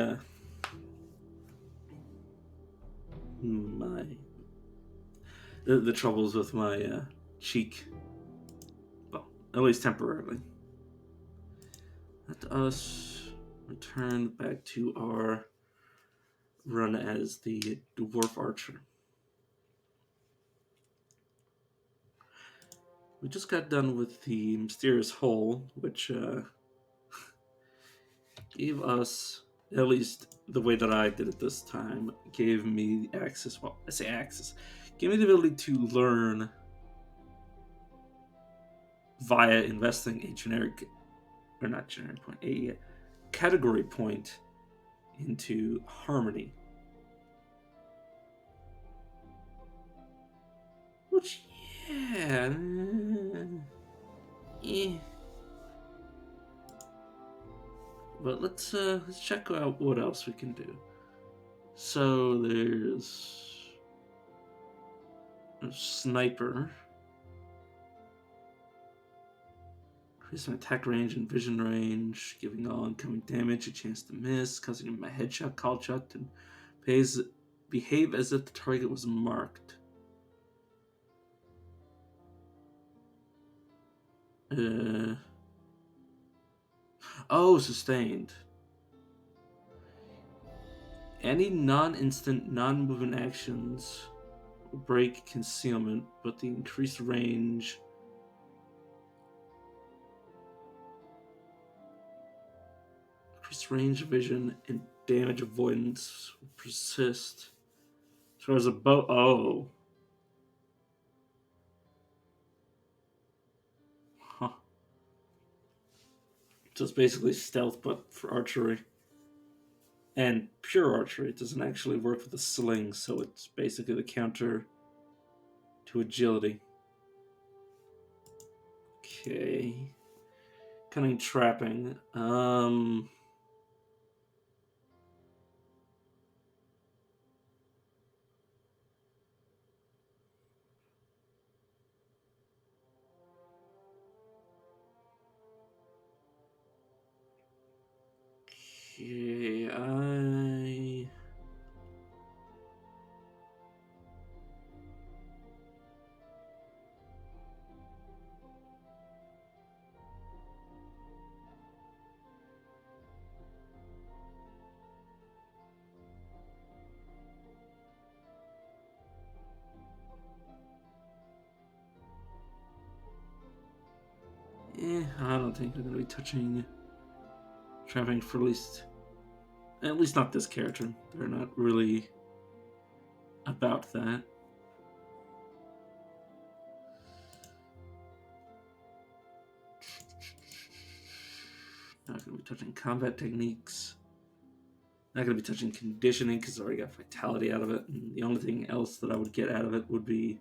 uh, my the troubles with my cheek. Well, at least temporarily. Let us return back to our run as the dwarf archer. We just got done with the mysterious hole, which gave us, at least the way that I did it this time, gave me access. Well, I say access, gave me the ability to learn via investing a generic, or not generic point, a category point into harmony. Which, yeah, eh. But let's check out what else we can do. So there's a sniper. Increase my attack range and vision range, giving all incoming damage a chance to miss, causing my headshot, call shot, and pays, behave as if the target was marked. Uh, oh, sustained. Any non-instant, non-movement actions break concealment, but the increased range vision and damage avoidance will persist. So as a bow, oh, huh. So it's basically stealth, but for archery and pure archery. It doesn't actually work with the sling, so it's basically the counter to agility. Okay, cunning trapping. Okay, I don't think I'm gonna be touching trapping for at least not this character. They're not really about that. Not gonna be touching combat techniques. Not gonna be touching conditioning because I already got vitality out of it, and the only thing else that I would get out of it would be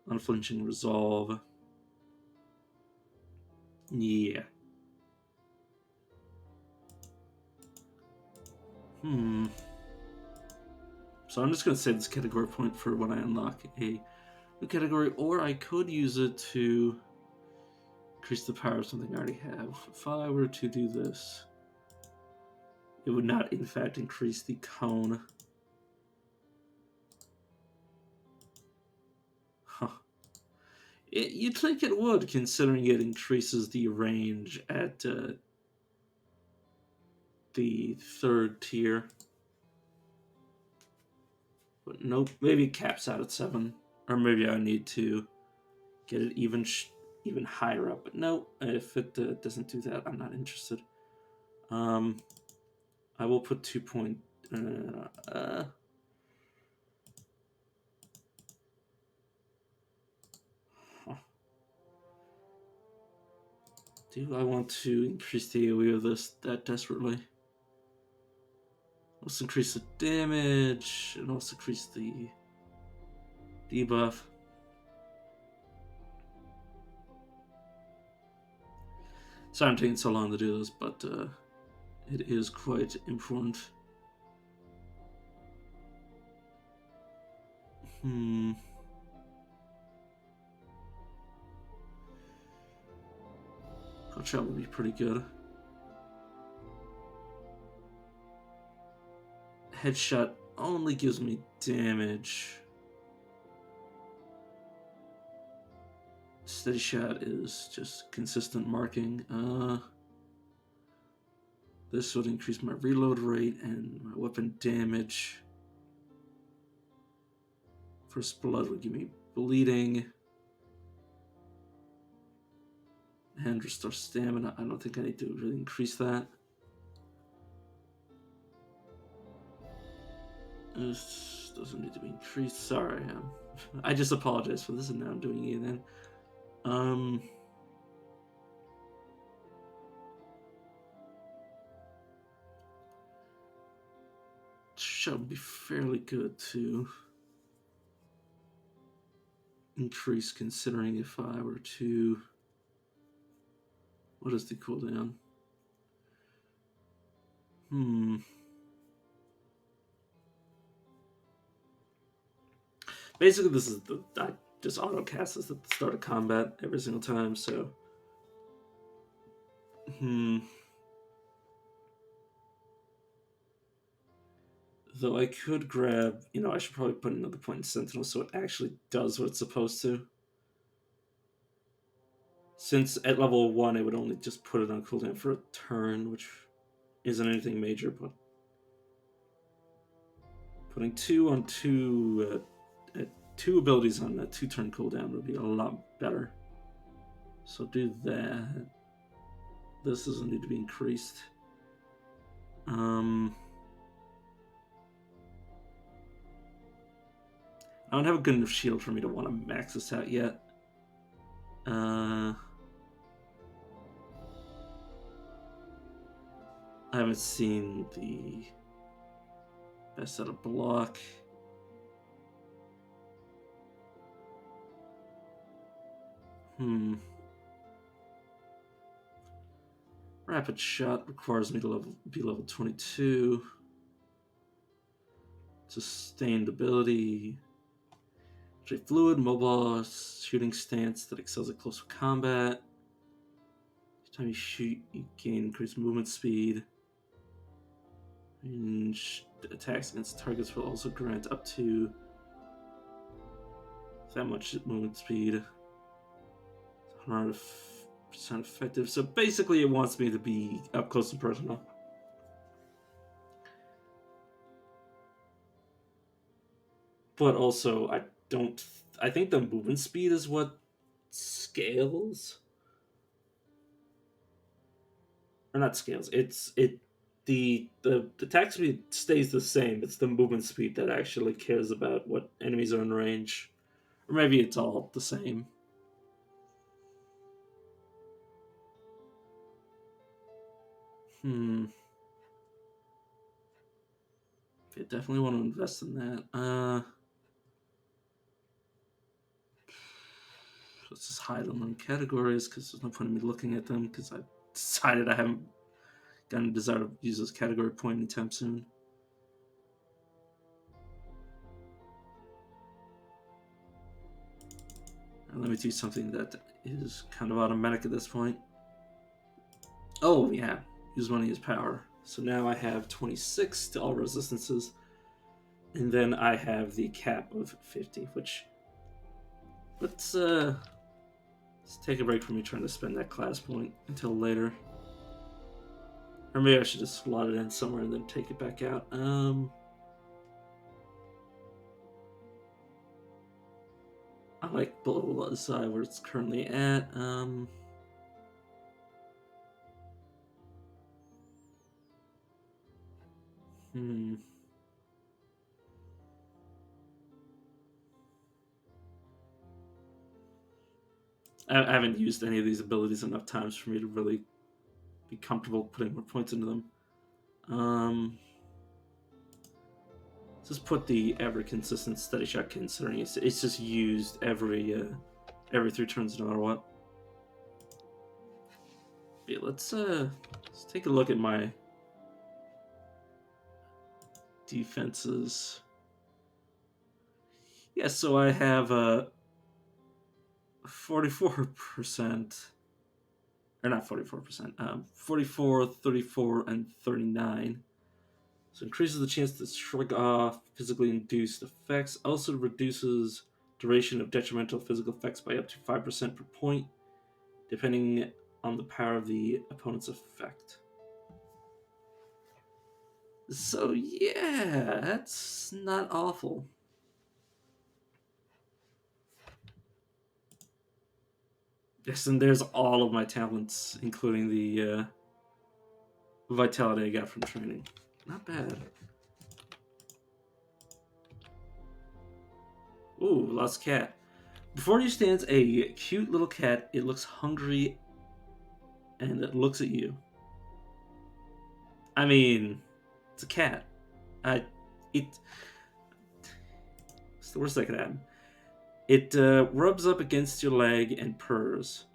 unflinching resolve. Yeah. So I'm just gonna save this category point for when I unlock a new category, or I could use it to increase the power of something I already have. If I were to do this, it would not, in fact, increase the cone. Huh. You'd think it would, considering it increases the range at the third tier. But nope, maybe it caps out at 7. Or maybe I need to get it even higher up. But no, if it doesn't do that, I'm not interested. I will put 2 point. Huh. Do I want to increase the AoE of this that desperately? Let's increase the damage and also increase the debuff. Sorry I'm taking so long to do this, but it is quite important. Hot shot would be pretty good. headshot only gives me damage. Steady shot is just consistent marking. This would increase my reload rate and my weapon damage. First blood would give me bleeding. And restore stamina. I don't think I need to really increase that. This doesn't need to be increased. Sorry, I just apologize for this, and now I'm doing it then. Should be fairly good to increase, considering if I were to. What is the cooldown? Basically, this is I just auto cast this at the start of combat every single time, so. Though I could grab, I should probably put another point in Sentinel so it actually does what it's supposed to. Since at level 1 it would only just put it on cooldown for a turn, which isn't anything major, but putting 2 on 2, 2 abilities on a 2-turn cooldown would be a lot better. So do that. This doesn't need to be increased. I don't have a good enough shield for me to want to max this out yet. I haven't seen the best out of block. Rapid shot requires me to be level 22. Sustained ability. Fluid, mobile, shooting stance that excels at close combat. Each time you shoot, you gain increased movement speed. Range attacks against targets will also grant up to that much movement speed. 100% effective. So basically, it wants me to be up close and personal. But also, I think the movement speed is what scales. Or not scales. The attack speed stays the same. It's the movement speed that actually cares about what enemies are in range. Or maybe it's all the same. I definitely want to invest in that. Let's just hide them in categories because there's no point in me looking at them because I decided I haven't gotten a desire to use this category point anytime soon. And let me do something that is kind of automatic at this point. Oh, yeah. Use money as power. So now I have 26 to all resistances. And then I have the cap of 50, which... Let's take a break from me trying to spend that class point until later. Or maybe I should just slot it in somewhere and then take it back out. I like Bullseye where it's currently at. I haven't used any of these abilities enough times for me to really be comfortable putting more points into them. Just put the ever consistent steady shot, considering it's just used every 3 turns no matter what. Yeah, let's take a look at my defenses. Yeah, so I have 44%, or not 44%, 44, 34, and 39. So increases the chance to shrug off physically induced effects. Also reduces duration of detrimental physical effects by up to 5% per point, depending on the power of the opponent's effect. So yeah, that's not awful. Yes, and there's all of my talents, including the vitality I got from training. Not bad. Ooh, lost cat. Before you stands a cute little cat. It looks hungry and it looks at you. I mean, it's a cat. It's the worst that could happen. It rubs up against your leg and purrs.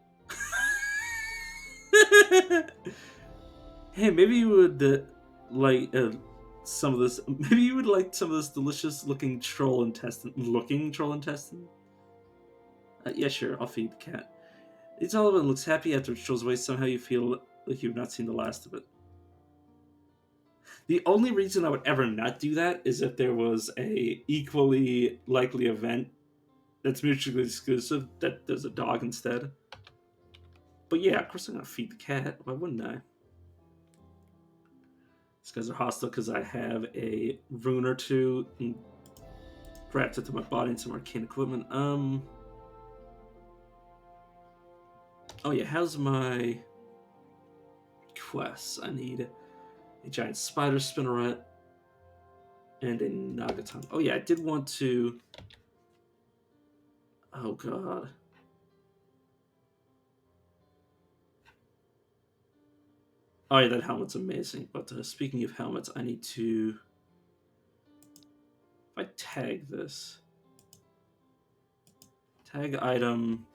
Hey, maybe you would like some of this. Maybe you would like some of this delicious-looking troll intestine. Yeah, sure. I'll feed the cat. It's all of it looks happy after it strolls away. Somehow you feel like you've not seen the last of it. The only reason I would ever not do that is if there was a equally likely event that's mutually exclusive that there's a dog instead. But yeah, of course I'm gonna feed the cat. Why wouldn't I? These guys are hostile because I have a rune or two grafted to my body and some arcane equipment. Oh yeah, how's my quests? I need a giant spider spinneret and a Nagaton. Oh yeah, I did want to. Oh god. Oh yeah, that helmet's amazing. But speaking of helmets, I need to. If I tag this, tag item,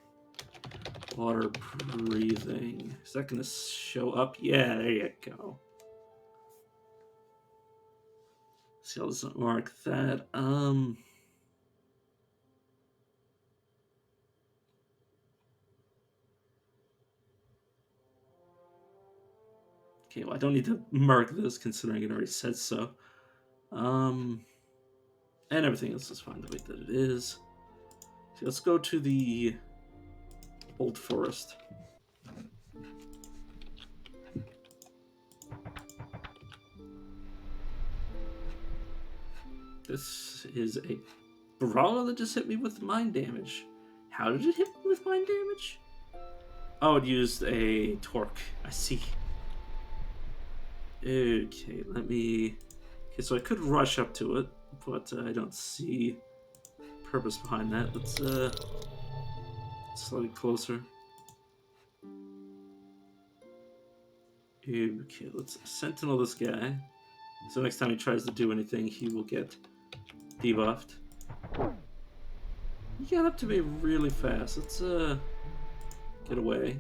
water breathing. Is that gonna show up? Yeah, there you go. See, I'll just mark that. Okay, well, I don't need to mark this considering it already said so. And everything else is fine the way that it is. So let's go to the Old Forest. This is a brawler that just hit me with mind damage. How did it hit me with mind damage? Oh, it used a torque. I see. Okay, let me... Okay, so I could rush up to it, but I don't see purpose behind that. Let's slightly closer. Okay, let's sentinel this guy. So next time he tries to do anything, he will get debuffed. He got up to me really fast. Let's get away.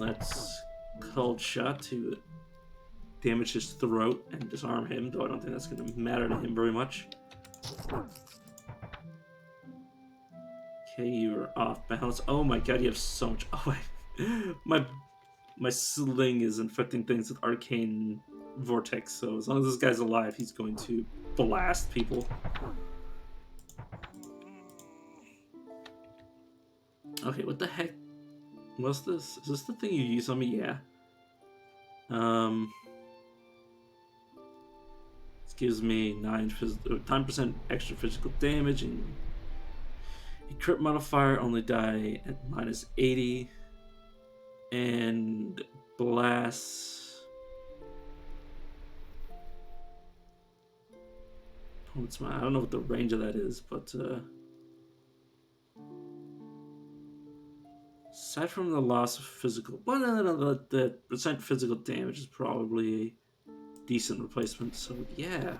Let's cold shot to damage his throat and disarm him, though I don't think that's going to matter to him very much. Okay, you're off balance. Oh my god, you have so much. Oh, my sling is infecting things with arcane vortex, so as long as this guy's alive, he's going to blast people. Okay, what the heck? What's this? Is this the thing you use on me? Yeah. This gives me 9% extra physical damage, and a crit modifier only die at -80, and blasts. I don't know what the range of that is, but aside from the loss of physical, well, no, the percent physical damage is probably a decent replacement. So yeah,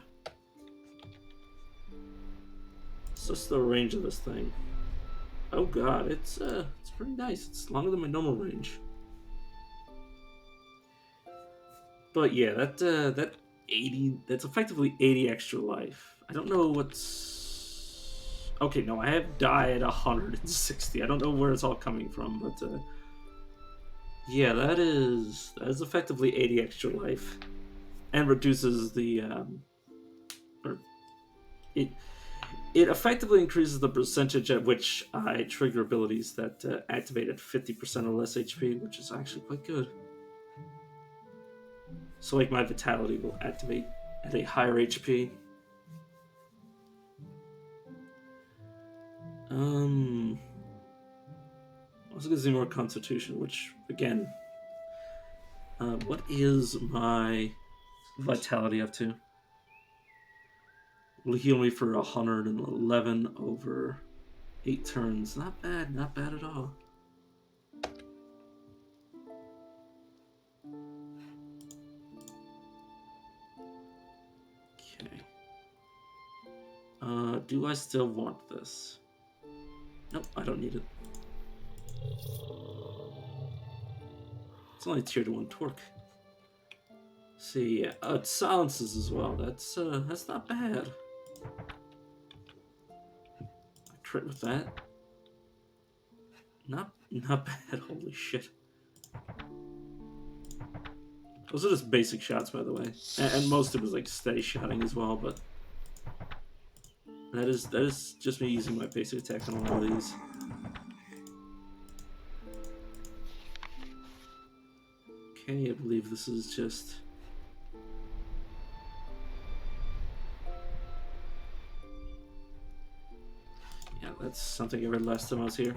it's just the range of this thing. Oh god, it's pretty nice. It's longer than my normal range. But yeah, that 80, that's effectively 80 extra life. I don't know what's... Okay, no, I have died 160. I don't know where it's all coming from, but yeah, that is effectively 80 extra life. and reduces the or it it effectively increases the percentage at which I trigger abilities that activate at 50% or less HP, which is actually quite good. So, like, my vitality will activate at a higher HP. Also gives me more Constitution, which again, what is my vitality up to? Will heal me for 111 over 8 turns. Not bad, not bad at all. Okay. Do I still want this? Nope, I don't need it. It's only tier 1 torque. See, it silences as well. That's not bad. I crit with that. Not bad. Holy shit. Those are just basic shots, by the way, and most of it was like steady shotting as well. But that is just me using my basic attack on all of these. Okay, I believe this is just. Yeah, that's something I read last time I was here.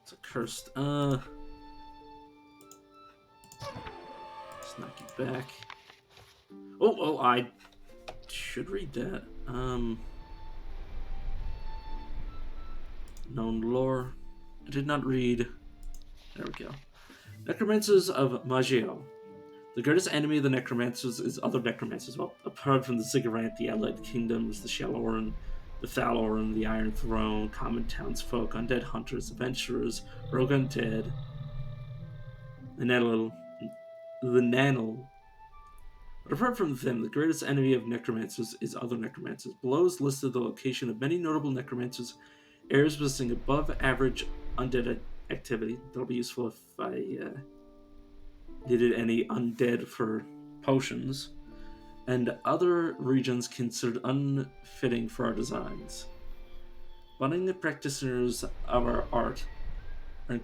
It's a cursed. Let's knock you back. Oh, I should read that. Known lore. I did not read. There we go. Necromancers of Maj'Eyal. The greatest enemy of the Necromancers is other Necromancers. Well, apart from the Ziggurat, the Allied Kingdoms, the Shaloran, the Thaloran, the Iron Throne, common townsfolk, undead hunters, adventurers, rogue undead, the Nanel. But apart from them, the greatest enemy of Necromancers is other Necromancers. Below is listed the location of many notable Necromancers, areas possessing above average undead activity. That'll be useful if I needed any undead for potions, and other regions considered unfitting for our designs. Budding practitioners of our art are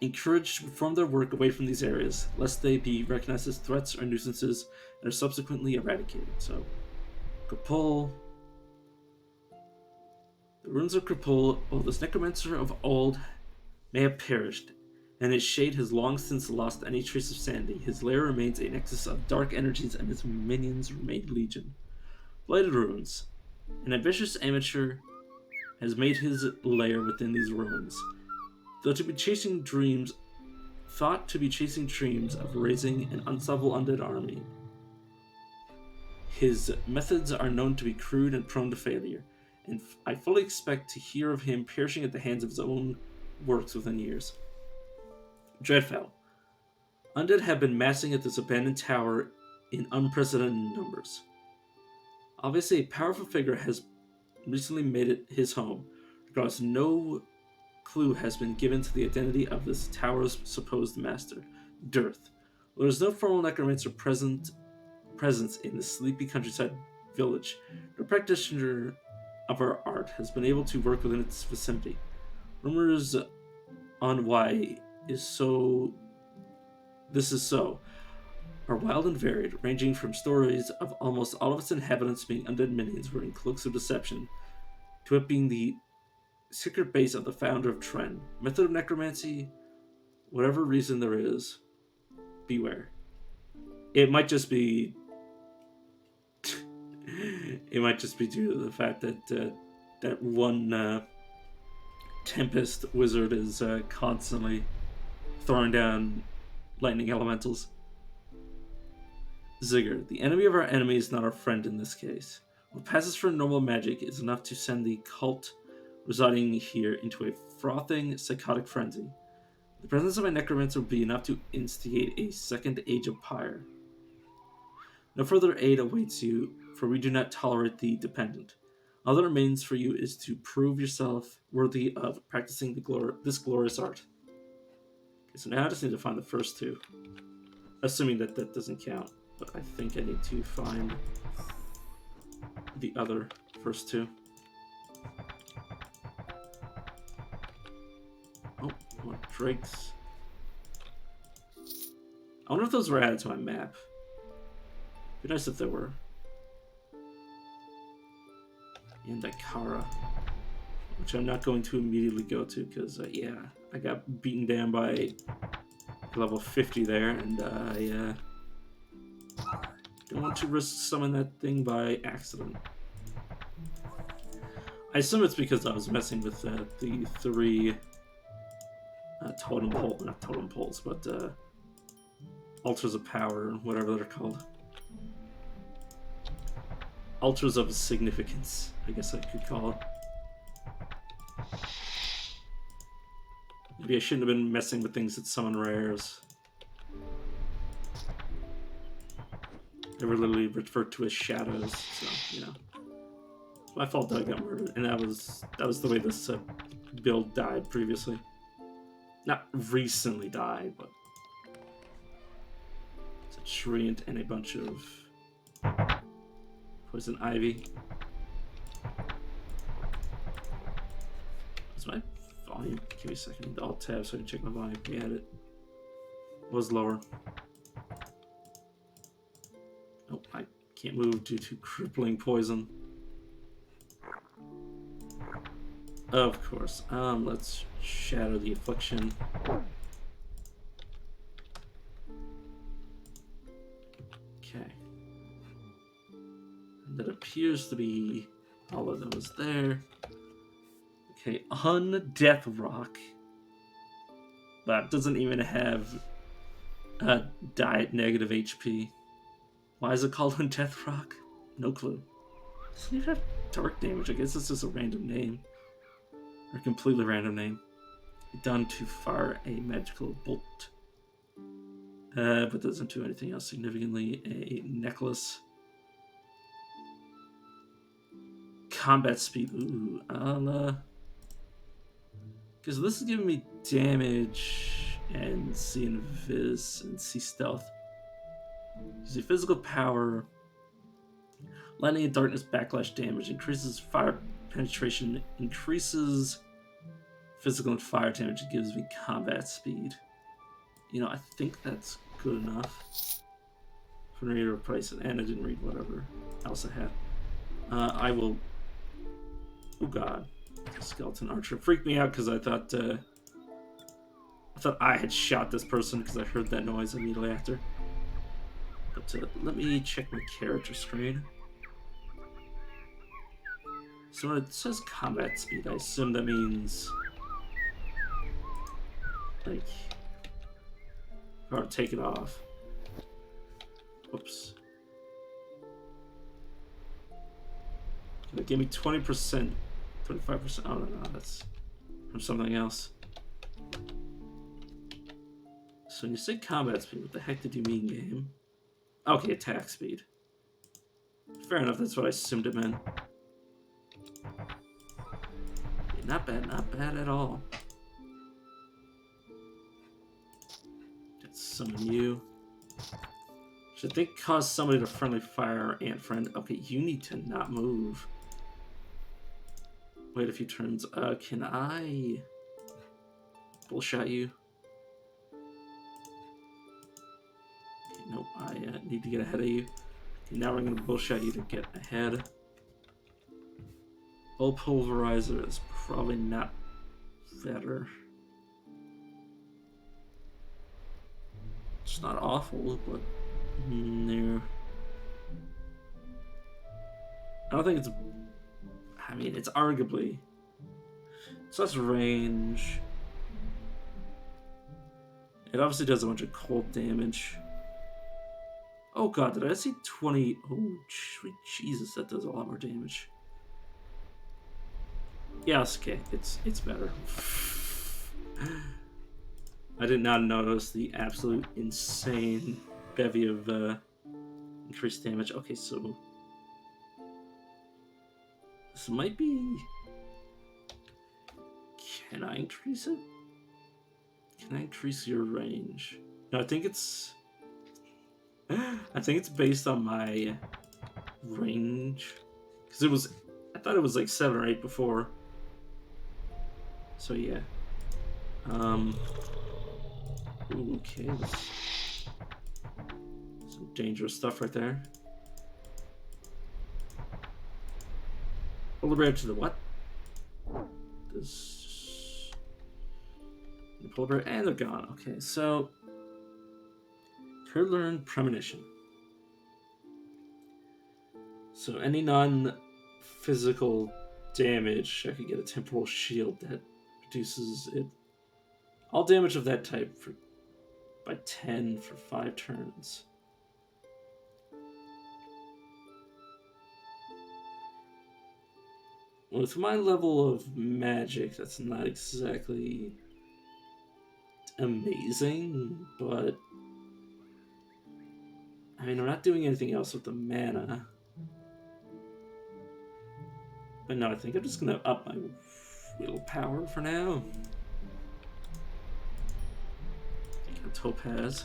encouraged to perform their work away from these areas, lest they be recognized as threats or nuisances and are subsequently eradicated. So, Krapul. The ruins of Krapul, while this necromancer of old may have perished, and his shade has long since lost any trace of sanity, his lair remains a nexus of dark energies and his minions remain legion. Blighted Ruins. An ambitious amateur has made his lair within these ruins. Thought to be chasing dreams of raising an unstoppable undead army. His methods are known to be crude and prone to failure, and I fully expect to hear of him perishing at the hands of his own works within years. Dreadfell. Undead have been massing at this abandoned tower in unprecedented numbers. Obviously, a powerful figure has recently made it his home. Regardless, no clue has been given to the identity of this tower's supposed master, Dearth. There is no formal necromancer presence in the sleepy countryside village. No practitioner of our art has been able to work within its vicinity. Rumors on why this is so are wild and varied, ranging from stories of almost all of its inhabitants being undead minions wearing cloaks of deception, to it being the secret base of the founder of Tren. Method of necromancy, whatever reason there is, beware. It might just be due to the fact that that one Tempest wizard is constantly throwing down lightning elementals. Ziggurat. The enemy of our enemy is not our friend in this case. What passes for normal magic is enough to send the cult residing here into a frothing, psychotic frenzy. The presence of a necromancer would be enough to instigate a second age of pyre. No further aid awaits you, for we do not tolerate the dependent. All that remains for you is to prove yourself worthy of practicing this glorious art. Okay, so now I just need to find the first two. Assuming that that doesn't count. But I think I need to find the other first two. Oh, more drakes. I wonder if those were added to my map. It'd be nice if there were. And Ikara, which I'm not going to immediately go to because, yeah, I got beaten down by level 50 there, and I don't want to risk summoning that thing by accident. I assume it's because I was messing with the three totem pole, not totem poles, but altars of power, whatever they're called. Altars of significance, I guess I could call it. Maybe I shouldn't have been messing with things that summon rares. They were literally referred to as shadows, so, you know. It's my fault that I got murdered, and that was the way this build died previously. Not recently died, but it's a treant and a bunch of poison ivy. What's my volume? Give me a second. Alt tab so I can check my volume. We had it. Was lower. Oh, I can't move due to crippling poison. Of course. Let's shatter the affliction. Okay. And that appears to be all of them is there. Okay, Undeath Rock. That doesn't even have a diet negative HP. Why is it called Undeath Rock? No clue. Doesn't even have dark damage. I guess it's just a random name. Or a completely random name. Done to fire a magical bolt. But doesn't do anything else significantly. A necklace. Combat speed. Ooh, because this is giving me damage and see invis and see stealth. Using physical power. Lightning and darkness backlash damage. Increases fire penetration. Increases physical and fire damage. It gives me combat speed. You know, I think that's good enough. For me to replace it. And I didn't read whatever else I had. I will... Oh god. Skeleton archer freaked me out because I thought I had shot this person because I heard that noise immediately after. But let me check my character screen. So when it says combat speed, I assume that means like if I were to take it off. Whoops. It gave me 20%. 25%. Oh, no, that's from something else. So when you say combat speed, what the heck did you mean, game? Okay, attack speed. Fair enough, that's what I assumed it meant. Okay, not bad at all. Let's summon you. Should think cause somebody to friendly fire ant friend. Okay, you need to not move. Wait a few turns. Can I bullshot you? Okay, nope, I need to get ahead of you. Okay, now we're gonna bullshot you to get ahead. Hull pulverizer is probably not better. It's not awful, but no. I don't think it's... I mean, it's arguably... So that's range. It obviously does a bunch of cold damage. Oh god, did I see 20... Oh, sweet Jesus, that does a lot more damage. Yeah, it's okay. It's better. I did not notice the absolute insane bevy of increased damage. Okay, so... This might be... Can I increase it? Can I increase your range? No, I think it's based on my range. Because I thought it was like 7 or 8 before. So yeah. Okay. Some dangerous stuff right there. Polar bear to the what? This. The polar bear, and they're gone. Okay, so. Learn premonition. So any non-physical damage, I could get a temporal shield that reduces it. All damage of that type by 10 for 5 turns. With my level of magic, that's not exactly amazing, but I mean, I'm not doing anything else with the mana. But no, I think I'm just gonna up my willpower for now. Got topaz.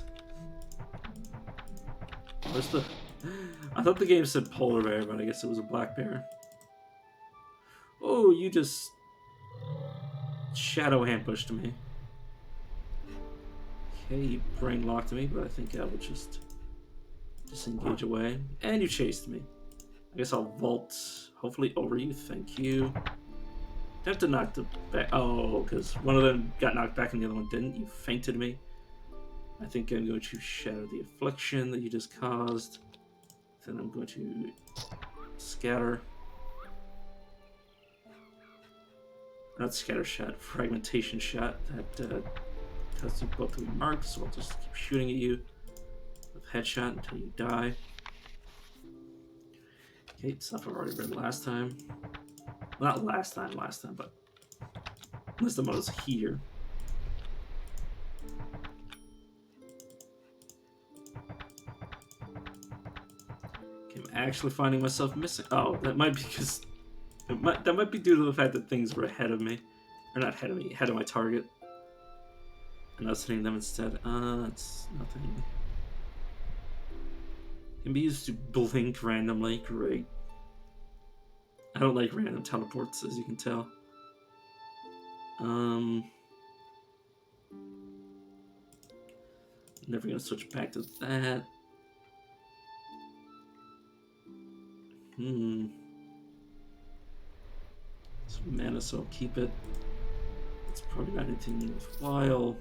Where's the... I thought the game said polar bear, but I guess it was a black bear. Oh, you just shadow ambushed me. Okay, you brain locked me, but I think I will just disengage away. And you chased me. I guess I'll vault, hopefully over you. Thank you. I have to knock the back. Oh, because one of them got knocked back and the other one didn't. You fainted me. I think I'm going to shatter the affliction that you just caused. Then I'm going to scatter. Not scatter shot, fragmentation shot. That cuts you both to be marked, so I'll just keep shooting at you with headshot until you die. Okay, stuff I've already read last time. Well, not last time, but unless the mode's here. Okay, I'm actually finding myself missing. Oh, that might be because that might be due to the fact that things were ahead of me, or not ahead of me, ahead of my target, and I was hitting them instead. It's nothing. Can be used to blink randomly. Great. I don't like random teleports, as you can tell. Never gonna switch back to that. It's mana, so I'll keep it. It's probably not anything worthwhile.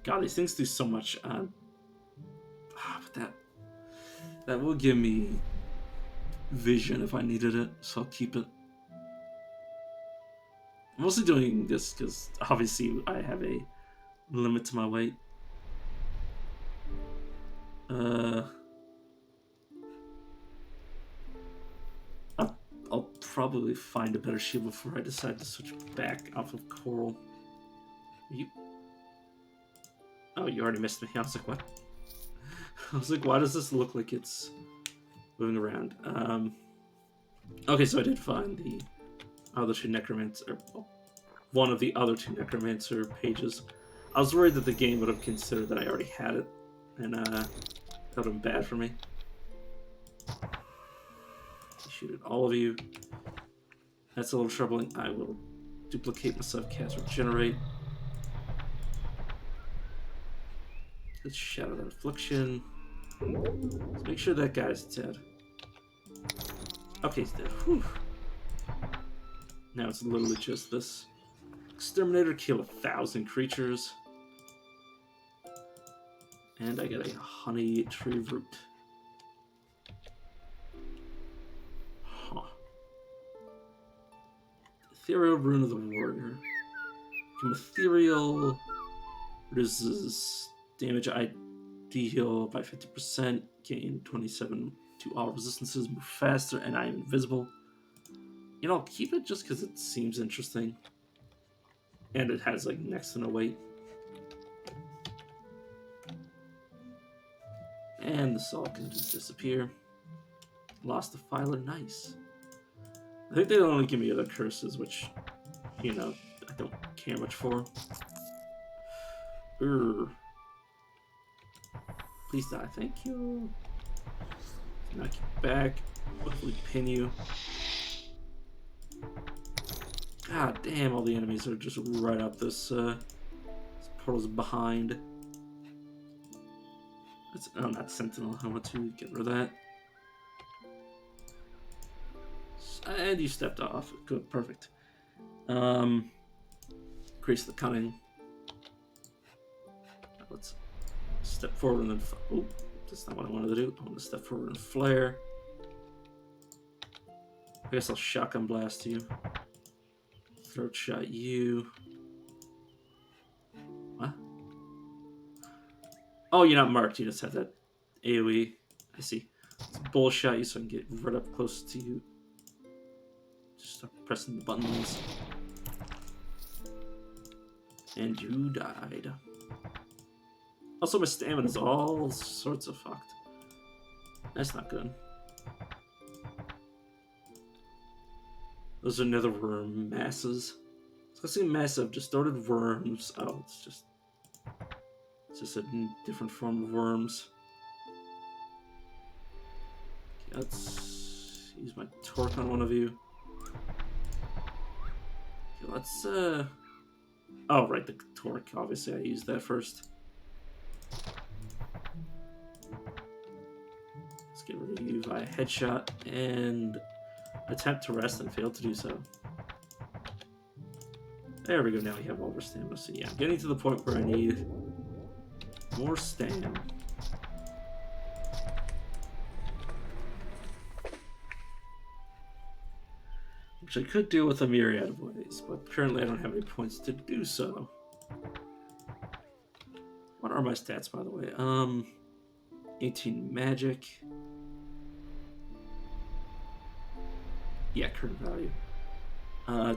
God, these things do so much. But that will give me vision if I needed it, so I'll keep it. I'm mostly doing this because obviously I have a limit to my weight. I'll probably find a better shield before I decide to switch back off of coral. Oh, you already missed me. I was like, what? I was like, why does this look like it's moving around? Okay, so I did find the other two necromancer, one of the other two necromancer pages. I was worried that the game would have considered that I already had it, and that would have been bad for me. Shoot at all of you. That's a little troubling. I will duplicate myself, cast regenerate. Let's shatter that affliction. Let's make sure that guy's dead. Okay, he's dead. Whew. Now it's literally just this. Exterminator, kill 1,000 creatures. And I got a honey tree root. Huh. Ethereal Rune of the Warrior. Become ethereal. Reduces damage ideal by 50%. Gain 27 to all resistances. Move faster, and I am invisible. You know, I'll keep it just because it seems interesting. And it has, like, next to no weight. And the saw can just disappear. Lost the filer, nice. I think they only give me other curses, which, you know, I don't care much for. Urgh. Please die. Thank you. Knock you back. Hopefully pin you. God damn, all the enemies are just right up this portal's behind. That's, oh, not Sentinel. I want to get rid of that. And you stepped off. Good, perfect. Increase the cunning. Let's step forward and then... Oh, that's not what I wanted to do. I want to step forward and flare. I guess I'll shotgun blast you. Throat shot you. What? Oh, you're not marked. You just have that AoE. I see. Let's bullshot you so I can get right up close to you. Just start pressing the buttons. And you died. Also, my stamina's all sorts of fucked. That's not good. Those are nether worm masses. So I see massive distorted worms. Oh, it's just a different form of worms. Okay, let's use my torque on one of you. Okay, let's oh, right, the torque. Obviously, I used that first. Let's get rid of you via headshot and attempt to rest and fail to do so. There we go, now we have all of our stamina. So yeah, I'm getting to the point where I need more stamina. Which I could do with a myriad of ways, but currently I don't have any points to do so. What are my stats, by the way? 18 magic. Yeah, current value.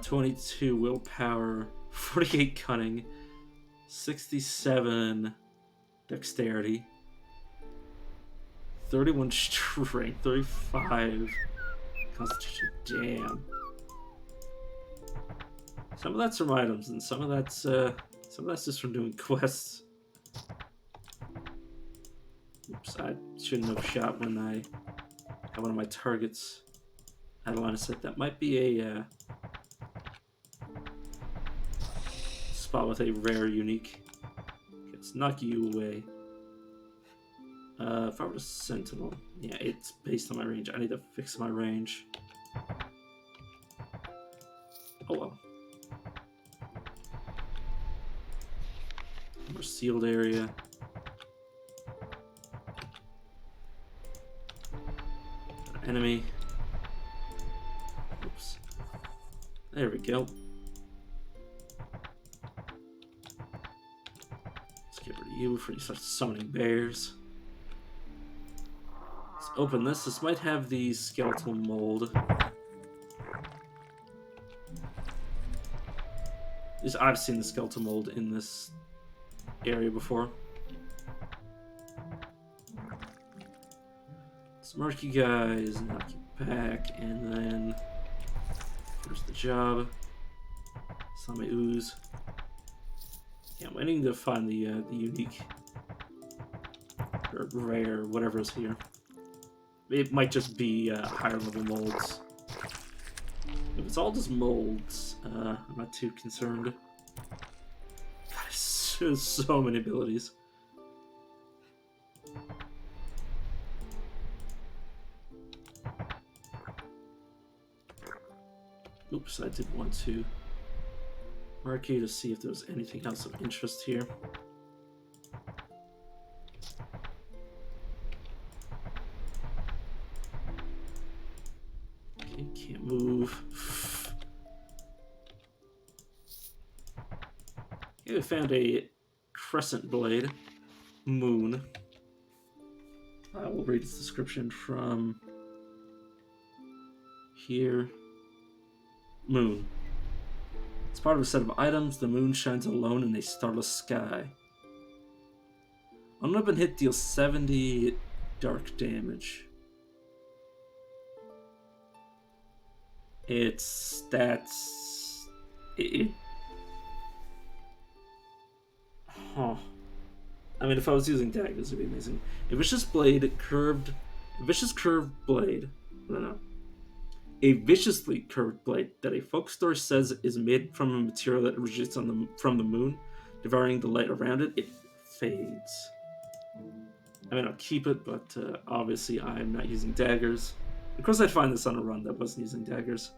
22 willpower, 48 cunning, 67 dexterity, 31 strength, 35 constitution. Damn. Some of that's from items, and some of that's just from doing quests. Oops, I shouldn't have shot when I had one of my targets out of line of sight. That might be a spot with a rare unique. Okay, let's knock you away. If I were to Sentinel, yeah, it's based on my range. I need to fix my range. Oh well. More sealed area. Enemy. Oops. There we go. Let's get rid of you before you start summoning bears. Let's open this. This might have the skeletal mold. I've seen the skeletal mold in this area before. Mark you guys, knock you back, and then there's the job. Saw my ooze. Yeah, I'm waiting to find the unique or rare, whatever is here. It might just be higher level molds. If it's all just molds, I'm not too concerned. God, there's so many abilities. Oops, I did want to mark you to see if there was anything else of interest here. Okay, can't move. Okay, we found a crescent blade. Moon. I will read its description from here. Moon. It's part of a set of items. The moon shines alone in a starless sky. On an open hit, deals 70 dark damage. Its stats... Huh. I mean, if I was using daggers, it'd be amazing. A vicious blade curved. A vicious curved blade. No. A viciously curved blade that a folk story says is made from a material that originates from the moon, devouring the light around it. It fades. I mean, I'll keep it, but obviously I'm not using daggers. Of course, I'd find this on a run that wasn't using daggers.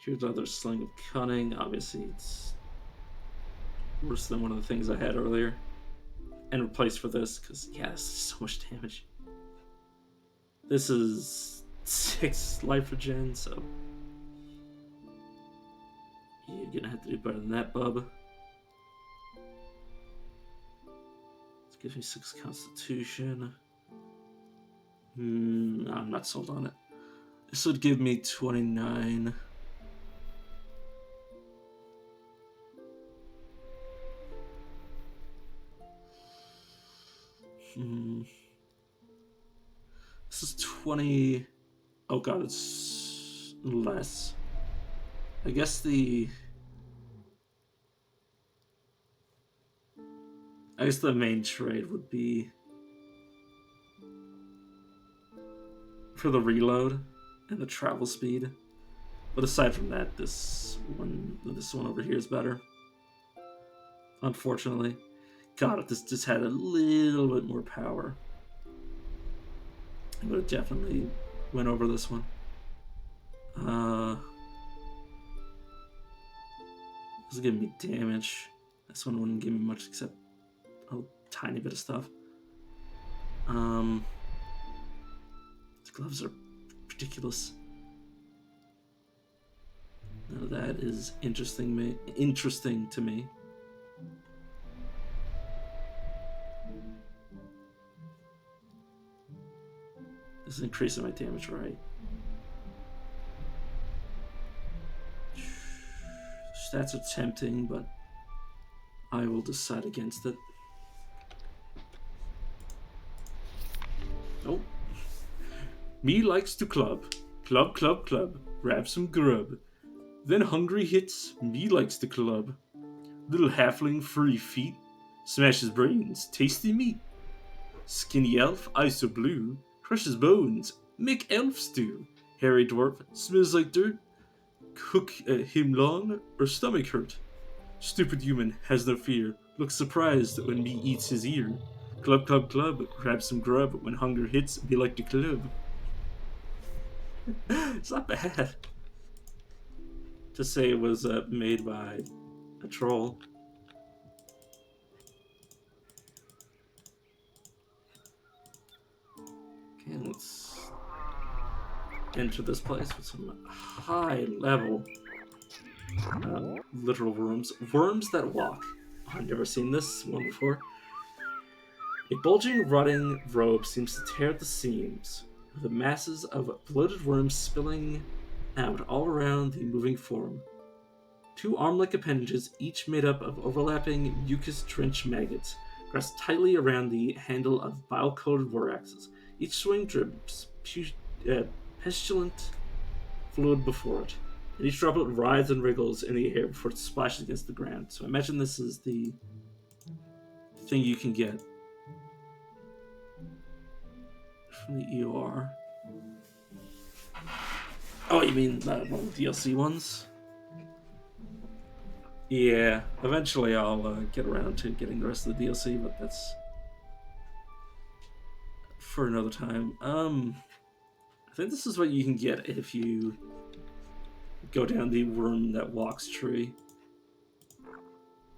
Here's another Sling of Cunning. Obviously, it's worse than one of the things I had earlier. And replaced for this, because, yeah, this is so much damage. This is 6 life regen, so... You're gonna have to do better than that, bub. This gives me 6 constitution. I'm not sold on it. This would give me 29. This is 20. Oh god, it's less. I guess the main trade would be for the reload and the travel speed. But aside from that, this one over here is better. Unfortunately. God, if this just had a little bit more power, I would have definitely went over this one. This is giving me damage. This one wouldn't give me much except a tiny bit of stuff. The gloves are ridiculous. None of that is interesting to me. This is increasing my damage, right? Stats are tempting, but I will decide against it. Oh. Me likes to club. Club, club, club. Grab some grub. Then hungry hits, me likes to club. Little halfling, furry feet. Smashes brains, tasty meat. Skinny elf, eyes so blue. Crushes bones, make elf stew. Hairy dwarf, smells like dirt. Cook him long, or stomach hurt. Stupid human, has no fear. Looks surprised when me eats his ear. Club, club, club, grab some grub. When hunger hits, me like to club. It's not bad. To say it was made by a troll. Okay, let's enter this place with some high level literal worms. Worms that walk. I've never seen this one before. A bulging, rotting robe seems to tear at the seams, with the masses of bloated worms spilling out all around the moving form. 2 arm-like appendages, each made up of overlapping mucus-drenched maggots, grasp tightly around the handle of bile-coated war axes. Each swing drips pestilent fluid before it, and each droplet writhes and wriggles in the air before it splashes against the ground. So I imagine this is the thing you can get from the EOR. Oh, you mean one of the DLC ones? Yeah, eventually I'll get around to getting the rest of the DLC, but that's for another time. I think this is what you can get if you go down the worm that walks tree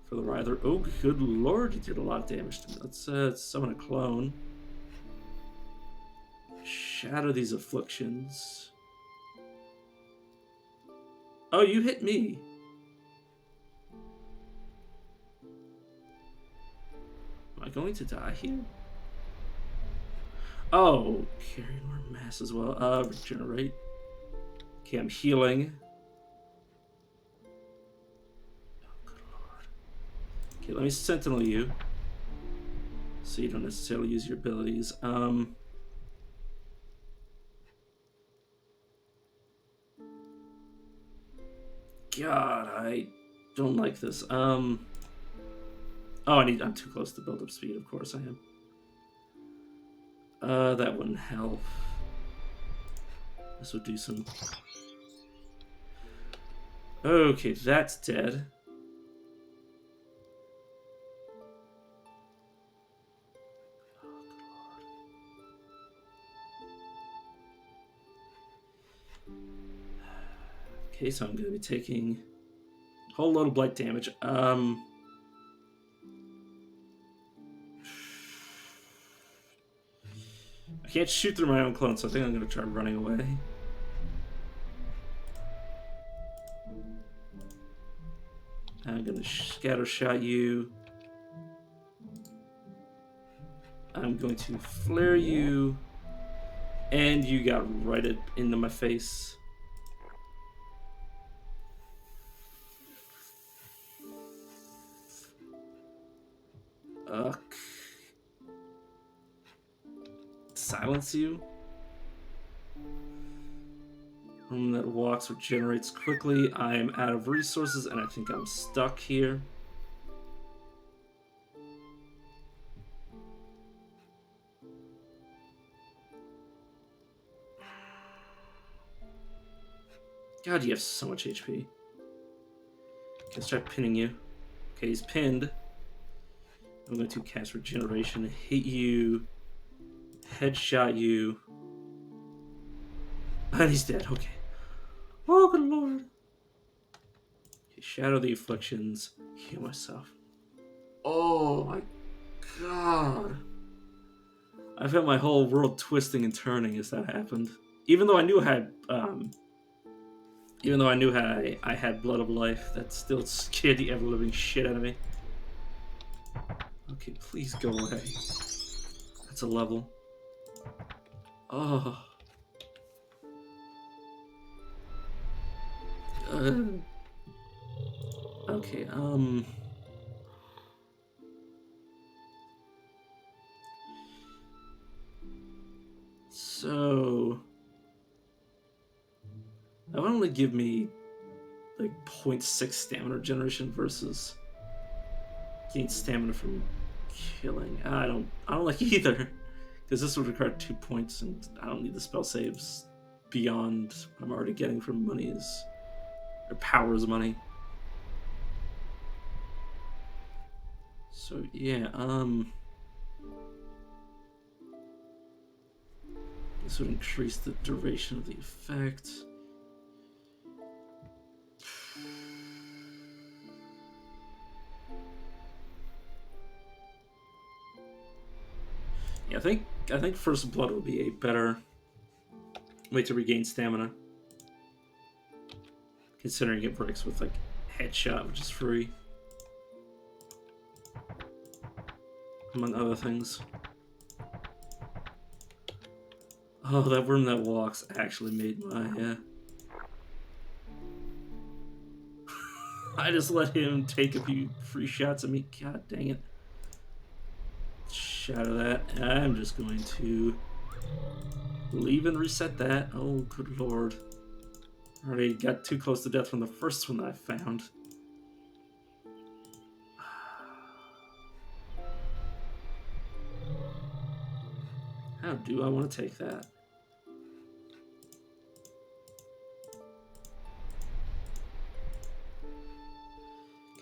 for the Writher. Oh, good lord, you did a lot of damage to me. Let's summon a clone. Shatter these afflictions. Oh, you hit me. Am I going to die here? Oh, carrying more mass as well. Regenerate. Okay, I'm healing. Oh, good lord. Okay, let me sentinel you. So you don't necessarily use your abilities. God, I don't like this. Oh, I'm too close to build up speed, of course I am. That wouldn't help. This would do some... Okay, that's dead. Okay, so I'm going to be taking a whole load of blight damage. I can't shoot through my own clone, so I think I'm going to try running away. I'm going to scatter shot you. I'm going to flare you. And you got right into my face. Silence you. Room that walks regenerates quickly. I am out of resources and I think I'm stuck here. God, you have so much HP. Let's try pinning you. Okay, he's pinned. I'm going to cast regeneration, hit you, headshot you. And he's dead, okay. Oh, good lord. Okay, shadow the afflictions, heal myself. Oh my god. I felt my whole world twisting and turning as that happened. Even though I knew I had Blood of Life, that still scared the ever-living shit out of me. Okay, please go away. That's a level. Oh. Okay, so... That would only give me, like, 0.6 stamina regeneration versus gain stamina from killing. I don't like either, because this would require 2 points, and I don't need the spell saves beyond what I'm already getting from monies, or powers money. So yeah, this would increase the duration of the effect. Yeah, I think First Blood would be a better way to regain stamina, considering it breaks with like headshot, which is free, among other things. Oh, that worm that walks actually made my I just let him take a few free shots at me. God dang it. Shadow that. I'm just going to leave and reset that. Oh, good lord. Already got too close to death from the first one that I found. How do I want to take that?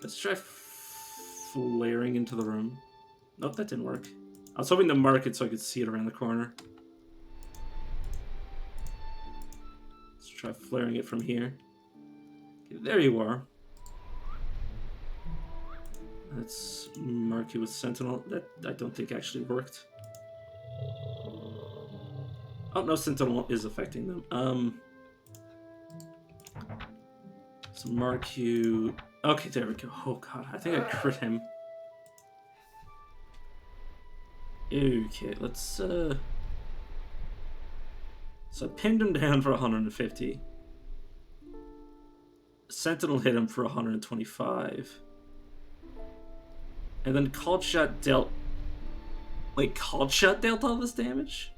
Let's try flaring into the room. Nope, that didn't work. I was hoping to mark it so I could see it around the corner. Let's try flaring it from here. Okay, there you are. Let's mark you with Sentinel. That I don't think actually worked. Oh, no, Sentinel is affecting them. So mark you... Okay, there we go. Oh god, I think I crit him. Okay, let's so I pinned him down for 150. Sentinel hit him for 125. And then Called Shot dealt... Wait, Called Shot dealt all this damage?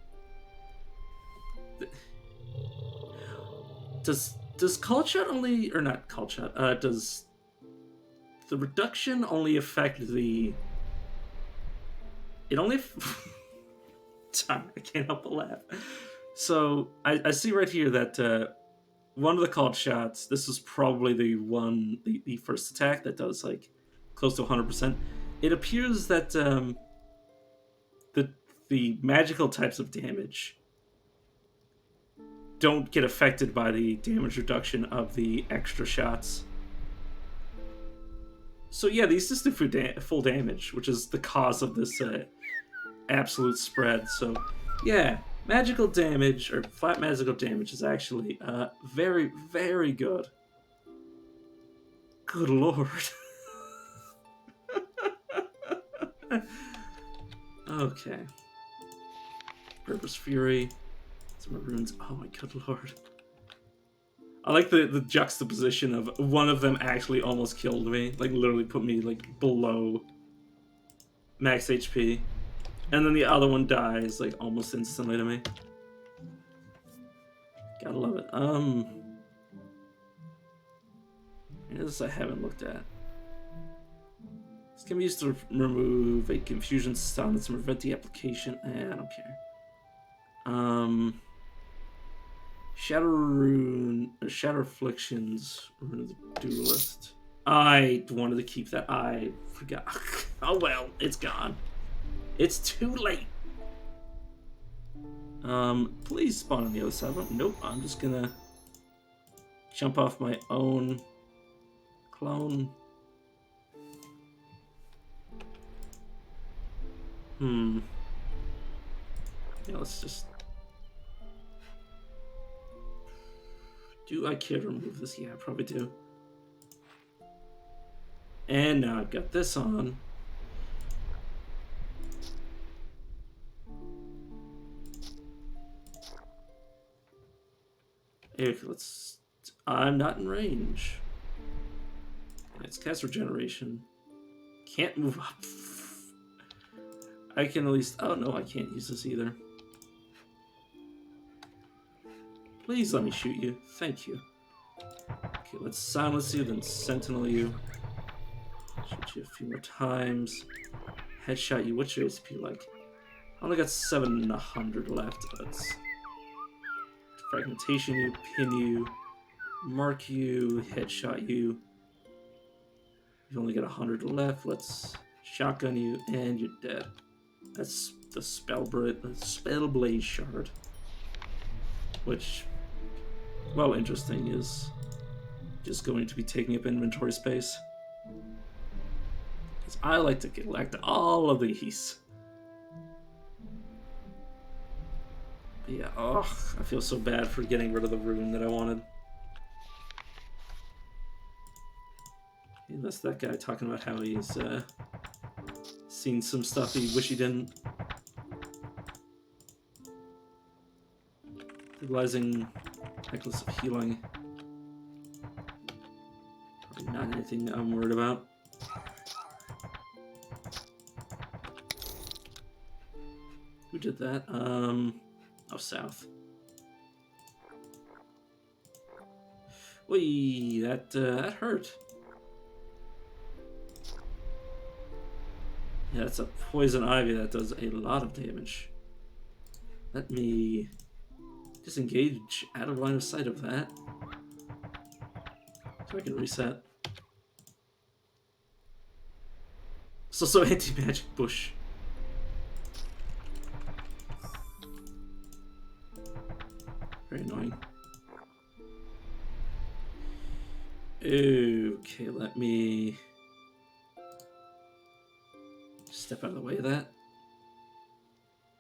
Does call shot only, or not call shot? Does the reduction only affect the? It only. Sorry, I can't help but laugh. So I see right here that one of the called shots. This is probably the first attack that does like close to 100%. It appears that the magical types of damage don't get affected by the damage reduction of the extra shots. So yeah, these just do full damage, which is the cause of this absolute spread. So yeah, magical damage, or flat magical damage, is actually very, very good. Good lord. Okay. Purpose Fury. Some runes. Oh my good lord. I like the juxtaposition of one of them actually almost killed me. Like, literally put me, like, below max HP. And then the other one dies, like, almost instantly to me. Gotta love it. This I haven't looked at. This can be used to remove a confusion stun to prevent the application. I don't care. Shadow Rune, or Shadow Afflictions, Rune of the Duelist. I wanted to keep that. I forgot. Oh well, it's gone. It's too late. Please spawn on the other side. Nope, I'm just gonna jump off my own clone. Yeah, let's just... Do I care to remove this? Yeah, I probably do. And now I've got this on. Okay, let's... I'm not in range. It's cast regeneration. Can't move up. I can at least... Oh, no, I can't use this either. Please let me shoot you. Thank you. Okay, let's silence you, then sentinel you. Shoot you a few more times. Headshot you. What's your HP like? I only got 700 left. Let's fragmentation you, pin you, mark you, headshot you. You've only got 100 left. Let's shotgun you, and you're dead. That's the Spellblade shard, which, well, interesting, is just going to be taking up inventory space. Because I like to collect all of these. But yeah, oh, I feel so bad for getting rid of the rune that I wanted. And that's that guy talking about how he's seen some stuff he wish he didn't. Utilizing Necklace of Healing. Probably not anything I'm worried about. Who did that? Oh, south. Whee, that hurt. Yeah, that's a poison ivy that does a lot of damage. Let me disengage out of line of sight of that, so I can reset. It's also anti-magic bush. Very annoying. Okay, let me step out of the way of that.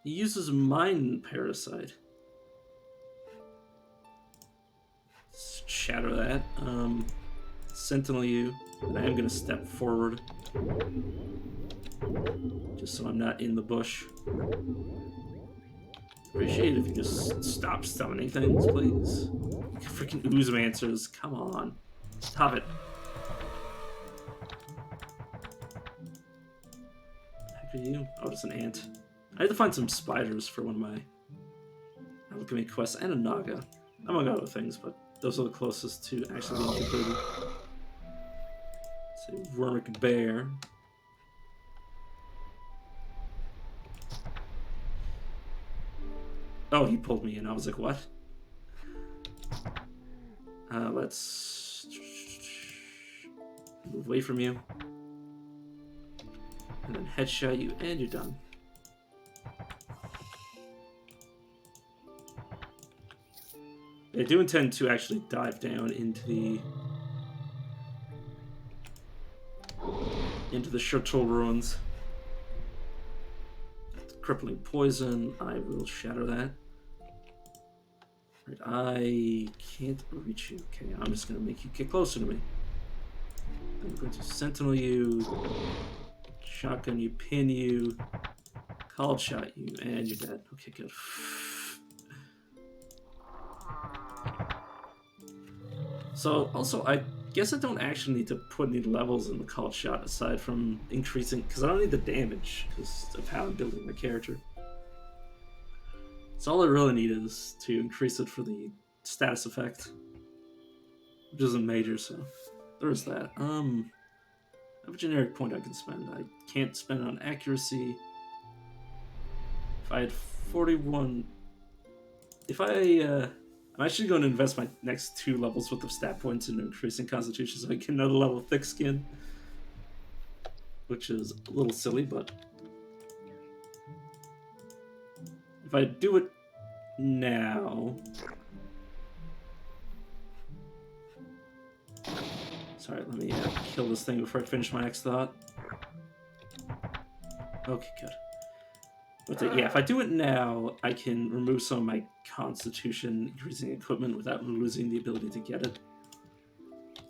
He uses Mind Parasite. Let's shatter that. Sentinel you. And I am going to step forward. Just so I'm not in the bush. Appreciate it if you just stop summoning things, please. Freaking Oozemancers, come on. Stop it. Heck are you? Oh, it's an ant. I had to find some spiders for one of my alchemy quests, and a naga, among other things, but those are the closest to actually being completed. Say Wormic Bear. Oh, he pulled me in. I was like, what? Let's move away from you. And then headshot you, and you're done. I do intend to actually dive down into the Chertul ruins. Crippling poison. I will shatter that. Right, I can't reach you. Okay, I'm just gonna make you get closer to me. I'm going to sentinel you, shotgun you, pin you, cold shot you, and you're dead. Okay, good. So, also, I guess I don't actually need to put any levels in the cold shot aside from increasing, because I don't need the damage because of how I'm building my character. So all I really need is to increase it for the status effect, which isn't major, so there's that. I have a generic point I can spend. I can't spend it on accuracy. If I had 41... I'm actually going to invest my next 2 levels worth of stat points into increasing Constitution so I get another level of thick skin. Which is a little silly, but... if I do it now... Sorry, let me kill this thing before I finish my next thought. Okay, good. But yeah, if I do it now, I can remove some of my Constitution increasing equipment without losing the ability to get it.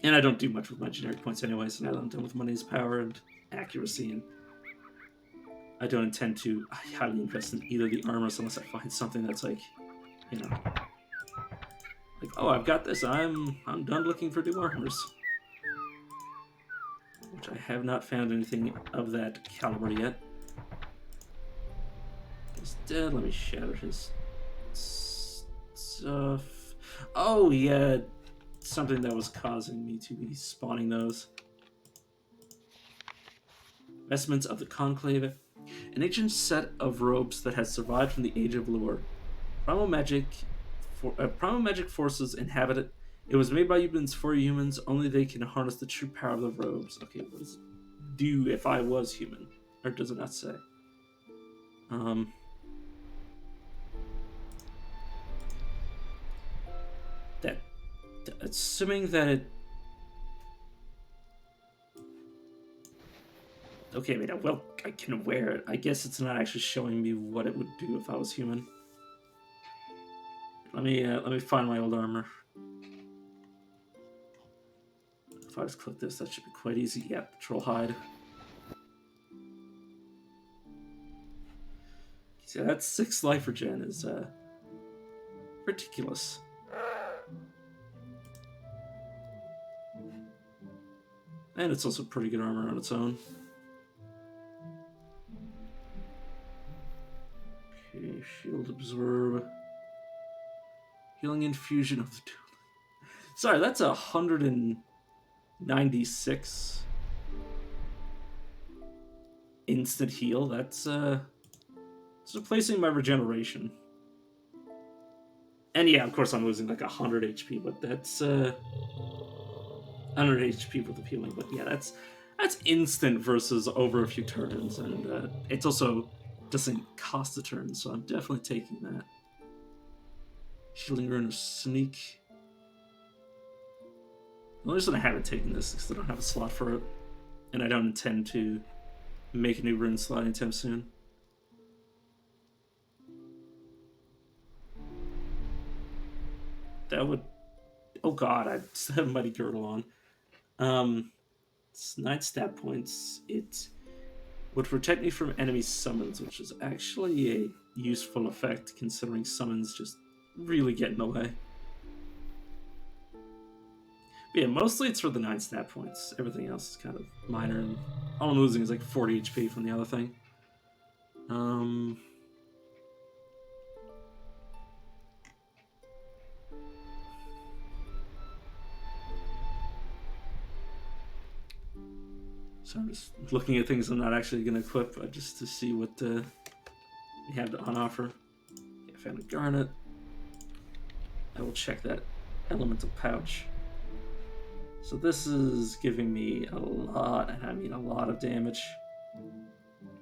And I don't do much with my generic points anyway, so now that I'm done with money's power and accuracy, and I don't intend to highly invest in either the armors unless I find something that's like, you know, like, oh, I've got this. I'm done looking for new armors. Which I have not found anything of that caliber yet. He's dead. Let me shatter his stuff. Oh, yeah. Something that was causing me to be spawning those. Vestments of the Conclave. An ancient set of robes that has survived from the Age of Lure. Primal magic forces inhabit it. It was made by humans for humans. Only they can harness the true power of the robes. Okay, what does it do if I was human? Or does it not say? Assuming that it... okay, wait, well, I can wear it. I guess it's not actually showing me what it would do if I was human. Let me find my old armor. If I just click this, that should be quite easy. Yeah, troll hide. See, that 6 life regen is ridiculous. And it's also pretty good armor on its own. Okay, shield absorb. Healing infusion of the tool. Sorry, that's 196 instant heal. That's it's replacing my regeneration. And yeah, of course I'm losing like 100 HP, but that's 100 HP with the healing. But yeah, that's instant versus over a few turns, and it's also doesn't cost a turn, so I'm definitely taking that. Shielding Rune of Sneak. The only reason I haven't taken this is because I don't have a slot for it, and I don't intend to make a new rune slot anytime soon. That would... oh god, I still have Mighty Girdle on. It's 9 stat points. It would protect me from enemy summons, which is actually a useful effect considering summons just really get in the way. But yeah, mostly it's for the 9 stat points. Everything else is kind of minor, and all I'm losing is like 40 HP from the other thing. So I'm just looking at things I'm not actually going to equip, just to see what they have on offer. Okay, I found a garnet. I will check that elemental pouch. So this is giving me a lot, and I mean a lot of damage.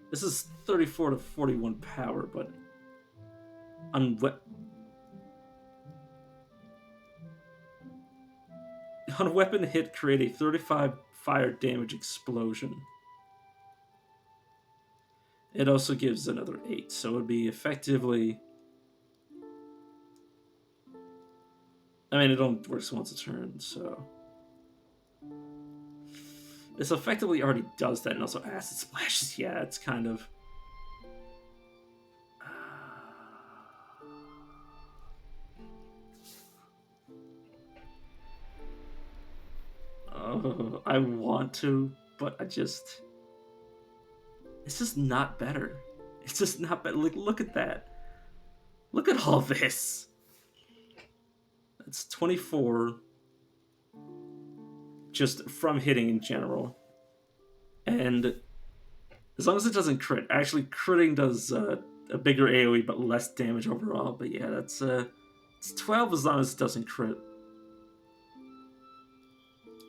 This is 34 to 41 power, but on a weapon hit, create a 35 fire damage explosion. It also gives another 8, so it would be effectively... I mean, it only works once a turn, so... This effectively already does that, and also acid splashes. Yeah, it's kind of... Oh, I want to, but I just... It's just not better. It's just not better. Like, look at that. Look at all this. That's 24 just from hitting in general. And as long as it doesn't crit. Actually, critting does a bigger AoE but less damage overall. But yeah, that's it's 12 as long as it doesn't crit.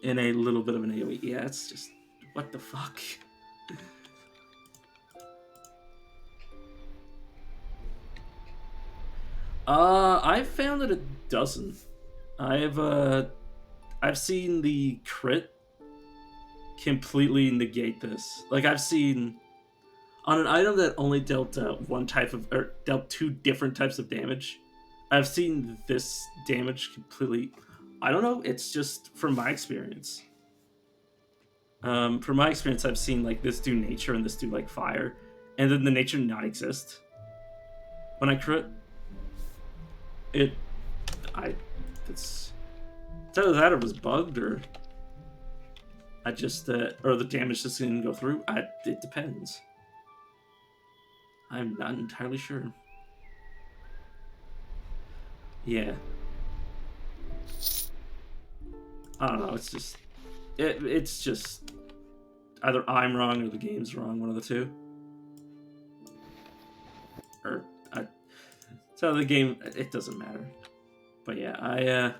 And a little bit of an AoE. Yeah, it's just... What the fuck? I've found that it doesn't. I've seen the crit completely negate this. Like, I've seen on an item that only dealt one type of, or dealt 2 different types of damage. I've seen this damage completely. I don't know. It's just from my experience. From my experience, I've seen like this do nature and this do like fire, and then the nature not exist when I crit. It's either that or it was bugged, or I just or the damage just didn't go through. It depends. I'm not entirely sure. Yeah. I don't know. It's just it's just either I'm wrong or the game's wrong. One of the two. Or so the game. It doesn't matter. But yeah, I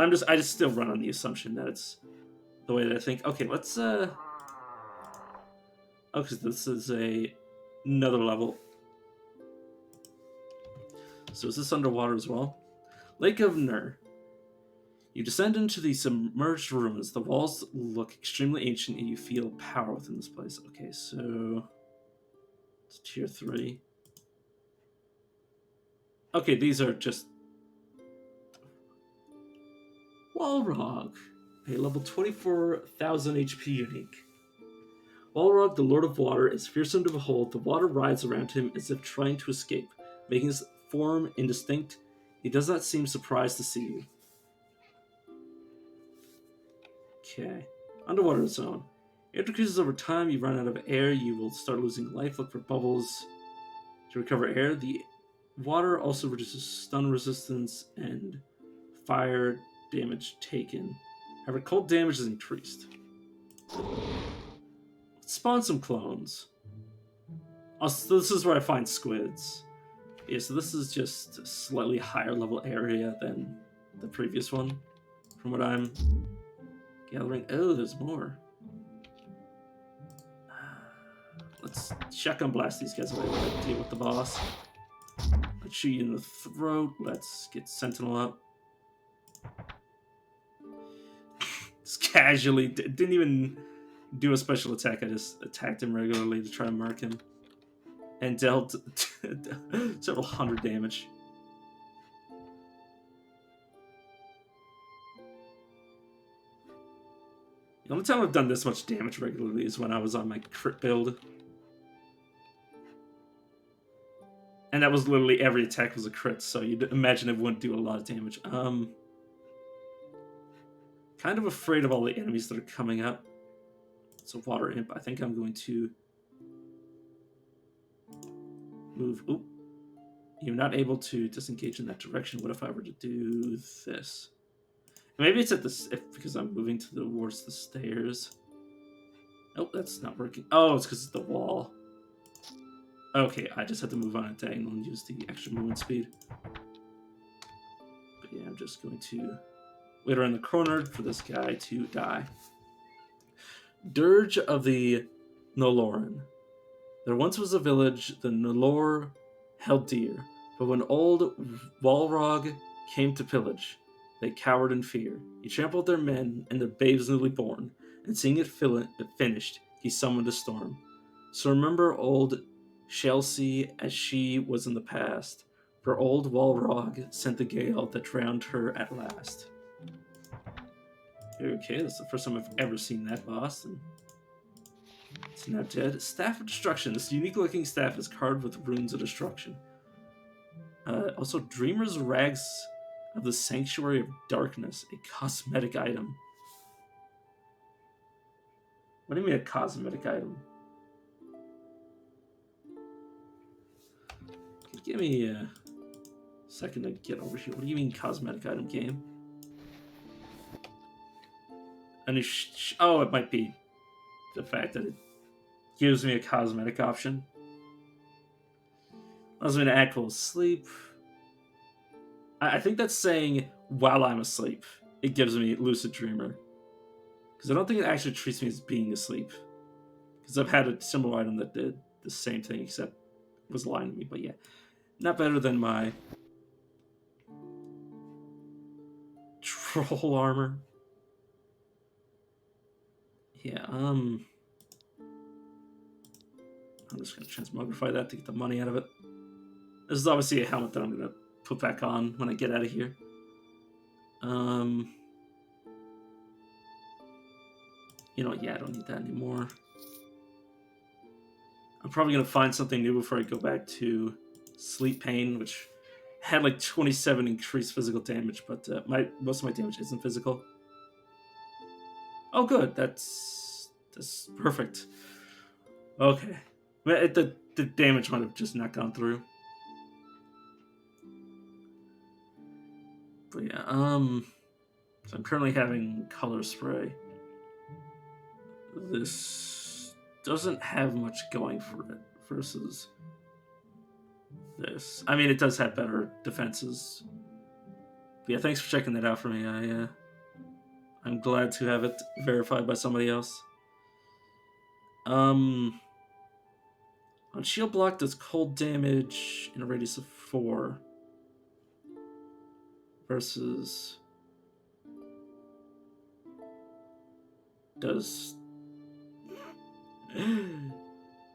just still run on the assumption that it's the way that I think. Okay, let's oh, because this is another level. So is this underwater as well? Lake of Nur. You descend into the submerged ruins. The walls look extremely ancient, and you feel power within this place. Okay, so it's tier 3. Okay, these are just Walrog, a level 24,000 HP unique. Walrog, the Lord of Water, is fearsome to behold. The water rides around him as if trying to escape, making his form indistinct. He does not seem surprised to see you. Okay. Underwater zone. It decreases over time. You run out of air. You will start losing life. Look for bubbles to recover air. The water also reduces stun resistance and fire damage taken. However, cold damage is increased. Let's spawn some clones. Also, this is where I find squids. Yeah, so this is just a slightly higher level area than the previous one, from what I'm gathering. Oh, there's more. Let's shotgun blast these guys away while I deal with the boss. Let's shoot you in the throat. Let's get Sentinel up. Just casually, didn't even do a special attack. I just attacked him regularly to try to mark him. And dealt several hundred damage. The only time I've done this much damage regularly is when I was on my crit build. And that was literally every attack was a crit, so you'd imagine it wouldn't do a lot of damage. Kind of afraid of all the enemies that are coming up. It's a water imp. I think I'm going to move. Oop. You're not able to disengage in that direction. What if I were to do this? Maybe it's at this because I'm moving towards the stairs. Oh, that's not working. Oh, it's because of the wall. Okay, I just had to move on a diagonal and use the extra movement speed. But yeah, I'm just going to wait around the corner for this guy to die. Dirge of the Noloran. There once was a village the Nolor held dear, but when old Walrog came to pillage, they cowered in fear. He trampled their men and their babes newly born, and seeing it finished, he summoned a storm. So remember old Chelsea as she was in the past, for old Walrog sent the gale that drowned her at last. Okay, that's the first time I've ever seen that boss, and it's now dead. Staff of Destruction. This unique looking staff is carved with runes of destruction. Also, Dreamer's Rags of the Sanctuary of Darkness, a cosmetic item. What do you mean a cosmetic item? Give me a second to get over here. What do you mean cosmetic item, game? And oh, it might be the fact that it gives me a cosmetic option. Allows me to act while asleep. I think that's saying while I'm asleep, it gives me Lucid Dreamer. Because I don't think it actually treats me as being asleep. Because I've had a similar item that did the same thing, except it was lying to me. But yeah, not better than my troll armor. Yeah, I'm just gonna transmogrify that to get the money out of it. This is obviously a helmet that I'm gonna put back on when I get out of here. You know what? Yeah, I don't need that anymore. I'm probably gonna find something new before I go back to Sleep Pain, which had like 27 increased physical damage, but most of my damage isn't physical. Oh, good. That's perfect. Okay, the damage might have just not gone through. But yeah, so I'm currently having color spray. This doesn't have much going for it versus this. I mean, it does have better defenses. But yeah, thanks for checking that out for me. I'm glad to have it verified by somebody else. On shield block does cold damage in a radius of 4 versus does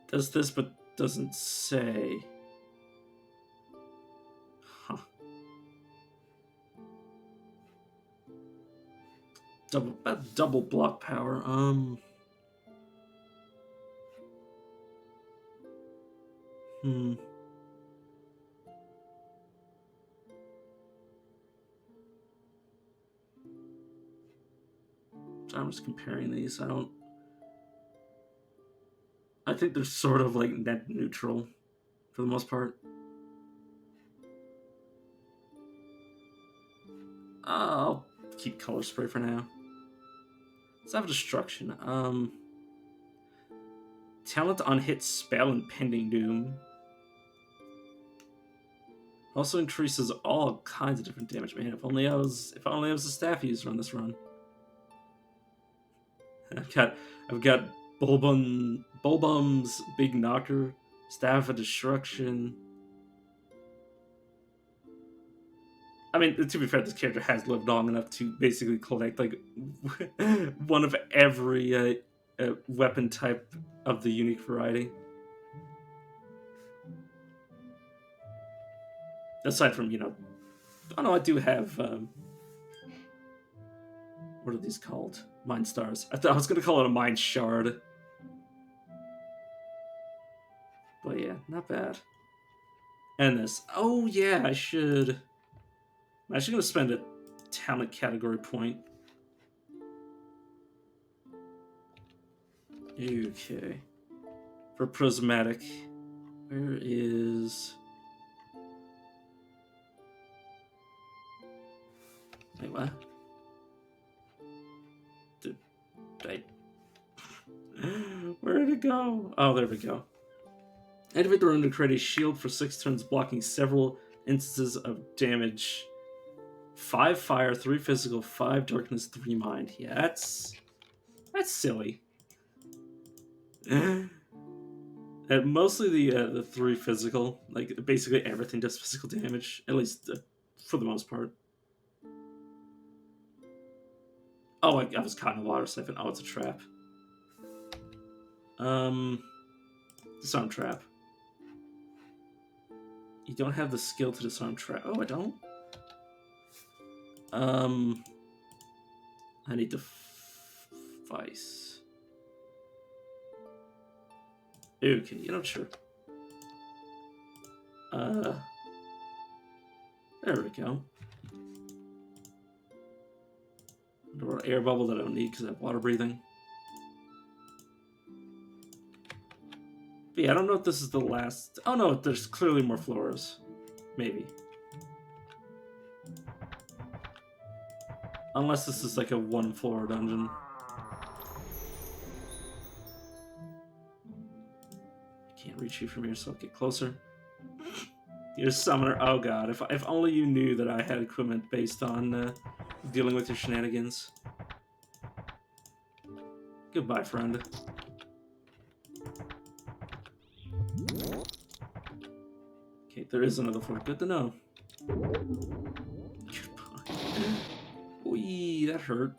this but doesn't say. Huh. Double block power. I'm just comparing these. I think they're sort of like net neutral for the most part. I'll keep color spray for now. Let's have destruction. Talent on hit spell and pending doom. Also increases all kinds of different damage. Man, if only I was a staff user on this run. I've got Bulbum's Big Knocker, Staff of Destruction. I mean, to be fair, this character has lived long enough to basically collect like one of every weapon type of the unique variety. Aside from, oh no, I do have what are these called? Mind Stars. I thought I was gonna call it a Mind Shard. But yeah, not bad. And this. Oh yeah, I'm actually gonna spend a talent category point. Okay. For Prismatic. Where is... Wait, what? Where did it go? Oh, there we go. Activate the room to create a shield for 6 turns, blocking several instances of damage. 5 fire, 3 physical, 5 darkness, 3 mind. Yeah, that's silly. Mostly the 3 physical. Like, basically everything does physical damage. At least for the most part. Oh, I was caught in a water siphon. Oh, it's a trap. Disarm trap. You don't have the skill to disarm trap. Oh, I don't? I need device. Okay, you know, sure. There we go. Air bubble that I don't need because I have water breathing. But yeah, I don't know if this is the last. Oh no, there's clearly more floors. Maybe. Unless this is like a 1-floor dungeon. I can't reach you from here, so I'll get closer. Your summoner. Oh god, if only you knew that I had equipment based on dealing with your shenanigans. Goodbye, friend. Okay, there is another floor. Good to know. Goodbye. Wee, that hurt.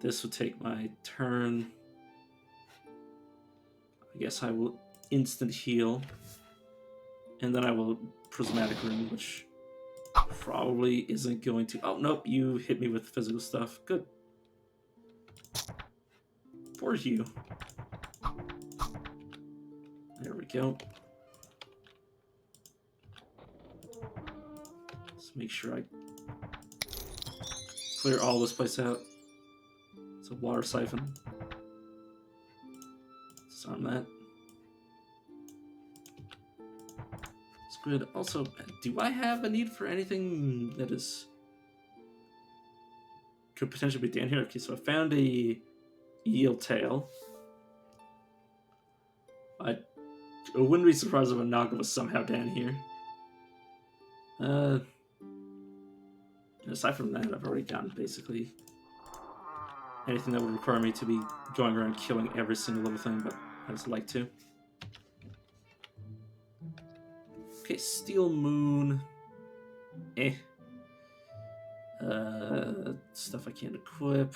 This would take my turn. I guess I will instant heal. And then I will prismatic rune, which probably isn't going to... Oh, nope, you hit me with physical stuff. Good. For you. There we go. Let's make sure I clear all this place out. It's a water siphon. Disarm that. It's good. Also, do I have a need for anything that is... could potentially be down here? Okay, so I found a eel tail. I wouldn't be surprised if a Naga was somehow down here. Aside from that, I've already gotten basically anything that would require me to be going around killing every single little thing, but I just like to. Okay, Steel Moon. Stuff I can't equip.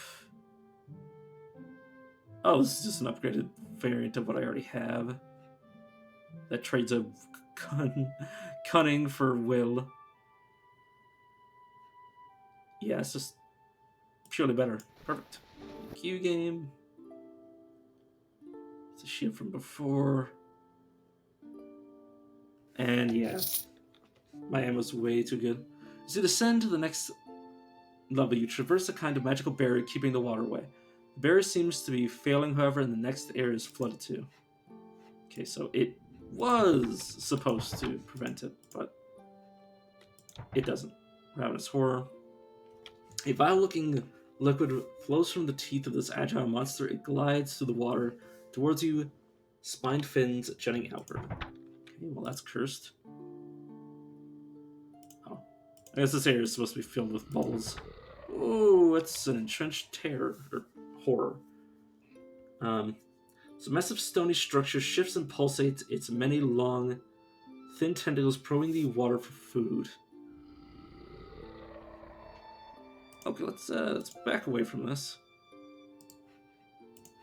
Oh, this is just an upgraded variant of what I already have. That trades a cunning for will. Yeah, it's just purely better. Perfect. Q game. It's a shield from before. And yeah, my ammo's way too good. As you descend to the next level, you traverse a kind of magical barrier keeping the water away. The barrier seems to be failing, however, and the next area is flooded too. Okay, so it was supposed to prevent it, but it doesn't. Ravenous Horror. A vile-looking liquid flows from the teeth of this agile monster. It glides through the water towards you, spined fins jutting outward. Okay, well that's cursed. Oh. I guess this area is supposed to be filled with bubbles. Oh, it's an entrenched terror, or horror. So massive stony structure shifts and pulsates, its many long, thin tentacles probing the water for food. Okay, let's back away from this.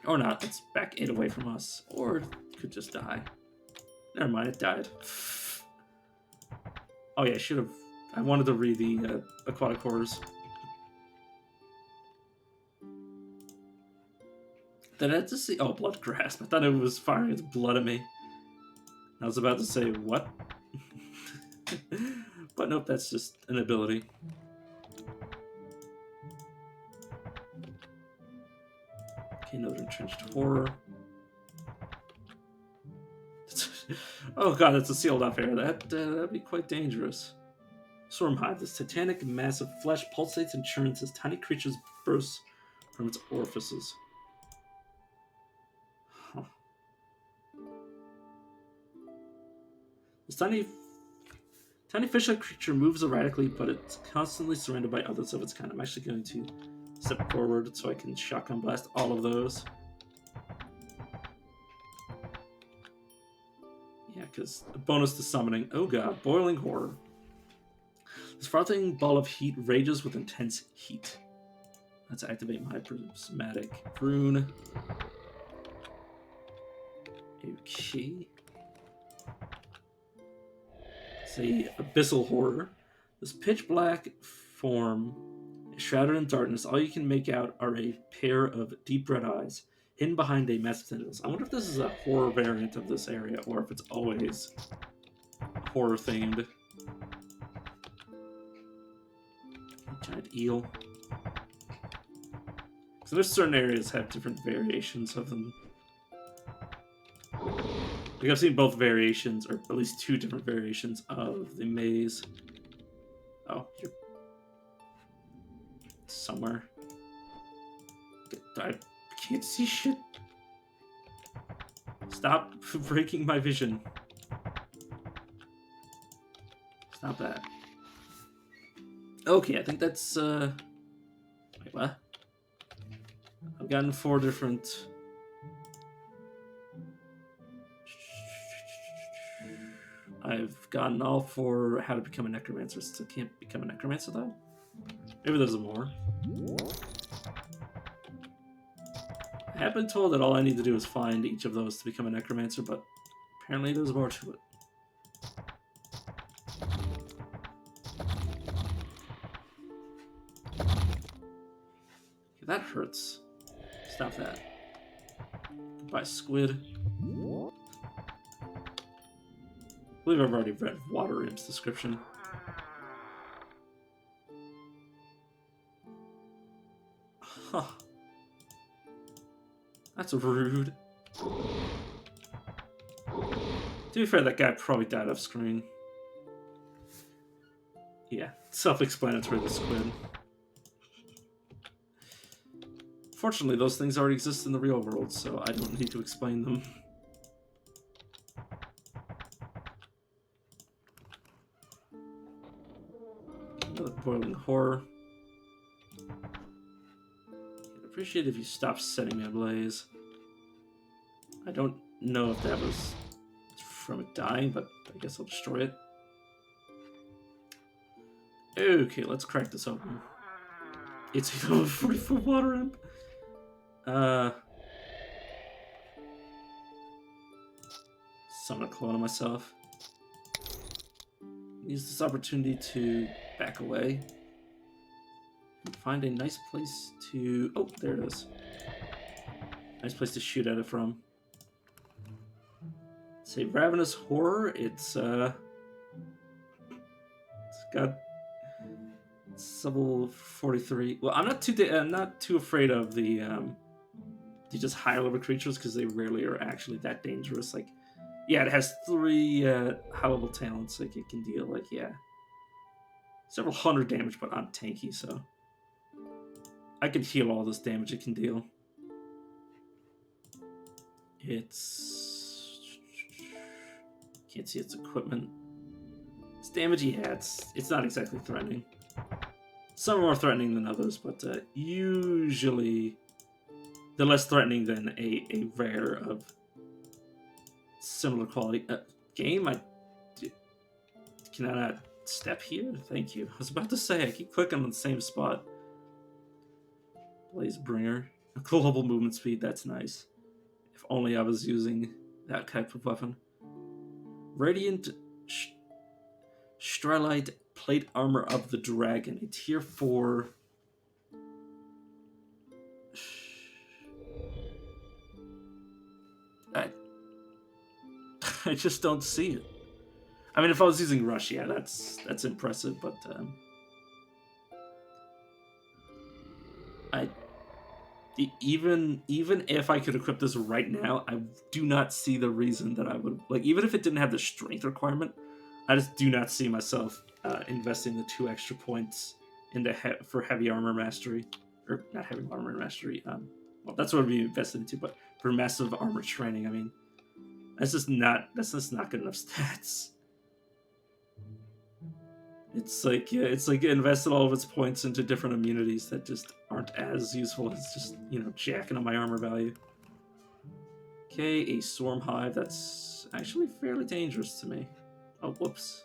Or not, let's back it away from us. Or it could just die. Never mind, it died. Oh yeah, I wanted to read the aquatic horrors. Did I just see? Oh, blood grasp. I thought it was firing its blood at me. I was about to say, what? But nope, that's just an ability. Okay, another entrenched horror. Oh god, that's a sealed off area. That'd be quite dangerous. Swarm Hive. This titanic mass of flesh pulsates and churns as tiny creatures burst from its orifices. Huh. This tiny fish-like creature moves erratically, but it's constantly surrounded by others of its kind. I'm actually going to step forward so I can shotgun blast all of those. Yeah, because a bonus to summoning. Oh god, boiling horror. This frothing ball of heat rages with intense heat. Let's activate my prismatic rune. Okay. Say abyssal horror. This pitch black form is shrouded in darkness. All you can make out are a pair of deep red eyes hidden behind a massive tentacles. I wonder if this is a horror variant of this area or if it's always horror themed. Giant eel. So there's certain areas have different variations of them. Like I've seen both variations, or at least two different variations of the maze. Oh, you're somewhere. I can't see shit. Stop breaking my vision. Stop that. Okay, I think that's, wait, what? I've gotten 4 different... I've gotten all 4 how to become a necromancer. Still can't become a necromancer, though? Maybe there's more. I have been told that all I need to do is find each of those to become a necromancer, but apparently there's more to it. Okay, that hurts. Stop that. Goodbye, squid. I believe I've already read Water Imp's description. Huh. That's rude. To be fair, that guy probably died off screen. Yeah, self-explanatory, the squid. Fortunately, those things already exist in the real world, so I don't need to explain them. Another boiling horror. I'd appreciate it if you stopped setting me ablaze. I don't know if that was from it dying, but I guess I'll destroy it. Okay, let's crack this open. It's a 40-foot water imp. Summon a clone of myself. Use this opportunity to back away. And find a nice place to... Oh, there it is. Nice place to shoot at it from. Say Ravenous Horror. It's got level 43. Well, I'm not too afraid of the just higher level creatures because they rarely are actually that dangerous. Like, yeah, it has 3 high level talents. Like, it can deal like several hundred damage, but I'm tanky, so I can heal all this damage it can deal. It's can't see its equipment. It's damage, yeah. It's not exactly threatening. Some are more threatening than others, but usually they're less threatening than a rare of similar quality. Game, can I not step here? Thank you. I was about to say, I keep clicking on the same spot. Blazebringer. A global movement speed, that's nice. If only I was using that type of weapon. Radiant Strelite Plate Armor of the Dragon, a tier 4. I just don't see it. I mean, if I was using Rush, yeah, that's impressive, but even if I could equip this right now, I do not see the reason that I would, like, even if it didn't have the strength requirement, I just do not see myself investing the 2 extra points into for heavy armor mastery, or not heavy armor mastery. Well, that's what we invested into, but for massive armor training, I mean, that's just not good enough stats. It's like, yeah, it's like it invested all of its points into different immunities that just aren't as useful as just, jacking up my armor value. Okay, a swarm hive. That's actually fairly dangerous to me. Oh, whoops.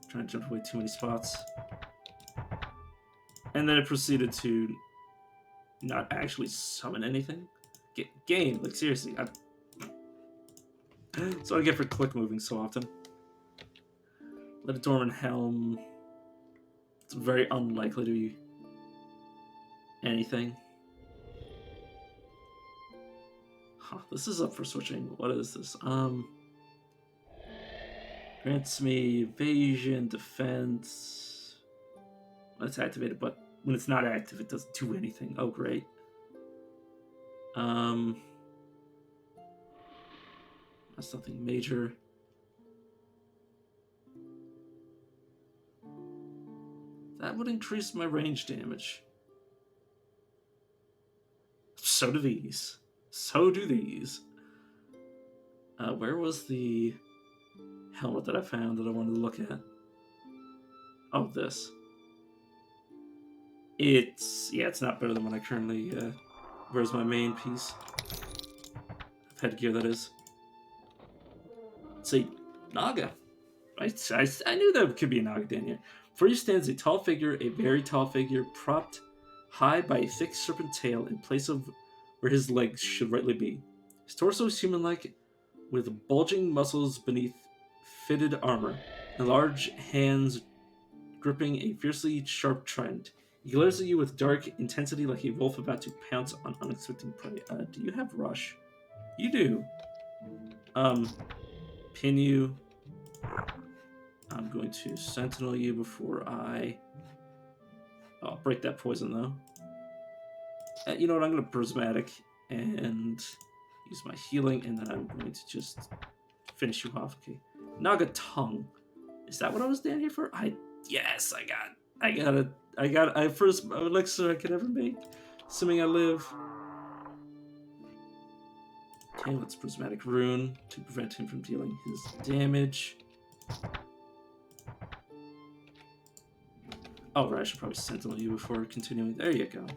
Trying to jump away too many spots. And then it proceeded to not actually summon anything. Game, like seriously. That's what I get for click moving so often. Let a dormant helm. It's very unlikely to be anything. Huh, this is up for switching. What is this? Grants me evasion, defense. When it's activated, but when it's not active, it doesn't do anything. Oh, great. That's nothing major. That would increase my range damage. So do these. So do these. Where was the helmet that I found that I wanted to look at? Oh, this. It's not better than what I currently, where's my main piece? Headgear, that is. It's a Naga. I knew that could be a Naga down here. For you stands a tall figure, a very tall figure, propped high by a thick serpent tail in place of where his legs should rightly be. His torso is human-like, with bulging muscles beneath fitted armor, and large hands gripping a fiercely sharp trident. He glares at you with dark intensity like a wolf about to pounce on unexpected prey. Do you have rush? You do. Pin you. I'm going to sentinel you before I'll break that poison though. You know what? I'm going to prismatic and use my healing, and then I'm going to just finish you off. Okay. Naga tongue. Is that what I was down here for? Yes, I got first elixir I could ever make, assuming I live. Okay, let's prismatic rune to prevent him from dealing his damage. Oh, right, I should probably sentinel you before continuing. There you go.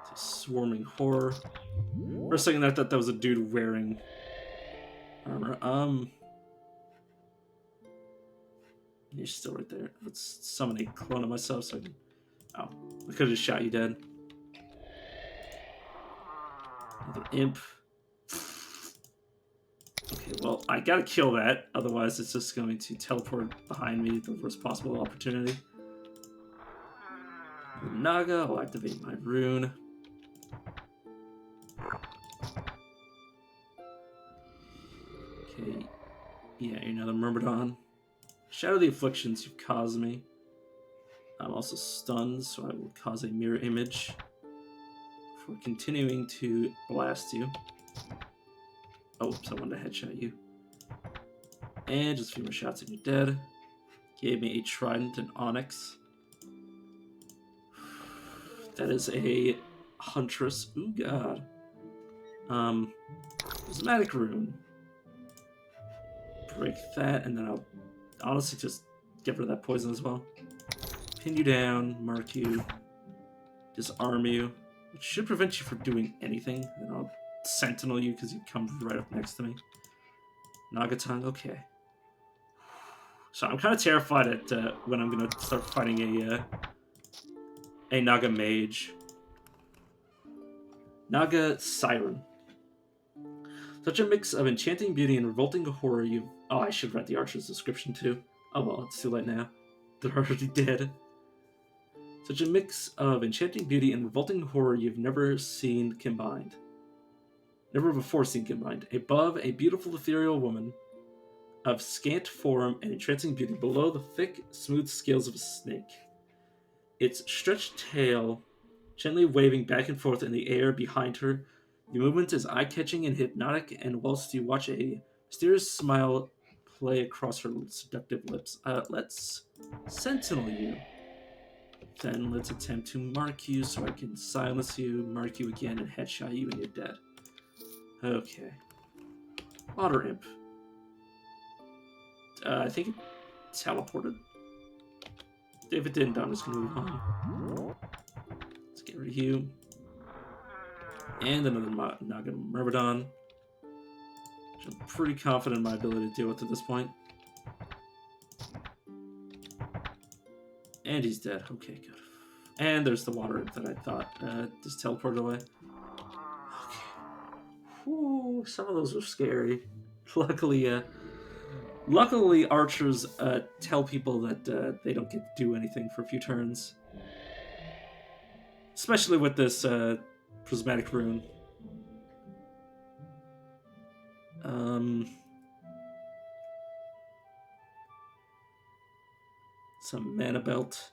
It's a swarming horror. For a second, I thought that was a dude wearing armor. You're still right there. Let's summon a clone of myself so I can... Oh, I could have just shot you dead. Another imp. Okay, well, I gotta kill that, otherwise it's just going to teleport behind me at the worst possible opportunity. Naga, I'll activate my rune. Okay, yeah, you're another Myrmidon. Shadow the afflictions you've caused me. I'm also stunned, so I will cause a mirror image for continuing to blast you. Oh, oops, I wanted to headshot you. And just a few more shots and you're dead. Gave me a trident and onyx. That is a huntress. Ooh, god. Prismatic rune. Break that, and then I'll honestly just get rid of that poison as well. Pin you down, mark you, disarm you, which should prevent you from doing anything. And I'll sentinel you because you come right up next to me. Nagatang, okay. So I'm kind of terrified at when I'm going to start fighting a Naga mage. Naga Siren. Such a mix of enchanting beauty and revolting horror you've... Oh, I should read the archer's description too. Oh well, it's too late now. They're already dead. Such a mix of enchanting beauty and revolting horror you've never seen combined. Never before seen combined. Above, a beautiful ethereal woman of scant form and entrancing beauty. Below, the thick, smooth scales of a snake. Its stretched tail gently waving back and forth in the air behind her. The movement is eye-catching and hypnotic, and whilst you watch a mysterious smile play across her seductive lips. Let's sentinel you. Then let's attempt to mark you so I can silence you, mark you again, and headshot you, and you're dead. Okay. Water Imp. I think it teleported. If it didn't, I'm just gonna move on. Let's get rid of you. And another Naga Myrmidon. Which I'm pretty confident in my ability to deal with at this point. And he's dead. Okay, good. And there's the water Imp that I thought just teleported away. Okay. Whew, some of those were scary. Luckily, archers tell people that they don't get to do anything for a few turns. Especially with this prismatic rune. Some mana belt.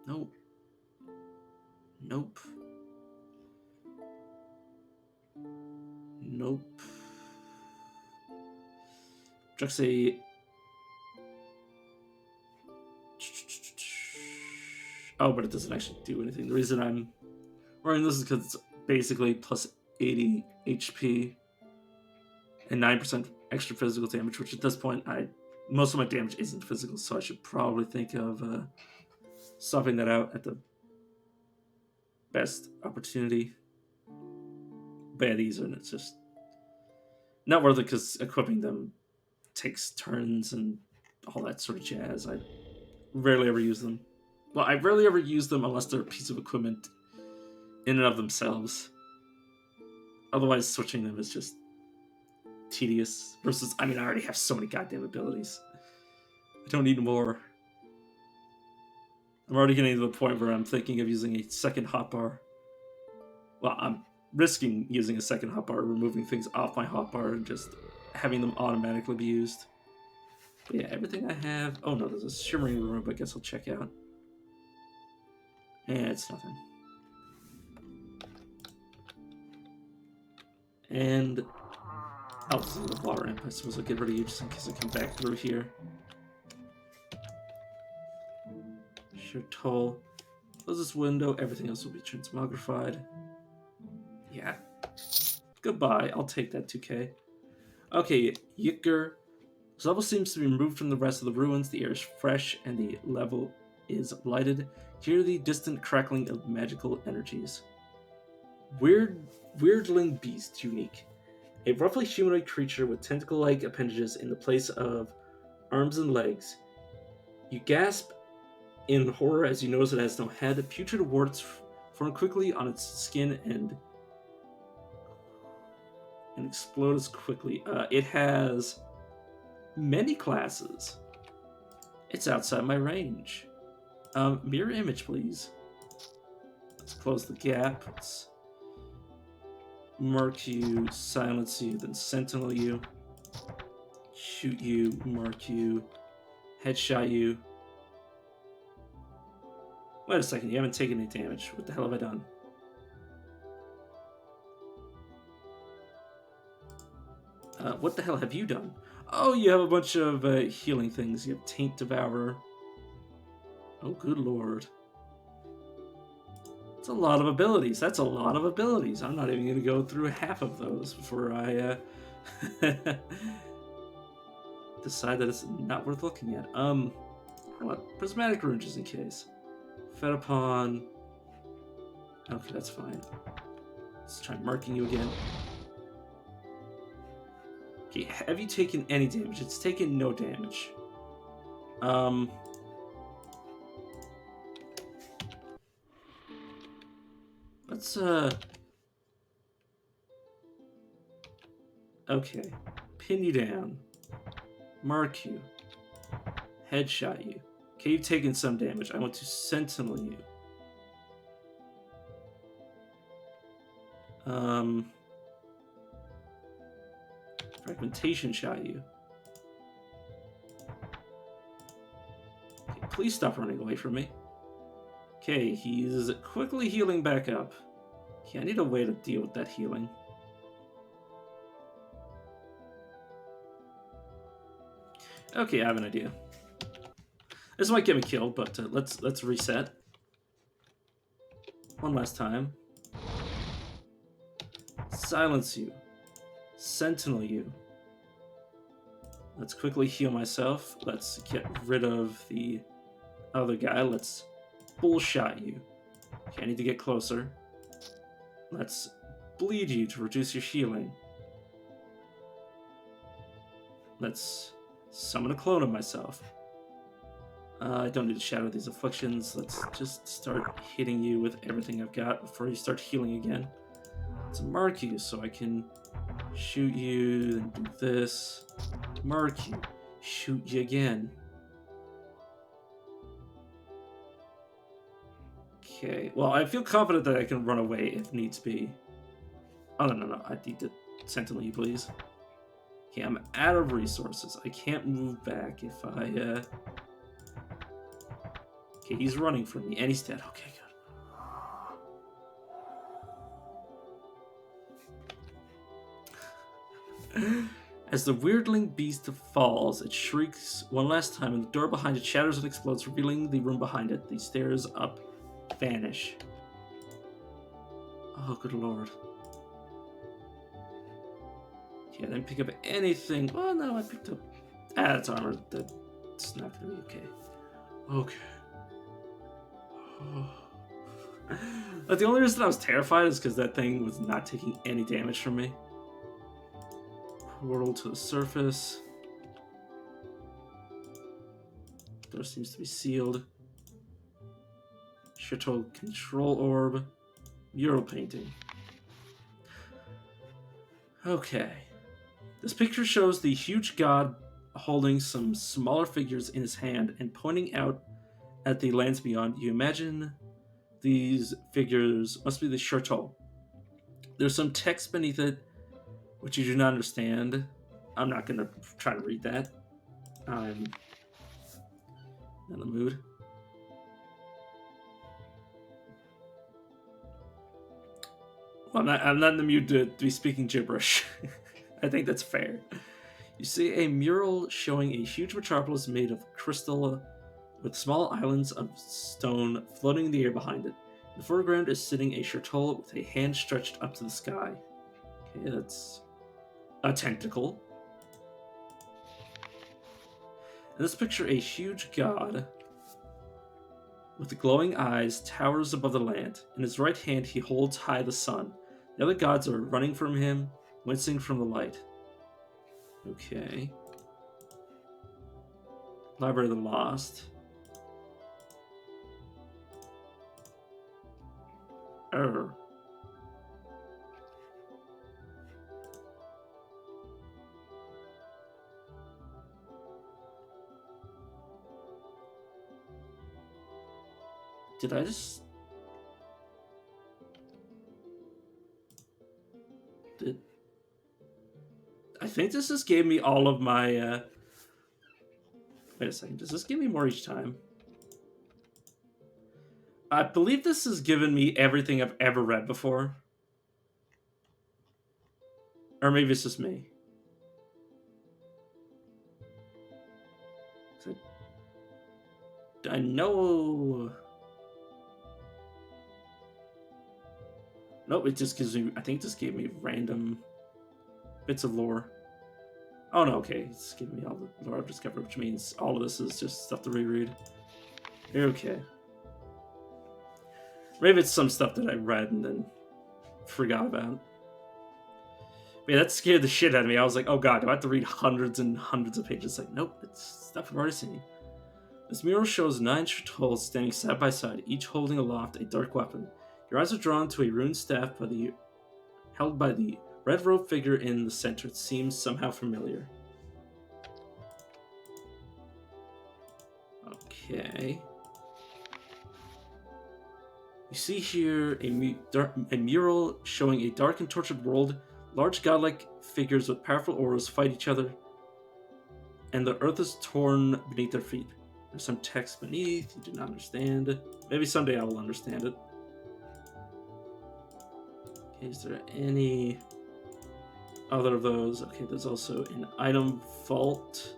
Nope. Nope. Nope. Druxy. Oh, but it doesn't actually do anything. The reason I'm wearing this is because it's basically plus 80 HP and 9% extra physical damage, which at this point, most of my damage isn't physical, so I should probably think of swapping that out at the best opportunity. But yeah, these are it's just not worth it because equipping them takes turns and all that sort of jazz. I rarely ever use them. Well, I rarely ever use them unless they're a piece of equipment in and of themselves. Otherwise, switching them is just tedious. Versus, I mean, I already have so many goddamn abilities. I don't need more. I'm already getting to the point where I'm thinking of using a second hotbar. Well, I'm risking using a second hotbar, removing things off my hotbar, and just having them automatically be used. But yeah, everything I have... Oh no, there's a shimmering room I guess I'll check out. Yeah, it's nothing. And... Oh, this is the water imp. I suppose I'll get rid of you just in case I come back through here. Sure, toll. Close this window. Everything else will be transmogrified. Yeah. Goodbye. I'll take that 2k. Okay, Yitger. This level seems to be removed from the rest of the ruins. The air is fresh and the level is lighted. Hear the distant crackling of magical energies. Weirdling beast, unique. A roughly humanoid creature with tentacle-like appendages in the place of arms and legs. You gasp in horror as you notice it has no head. Putrid warts form quickly on its skin and explode as quickly. It has many classes. It's outside my range. Mirror image, please. Let's close the gap. Let's mark you, silence you, then sentinel you. Shoot you, mark you, headshot you. Wait a second, you haven't taken any damage. What the hell have I done? What the hell have you done? Oh, you have a bunch of healing things. You have Taint Devourer. Oh, good lord. That's a lot of abilities. That's a lot of abilities. I'm not even going to go through half of those before I decide that it's not worth looking at. How about Prismatic Rune, just in case? Fed upon... Okay, that's fine. Let's try marking you again. Okay, have you taken any damage? It's taken no damage. Let's, okay. Pin you down. Mark you. Headshot you. Okay, you've taken some damage. I want to sentinel you. Fragmentation shot you. Okay, please stop running away from me. Okay, he's quickly healing back up. Yeah, I need a way to deal with that healing. Okay, I have an idea. This might get me killed, but let's reset. One last time. Silence you. Sentinel you. Let's quickly heal myself. Let's get rid of the other guy. Let's bullshot you. Okay, I need to get closer. Let's bleed you to reduce your healing. Let's summon a clone of myself. I don't need to shatter these afflictions. Let's just start hitting you with everything I've got before you start healing again. Let's mark you so I can shoot you, then do this. Mark you, shoot you again. Okay, well, I feel confident that I can run away if needs be. Oh, no, I need to sentinel you, please. Okay, I'm out of resources. I can't move back if I, Okay, he's running from me, and he's dead. Okay, good. As the weirdling beast falls, it shrieks one last time, and the door behind it shatters and explodes, revealing the room behind it. The stairs up vanish. Oh, good lord. Okay, I didn't pick up anything. Oh, no, I picked up... that's armor. That's not going to be okay. Okay. But the only reason I was terrified is because that thing was not taking any damage from me. Portal to the surface. Door seems to be sealed. Chateau control orb. Mural painting. Okay. This picture shows the huge god holding some smaller figures in his hand and pointing out at the lands beyond. You imagine these figures must be the Chateau. There's some text beneath it which you do not understand. I'm not going to try to read that. I'm in the mood. Well, I'm not in the mood to be speaking gibberish. I think that's fair. You see a mural showing a huge metropolis made of crystal with small islands of stone floating in the air behind it. In the foreground is sitting a chateau with a hand stretched up to the sky. Okay, that's a tentacle. In this picture, a huge god with the glowing eyes towers above the land. In his right hand, he holds high the sun. The other gods are running from him, wincing from the light. Okay. Library of the Lost. Error. Did I just... I think this just gave me all of my... Wait a second. Does this give me more each time? I believe this has given me everything I've ever read before. Or maybe it's just me. I know... Nope, it just gives me... I think it just gave me random bits of lore. Oh no, okay. It's giving me all the lore I've discovered, which means all of this is just stuff to reread. Okay. Maybe it's some stuff that I read and then forgot about. But yeah, that scared the shit out of me. I was like, oh god, do I have to read hundreds and hundreds of pages? Like, nope, it's stuff I've already seen. This mural shows 9 chateaux standing side by side, each holding aloft a dark weapon. Your eyes are drawn to a rune staff held by the red robe figure in the center. It seems somehow familiar. Okay. You see here a mural showing a dark and tortured world. Large godlike figures with powerful auras fight each other, and the earth is torn beneath their feet. There's some text beneath you do not understand. Maybe someday I will understand it. Is there any other of those? Okay, there's also an item vault.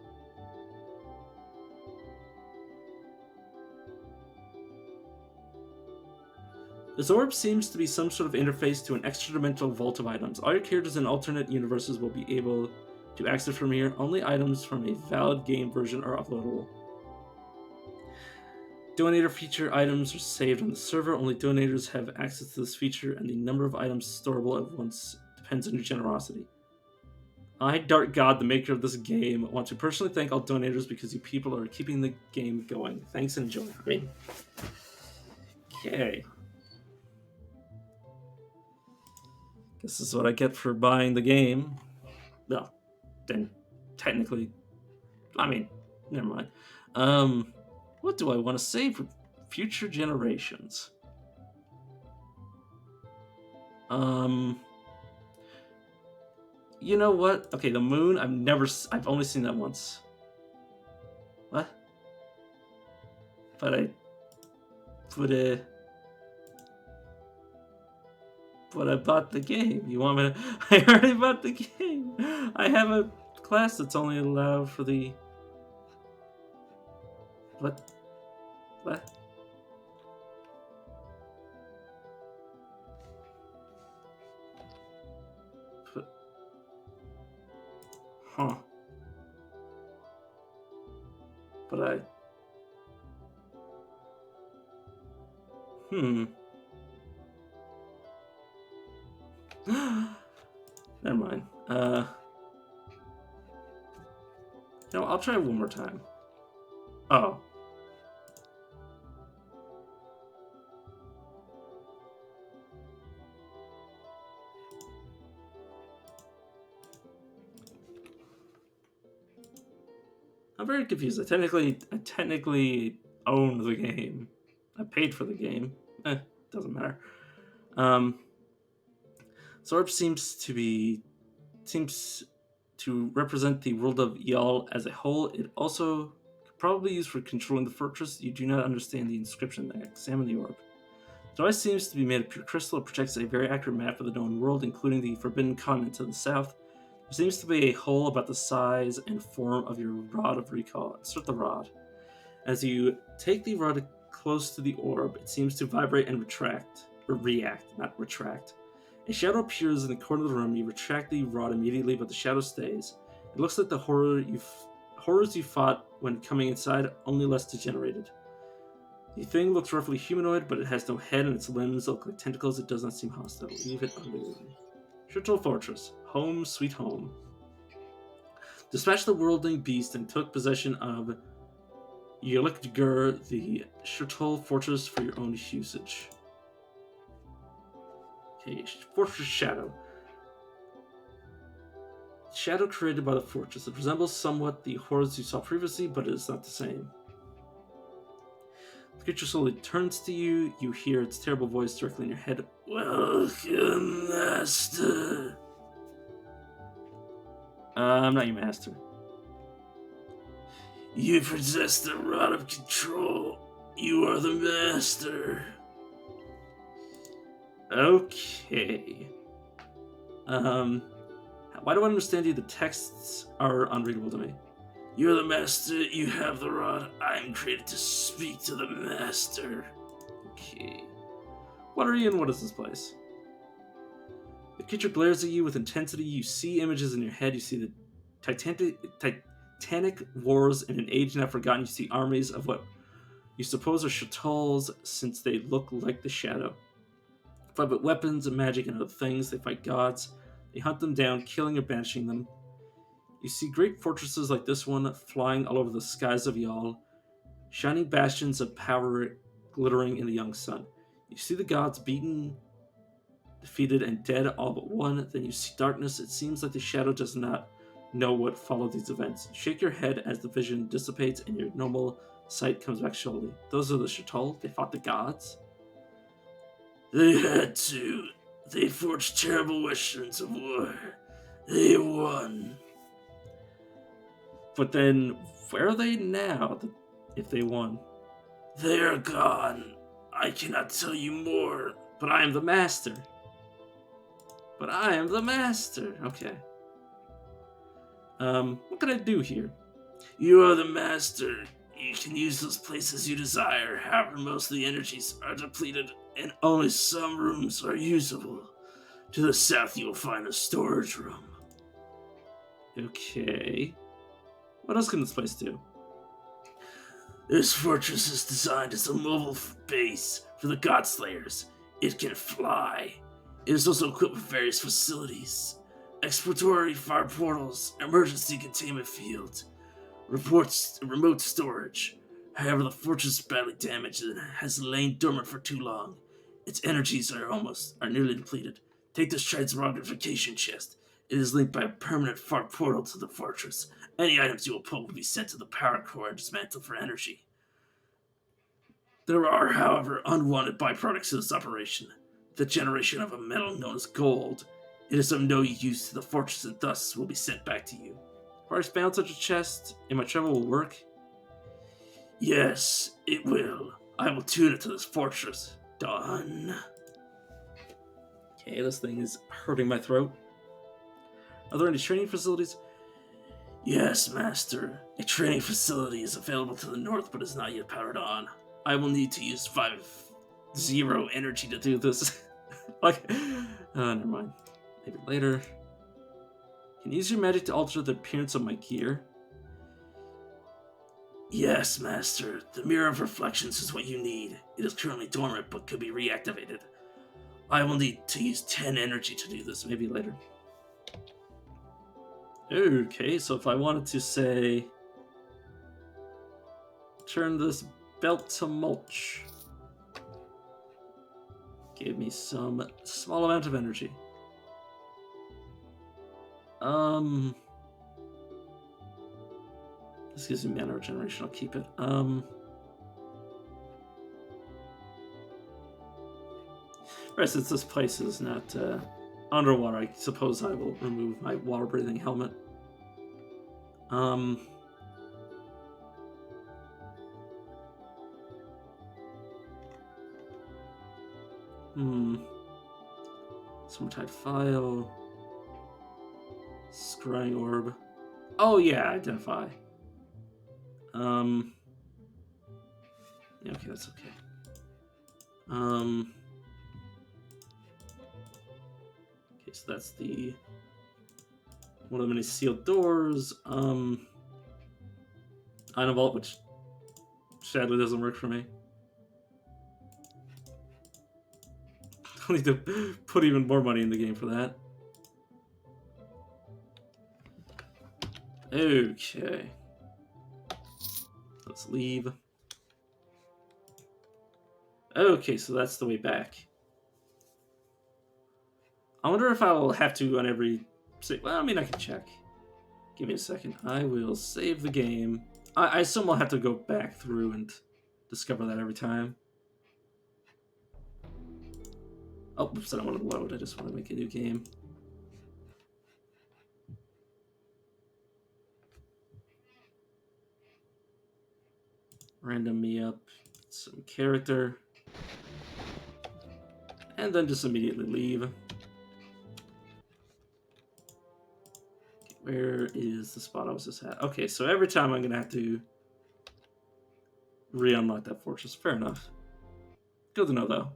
This orb seems to be some sort of interface to an extra-dimensional vault of items. All your characters in alternate universes will be able to access from here. Only items from a valid game version are uploadable. Donator feature items are saved on the server. Only donators have access to this feature, and the number of items storable at once depends on your generosity. I, Dark God, the maker of this game, want to personally thank all donators because you people are keeping the game going. Thanks and enjoy. I mean, okay. Guess this is what I get for buying the game. Well, then, technically, I mean, never mind. What do I want to save for future generations? You know what? Okay, the moon, I've only seen that once. What? But I bought the game. You want me to? I already bought the game. I have a class that's only allowed for the. What? What? Huh. But I. Never mind. No, I'll try one more time. Oh. I'm very confused. I technically own the game. I paid for the game. Doesn't matter. Sorb seems to represent the world of Yal as a whole. It also could probably be used for controlling the fortress. You do not understand the inscription there. Examine the orb. The device seems to be made of pure crystal. It projects a very accurate map of the known world, including the Forbidden Continent to the south. There seems to be a hole about the size and form of your rod of recall. Insert the rod. As you take the rod close to the orb, it seems to vibrate and react, not retract. A shadow appears in the corner of the room. You retract the rod immediately, but the shadow stays. It looks like the horrors you fought when coming inside, only less degenerated. The thing looks roughly humanoid, but it has no head and its limbs look like tentacles. It does not seem hostile. Leave it unbelievable. Shurtul Fortress. Home sweet home. Dispatch the worldling beast and took possession of Yelikgur, the Shurtul Fortress, for your own usage. Okay, Fortress Shadow. Shadow created by the fortress. It resembles somewhat the horrors you saw previously, but it is not the same. The creature slowly turns to you. You hear its terrible voice directly in your head. Welcome, Master. I'm not your master. You possess the rod of control. You are the master. Okay. Why do I understand you? The texts are unreadable to me. You're the master, you have the rod. I am created to speak to the master. Okay. What are you and what is this place? The creature glares at you with intensity. You see images in your head. You see the Titanic wars in an age now forgotten. You see armies of what you suppose are Shurtuls, since they look like the Shadow. They fight with weapons and magic and other things. They fight gods. They hunt them down, killing or banishing them. You see great fortresses like this one flying all over the skies of Yal, shining bastions of power glittering in the young sun. You see the gods beaten, defeated, and dead all but one. Then you see darkness. It seems like the Shadow does not know what followed these events. You shake your head as the vision dissipates and your normal sight comes back slowly. Those are the Shurtul. They fought the gods. They had to. They forged terrible weapons of war. They won. But then, where are they now, if they won? They are gone. I cannot tell you more, but I am the master. But I am the master. Okay. What can I do here? You are the master. You can use those places you desire. However, most of the energies are depleted, and only some rooms are usable. To the south, you will find a storage room. Okay. What else can this place do? This fortress is designed as a mobile base for the Godslayers. It can fly. It is also equipped with various facilities. Exploratory fire portals, emergency containment fields, remote storage. However, the fortress is badly damaged and has lain dormant for too long. Its energies are nearly depleted. Take this transmogrification chest. It is linked by a permanent far portal to the fortress. Any items you will pull will be sent to the power core and dismantled for energy. There are, however, unwanted byproducts of this operation. The generation of a metal known as gold. It is of no use to the fortress and thus will be sent back to you. If I expand such a chest, and my travel will work? Yes, it will. I will tune it to this fortress. Done. Okay, this thing is hurting my throat. Are there any training facilities? Yes, Master. A training facility is available to the north but is not yet powered on. I will need to use 5-0 energy to do this. Never mind. Maybe later. Can you use your magic to alter the appearance of my gear? Yes, Master. The Mirror of Reflections is what you need. It is currently dormant but could be reactivated. I will need to use 10 energy to do this. Maybe later. Okay, so if I wanted to say... turn this belt to mulch. Give me some small amount of energy. This gives me mana regeneration, I'll keep it. Right, since this place is not underwater, I suppose I will remove my water-breathing helmet. Summertide file. Scrying orb. Oh yeah, identify. Yeah, okay, that's okay. Okay, so that's the one of the many sealed doors. Item vault, which sadly doesn't work for me. I need to put even more money in the game for that. Okay. Let's leave. Okay, so that's the way back. I wonder if I will have to on every... Well, I mean, I can check. Give me a second. I will save the game. I assume I'll have to go back through and discover that every time. Oh, oops, I don't want to load. I just want to make a new game. Random me up some character. And then just immediately leave. Okay, where is the spot I was just at? Okay, so every time I'm going to have to re-unlock that fortress. Fair enough. Good to know, though.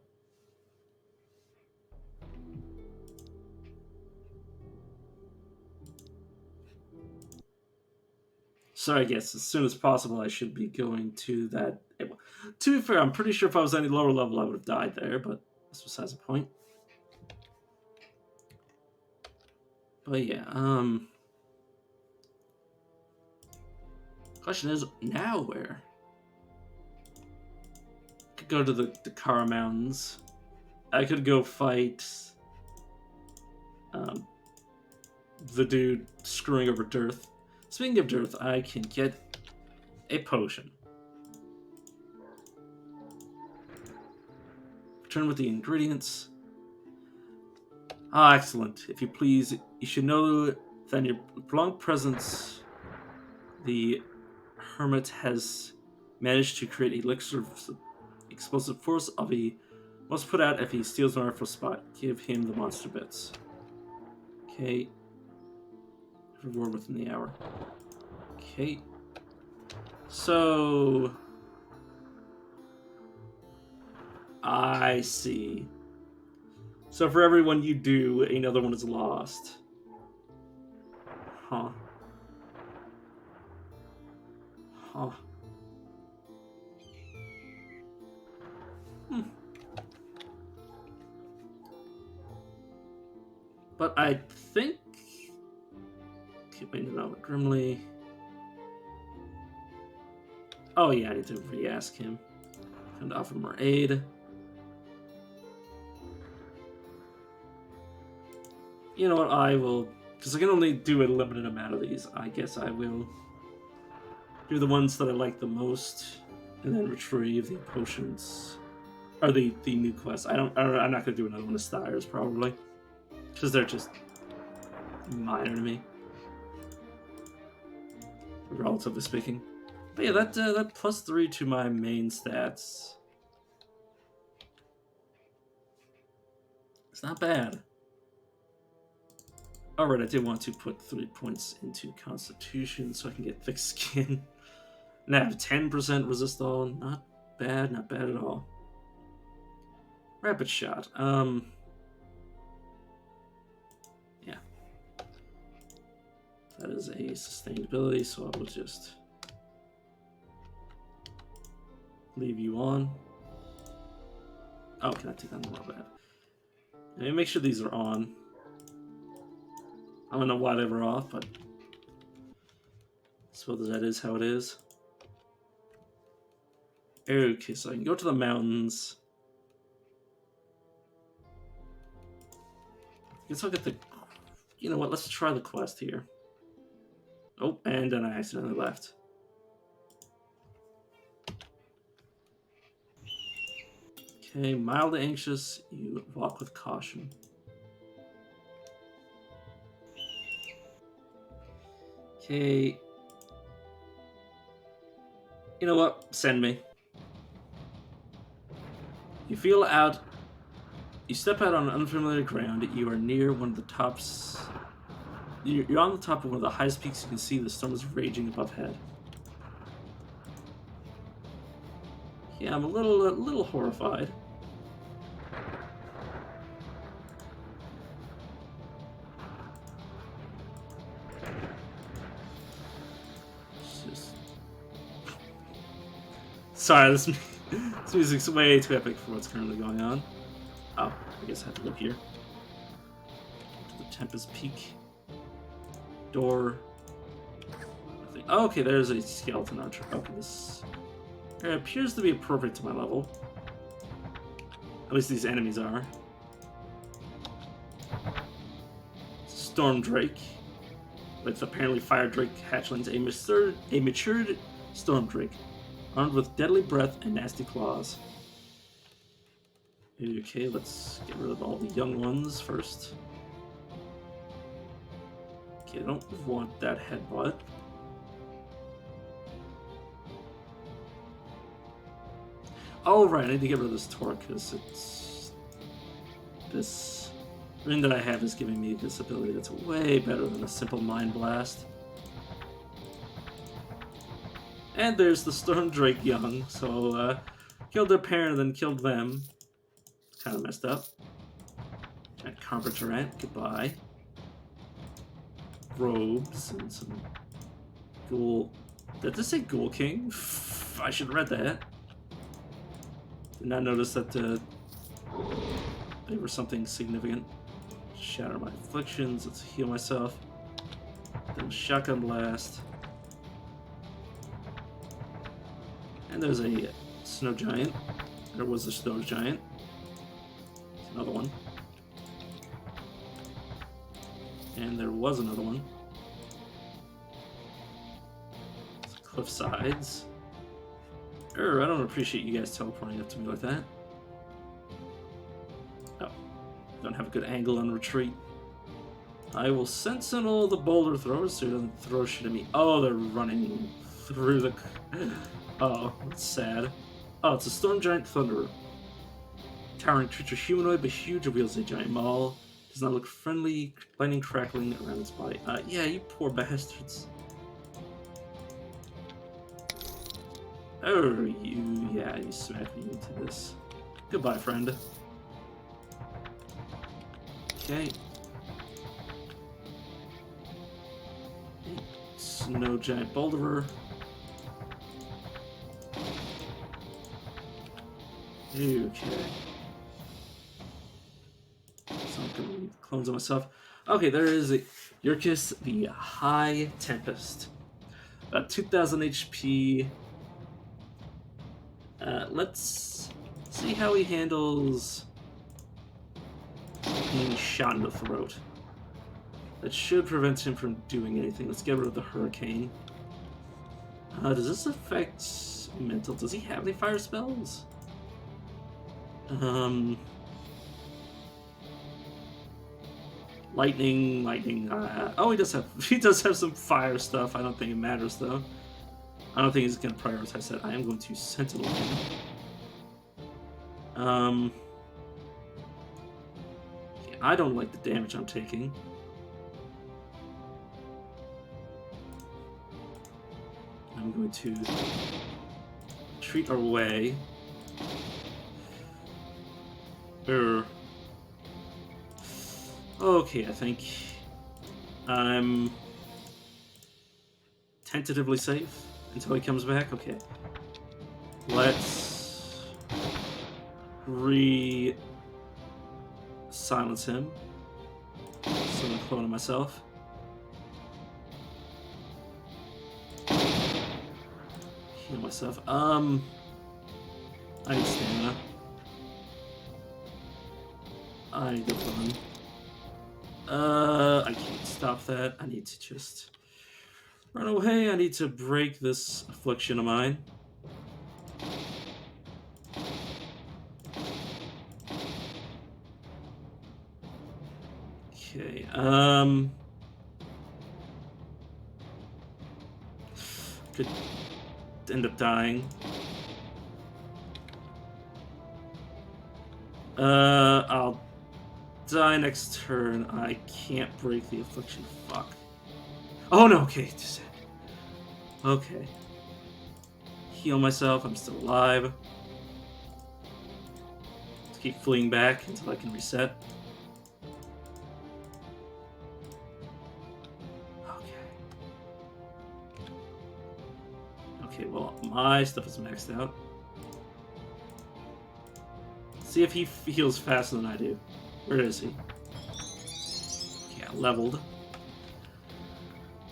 So I guess as soon as possible I should be going to that. To be fair, I'm pretty sure if I was any lower level I would have died there, but that's besides the point. But yeah, question is, now where? I could go to the Kara Mountains. I could go fight the dude screwing over Dearth. Speaking of Dearth, I can get a potion. Return with the ingredients. Ah, excellent. If you please, you should know that in your prolonged presence, the hermit has managed to create elixir of explosive force of a must put out if he steals an artful spot. Give him the monster bits. Okay. Reward within the hour. Okay. So... I see. So for every one you do, another one is lost. Huh. Huh. Hmm. But I think... Keeping it out grimly... Oh yeah, I need to re-ask him. And offer more aid. You know what, I will... Because I can only do a limited amount of these. I guess I will do the ones that I like the most. And then retrieve the potions. Or the new quests. I'm not going to do another one of Styres, probably. Because they're just minor to me. Relatively speaking. But yeah, that +3 to my main stats. It's not bad. Alright, I did want to put 3 points into Constitution so I can get thick skin. And I have 10% resist all. Not bad at all. Rapid shot. Yeah. That is a sustained ability, so I will just leave you on. Oh, can I take that? Not bad. Let me make sure these are on. I don't know why they were off, but I suppose that is how it is. Okay, so I can go to the mountains. I guess I'll get the... You know what, let's try the quest here. Oh, and then I accidentally left. Okay, mildly anxious, you walk with caution. Okay. You know what? Send me. You step out on unfamiliar ground. You are near one of the tops. You're on the top of one of the highest peaks you can see. The storm is raging above head. Yeah, I'm a little horrified. Sorry, this music's way too epic for what's currently going on. Oh, I guess I have to look here. To the Tempest Peak. Door. Nothing. Oh, okay, there's a skeleton archer. Okay, this appears to be appropriate to my level. At least these enemies are. Storm Drake. With apparently Fire Drake hatchlings, a matured Storm Drake. Armed with deadly breath and nasty claws. Okay, let's get rid of all the young ones first. Okay, I don't want that headbutt. Oh, right, I need to get rid of this torque, because it's... This ring that I have is giving me this ability that's way better than a simple Mind Blast. And there's the Storm Drake young, so killed their parent and then killed them. Kind of messed up. That Carpenter Ant, goodbye. Robes and some Ghoul. Did this say Ghoul King? I should have read that. Did not notice that they were something significant. Shatter my afflictions, let's heal myself. Then Shotgun Blast. And there's a Snow Giant. There was a Snow Giant. Another one. And there was another one. It's cliff sides. I don't appreciate you guys teleporting up to me like that. Oh, don't have a good angle on retreat. I will sentinel the boulder throwers so he doesn't throw shit at me. Oh, they're running through the... Oh, that's sad. Oh, it's a Storm Giant Thunderer. Towering creature, humanoid but huge, wields a giant maul. Does not look friendly. Lightning crackling around its body. Yeah, you poor bastards. Oh, you. Yeah, you smacked me into this. Goodbye, friend. Okay. Snow giant boulderer. Okay. So I'm gonna leave clones of myself. Okay, there is a Yurkus the High Tempest. About 2000 HP. Let's see how he handles being shot in the throat. That should prevent him from doing anything. Let's get rid of the hurricane. Does this affect mental? Does he have any fire spells? Lightning. Oh, he does have some fire stuff. I don't think it matters though. I don't think he's gonna prioritize that. I am going to sentinel him. I don't like the damage I'm taking. I'm going to treat our way. Okay, I think I'm tentatively safe until he comes back. Okay. Let's silence him. So I'm cloning myself. Heal myself. I need stamina. I need to run. I can't stop that. I need to just run away. I need to break this affliction of mine. Okay, could end up dying. I'll die next turn. I can't break the affliction. Fuck. Oh no, okay. Okay. Heal myself. I'm still alive. Let's keep fleeing back until I can reset. Okay, well, my stuff is maxed out. See if he heals faster than I do. Where is he? Yeah, leveled.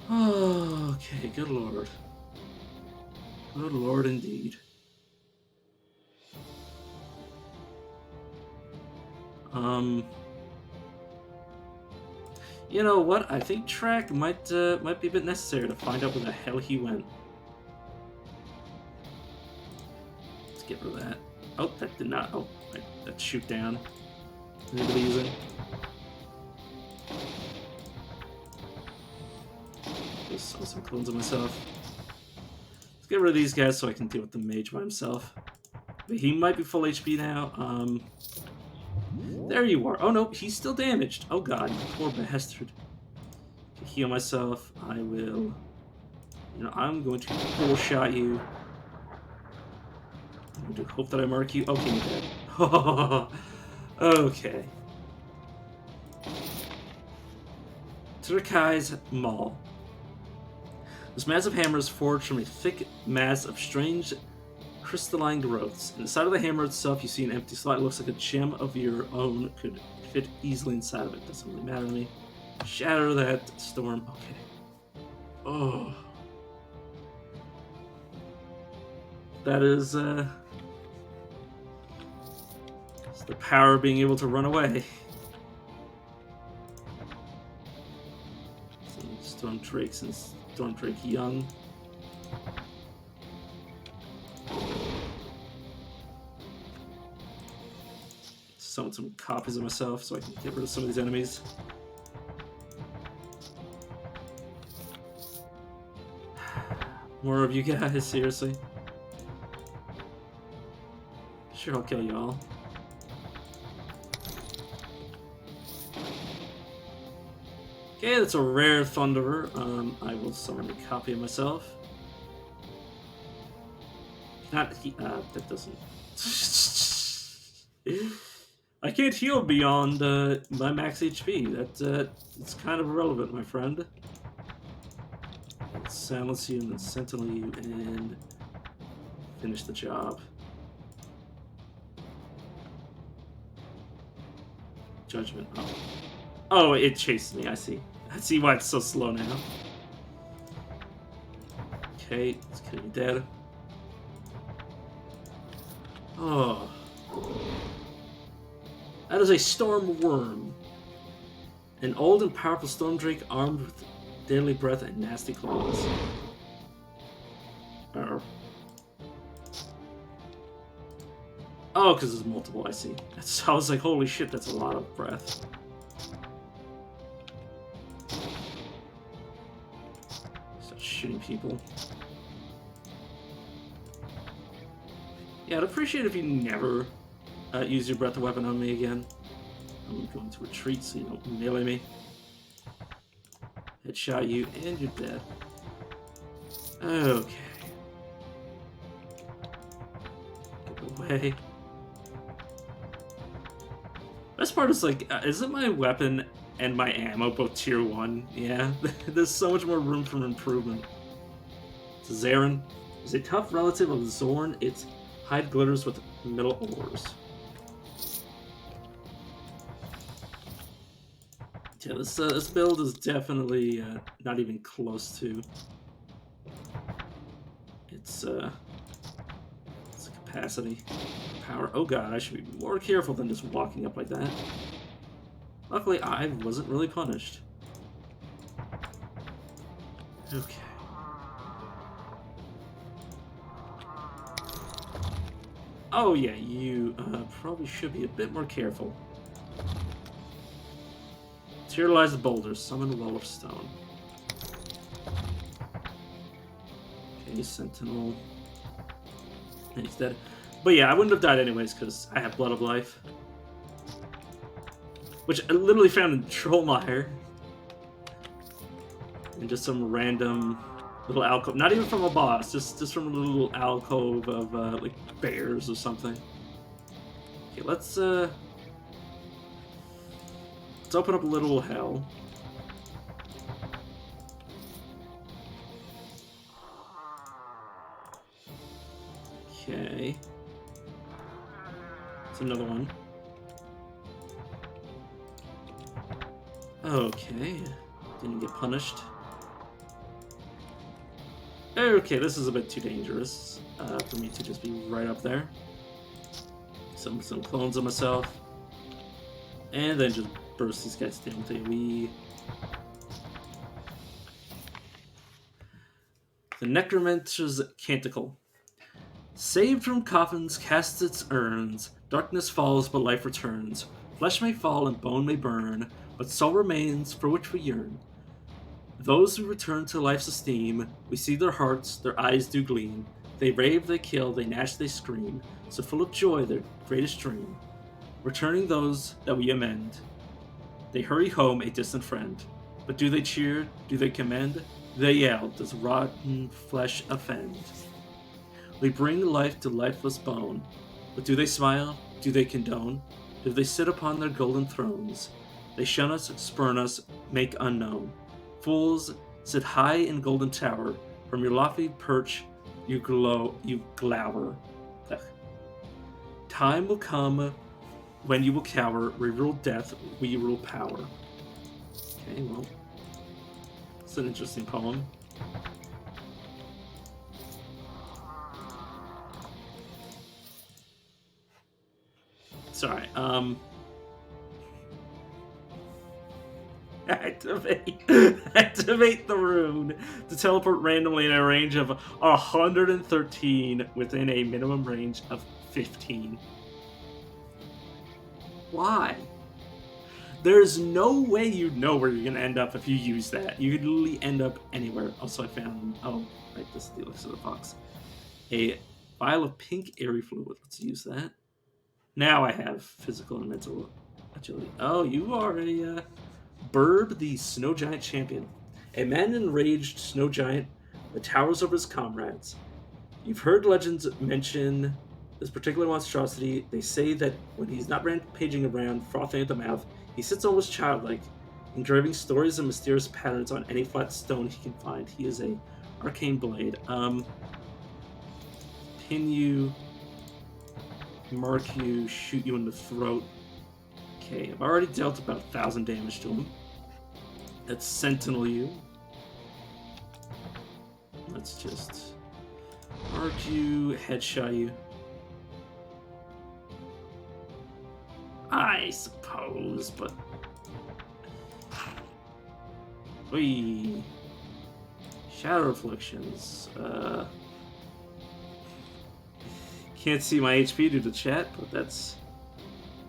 Oh, okay, good lord. Good lord indeed. You know what? I think track might be a bit necessary to find out where the hell he went. Let's get rid of that. Oh, that did not. Oh, that shoot down. Anybody using? Just saw some clones of myself. Let's get rid of these guys so I can deal with the mage by himself. But he might be full HP now. There you are. Oh no, he's still damaged. Oh god, you poor bastard. To heal myself, I will. You know, I'm going to full shot you. I'm going to hope that I mark you. Okay, you're dead. Okay. Turkai's Maul. This massive hammer is forged from a thick mass of strange crystalline growths. Inside of the hammer itself, you see an empty slot. It looks like a gem of your own could fit easily inside of it. Doesn't really matter to me. Shatter that storm. Okay. Oh. That is, it's the power of being able to run away. Storm Drakes and Storm Drake Young. Summon some copies of myself so I can get rid of some of these enemies. More of you guys, seriously. Sure, I'll kill y'all. Okay, that's a rare Thunderer. I will summon a copy of myself. Not he. That doesn't. I can't heal beyond my max HP. It's kind of irrelevant, my friend. Let's silence you and then sentinel you and finish the job. Judgment. Oh, it chased me. I see. I see why it's so slow now. Okay, it's kill you dead. Oh. That is a storm worm. An old and powerful storm drake armed with deadly breath and nasty claws. Oh, because there's multiple, I see. I was like, holy shit, that's a lot of breath. Start shooting people. Yeah, I'd appreciate if you never use your breath weapon on me again. I'm going to retreat so you don't melee me. Headshot you, and you're dead. Okay. Get away. Best part is, like, isn't my weapon and my ammo both tier 1? Yeah, there's so much more room for improvement. So Zarin is a tough relative of Zorn. Its hide glitters with metal ores. Yeah, this build is definitely not even close to its capacity, power. Oh god, I should be more careful than just walking up like that. Luckily, I wasn't really punished. Okay. Oh yeah, you probably should be a bit more careful. Materialize the boulders. Summon a wall of stone. Okay, Sentinel. And he's dead. But yeah, I wouldn't have died anyways because I have Blood of Life. Which I literally found in Trollmire. And just some random little alcove. Not even from a boss. Just from a little alcove of like bears or something. Okay, let's open up a little hell. Okay. It's another one. Okay. Didn't get punished. Okay, this is a bit too dangerous for me to just be right up there. Some clones of myself. And then just burst these guys down with AoE. The Necromancer's Canticle. Saved from coffins, casts its urns. Darkness falls, but life returns. Flesh may fall and bone may burn, but soul remains for which we yearn. Those who return to life's esteem, we see their hearts, their eyes do gleam. They rave, they kill, they gnash, they scream, so full of joy their greatest dream. Returning those that we amend. They hurry home, a distant friend. But do they cheer? Do they commend? They yell, does rotten flesh offend? We bring life to lifeless bone. But do they smile? Do they condone? Do they sit upon their golden thrones? They shun us, spurn us, make unknown. Fools, sit high in golden tower. From your lofty perch, you glower. Ugh. Time will come when you will cower. We rule death, we rule power. Okay, well, it's an interesting poem. Sorry, Activate the rune to teleport randomly in a range of 113 within a minimum range of 15. Why? There's no way you'd know where you're gonna end up if you use that. You could literally end up anywhere. Also, I found, oh, right, this is the elixir of the fox. A vial of pink airy fluid. Let's use that. Now I have physical and mental agility. Oh, you are a Burb, the Snow Giant champion. A man enraged snow giant that towers over his comrades. You've heard legends mention this particular monstrosity. They say that when he's not rampaging around, frothing at the mouth, he sits almost childlike, engraving stories and mysterious patterns on any flat stone he can find. He is a arcane blade. Pin you, mark you, shoot you in the throat. Okay, I've already dealt about 1,000 damage to him. Let's sentinel you. Let's just mark you, headshot you. I suppose, but... Whee! Shadow Reflections. Can't see my HP due to chat, but that's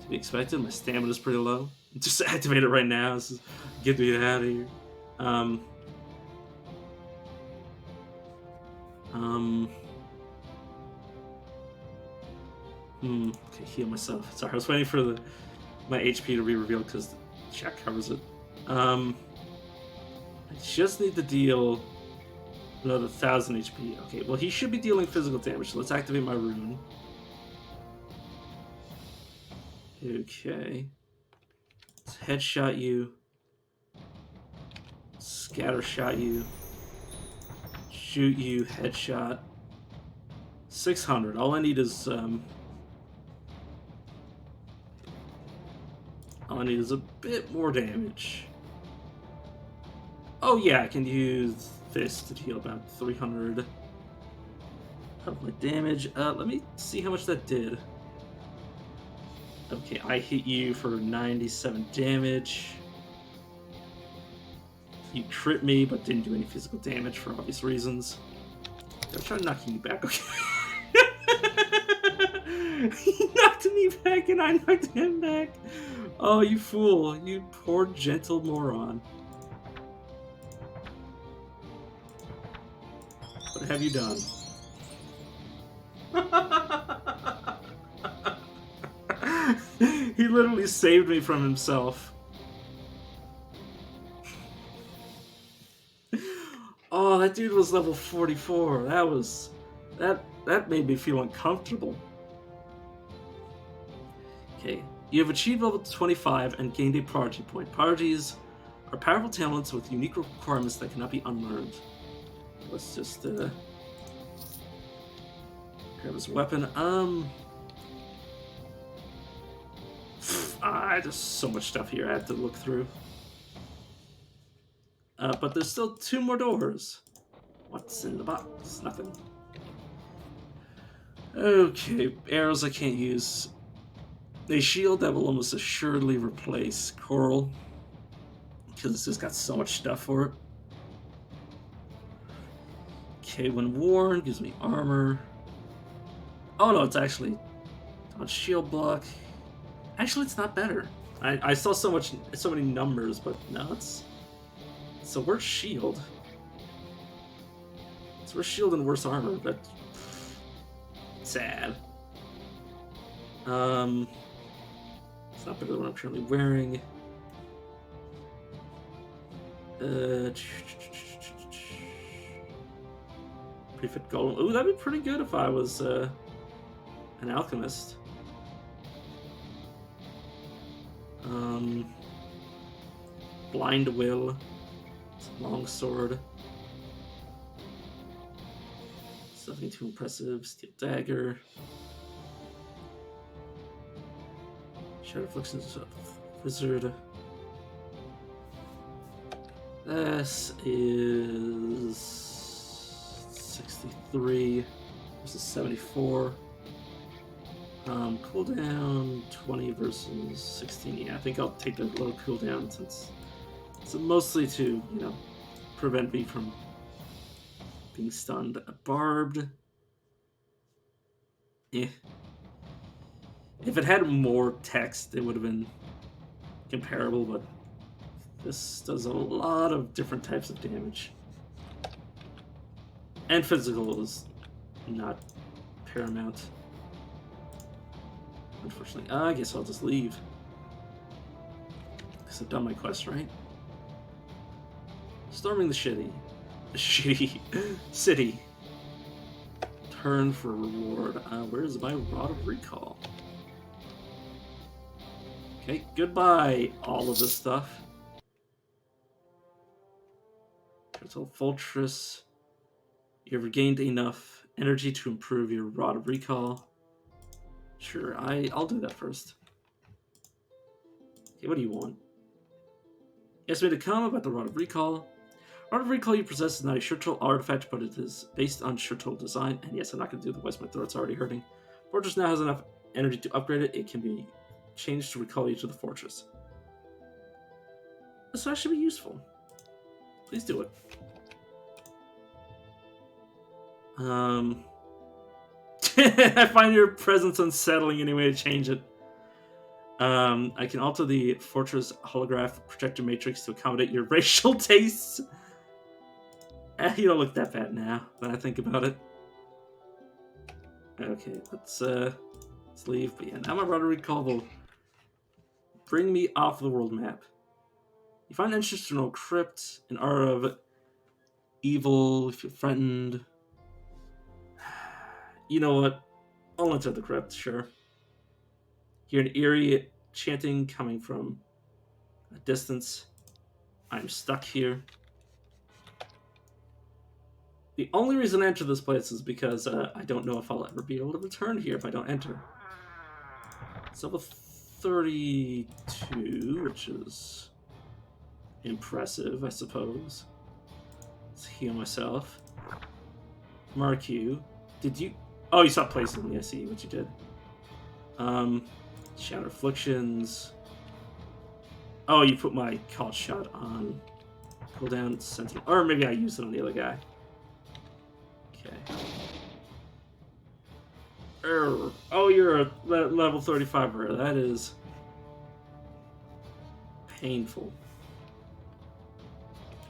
to be expected. My stamina's pretty low. Just activate it right now. This is, get me out of here. Okay, heal myself. Sorry, I was waiting for my HP to be revealed because the chat covers it. I just need to deal another 1,000 HP. Okay, well, he should be dealing physical damage, so let's activate my rune. Okay. Let's headshot you. Scatter shot you. Shoot you. Headshot. 600. All I need is a bit more damage. Oh yeah, I can use this to heal about 300 of my damage. Let me see how much that did. Okay, I hit you for 97 damage. You crit me, but didn't do any physical damage for obvious reasons. I'll try knocking you back. Okay. He knocked me back and I knocked him back. Oh, you fool. You poor gentle moron. What have you done? He literally saved me from himself. Oh, that dude was level 44. That made me feel uncomfortable. Okay, you have achieved level 25 and gained a prodigy point. Prodigies are powerful talents with unique requirements that cannot be unlearned. Let's just grab his weapon. There's so much stuff here I have to look through. But there's still 2 more doors. What's in the box? Nothing. Okay, arrows I can't use. A shield that will almost assuredly replace Coral, because it's just got so much stuff for it. Okay, when worn, gives me armor. Oh no, it's actually on shield block. Actually, it's not better. I saw so many numbers, but no, it's a worse shield. It's worse shield and worse armor, but sad. It's not better than what I'm currently wearing. Prefect golem. Ooh, that'd be pretty good if I was an alchemist. Blind will. Longsword. Something too impressive. Steel dagger. Shadow Reflections of Wizard. This is 63 versus 74. Cooldown 20 versus 16. Yeah, I think I'll take the low cooldown since it's mostly to, prevent me from being stunned. Barbed. Eh. If it had more text, it would have been comparable, but this does a lot of different types of damage. And physical is not paramount. Unfortunately. I guess I'll just leave. Because I've done my quest, right? Storming the shitty city. Turn for reward. Where's my Rod of Recall? Okay, goodbye, all of this stuff. Crystal Fortress. You've regained enough energy to improve your Rod of Recall. Sure, I'll do that first. Okay, what do you want? Yes, made a comment about the Rod of Recall. Rod of Recall you possess is not a Shirtle artifact, but it is based on Shirtle design. And yes, I'm not going to do the West. My throat's already hurting. Fortress now has enough energy to upgrade it. It can be changed to recall you to the fortress. This will actually be useful. Please do it. I find your presence unsettling anyway to change it. I can alter the fortress holograph projector matrix to accommodate your racial tastes. You don't look that bad now that I think about it. Okay, let's leave. But yeah, now my Rod of Recall will bring me off the world map. You find interest in old crypt, an aura of evil if you're threatened. You know what? I'll enter the crypt, sure. Hear an eerie chanting coming from a distance. I'm stuck here. The only reason I enter this place is because I don't know if I'll ever be able to return here if I don't enter. It's level 32, which is impressive, I suppose. Let's heal myself. Mark you. Did you... Oh, you stopped placing me. I see what you did. Shatter Afflictions. Oh, you put my called shot on cooldown Sentinel. Or maybe I used it on the other guy. Okay. Oh, you're a level 35er. That is painful.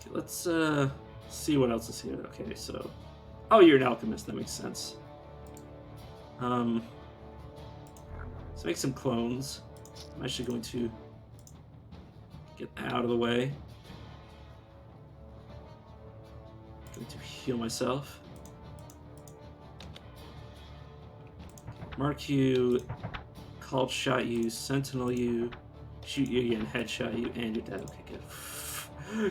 Okay, let's see what else is here. Okay, so... Oh, you're an alchemist. That makes sense. Let's make some clones. I'm actually going to get out of the way. Going to heal myself. Mark you, called shot you, sentinel you, shoot you again, headshot you, and you're dead. Okay, good.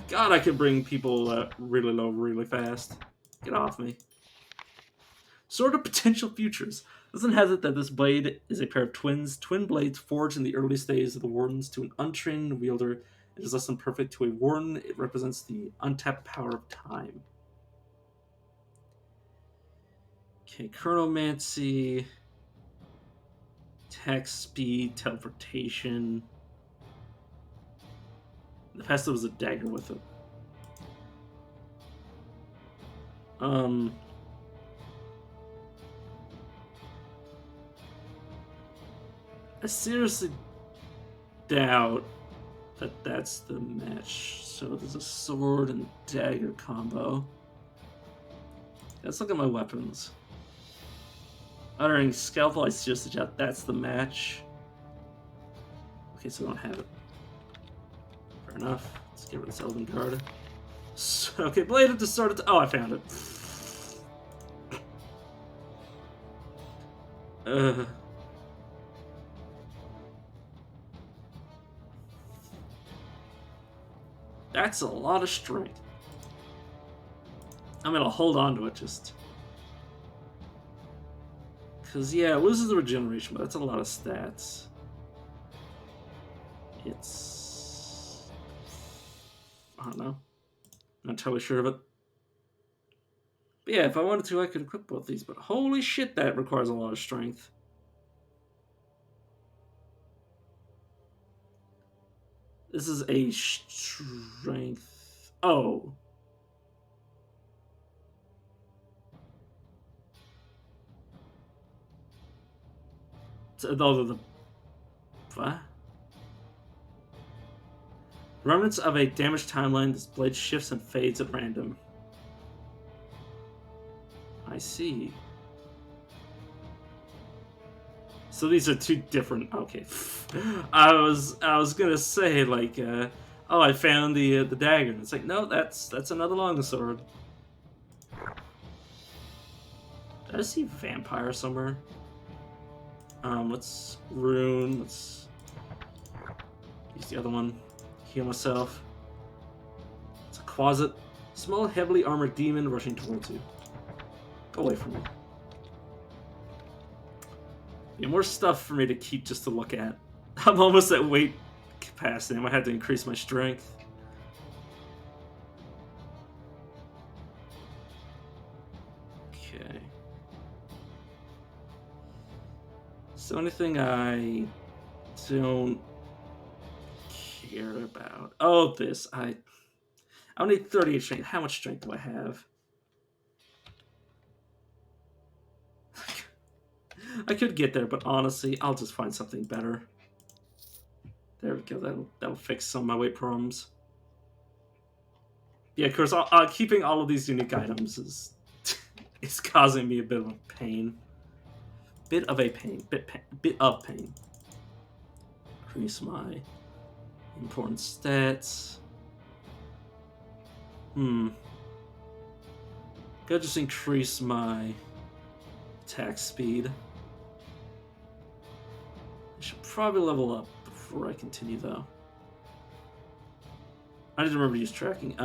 God, I can bring people really low really fast. Get off me. Sword of Potential Futures. Legend has it that this blade is a pair of twins, twin blades forged in the earliest days of the Wardens to an untrained wielder. It is less than perfect to a Warden. It represents the untapped power of time. Okay, Chronomancy, attack speed, teleportation. In the past there was a dagger with it. I seriously doubt that that's the match. So there's a sword and dagger combo. Let's look at my weapons. Uttering Scalpel, I seriously doubt that's the match. Okay, so I don't have it. Fair enough. Let's get rid of this Elven Guard. So, okay, Blade of Distorted... Oh, I found it. That's a lot of strength. I'm gonna hold on to it just... Because, yeah, it loses the regeneration, but that's a lot of stats. It's... I don't know. Not entirely sure of it. But yeah, if I wanted to, I could equip both these, but holy shit, that requires a lot of strength. This is a strength... Oh. Those are the... What? Remnants of a damaged timeline, this blade shifts and fades at random. I see. So these are two different... Okay. I was gonna say, like, Oh, I found the dagger. And it's like, no, that's another longsword. Did I see vampire somewhere? Let's rune. Let's use the other one. Heal myself. It's a closet. Small, heavily armored demon rushing towards you. Go away from me. Yeah, more stuff for me to keep just to look at. I'm almost at weight capacity. I might have to increase my strength. Okay. So anything I don't care about. Oh, this. I need 38 strength. How much strength do I have? I could get there, but honestly, I'll just find something better. There we go. That'll fix some of my weight problems. Yeah, of course. Keeping all of these unique items is is causing me a bit of a pain. Bit of pain. Increase my important stats. Gotta just increase my attack speed. I should probably level up before I continue, though. I need to remember to use tracking.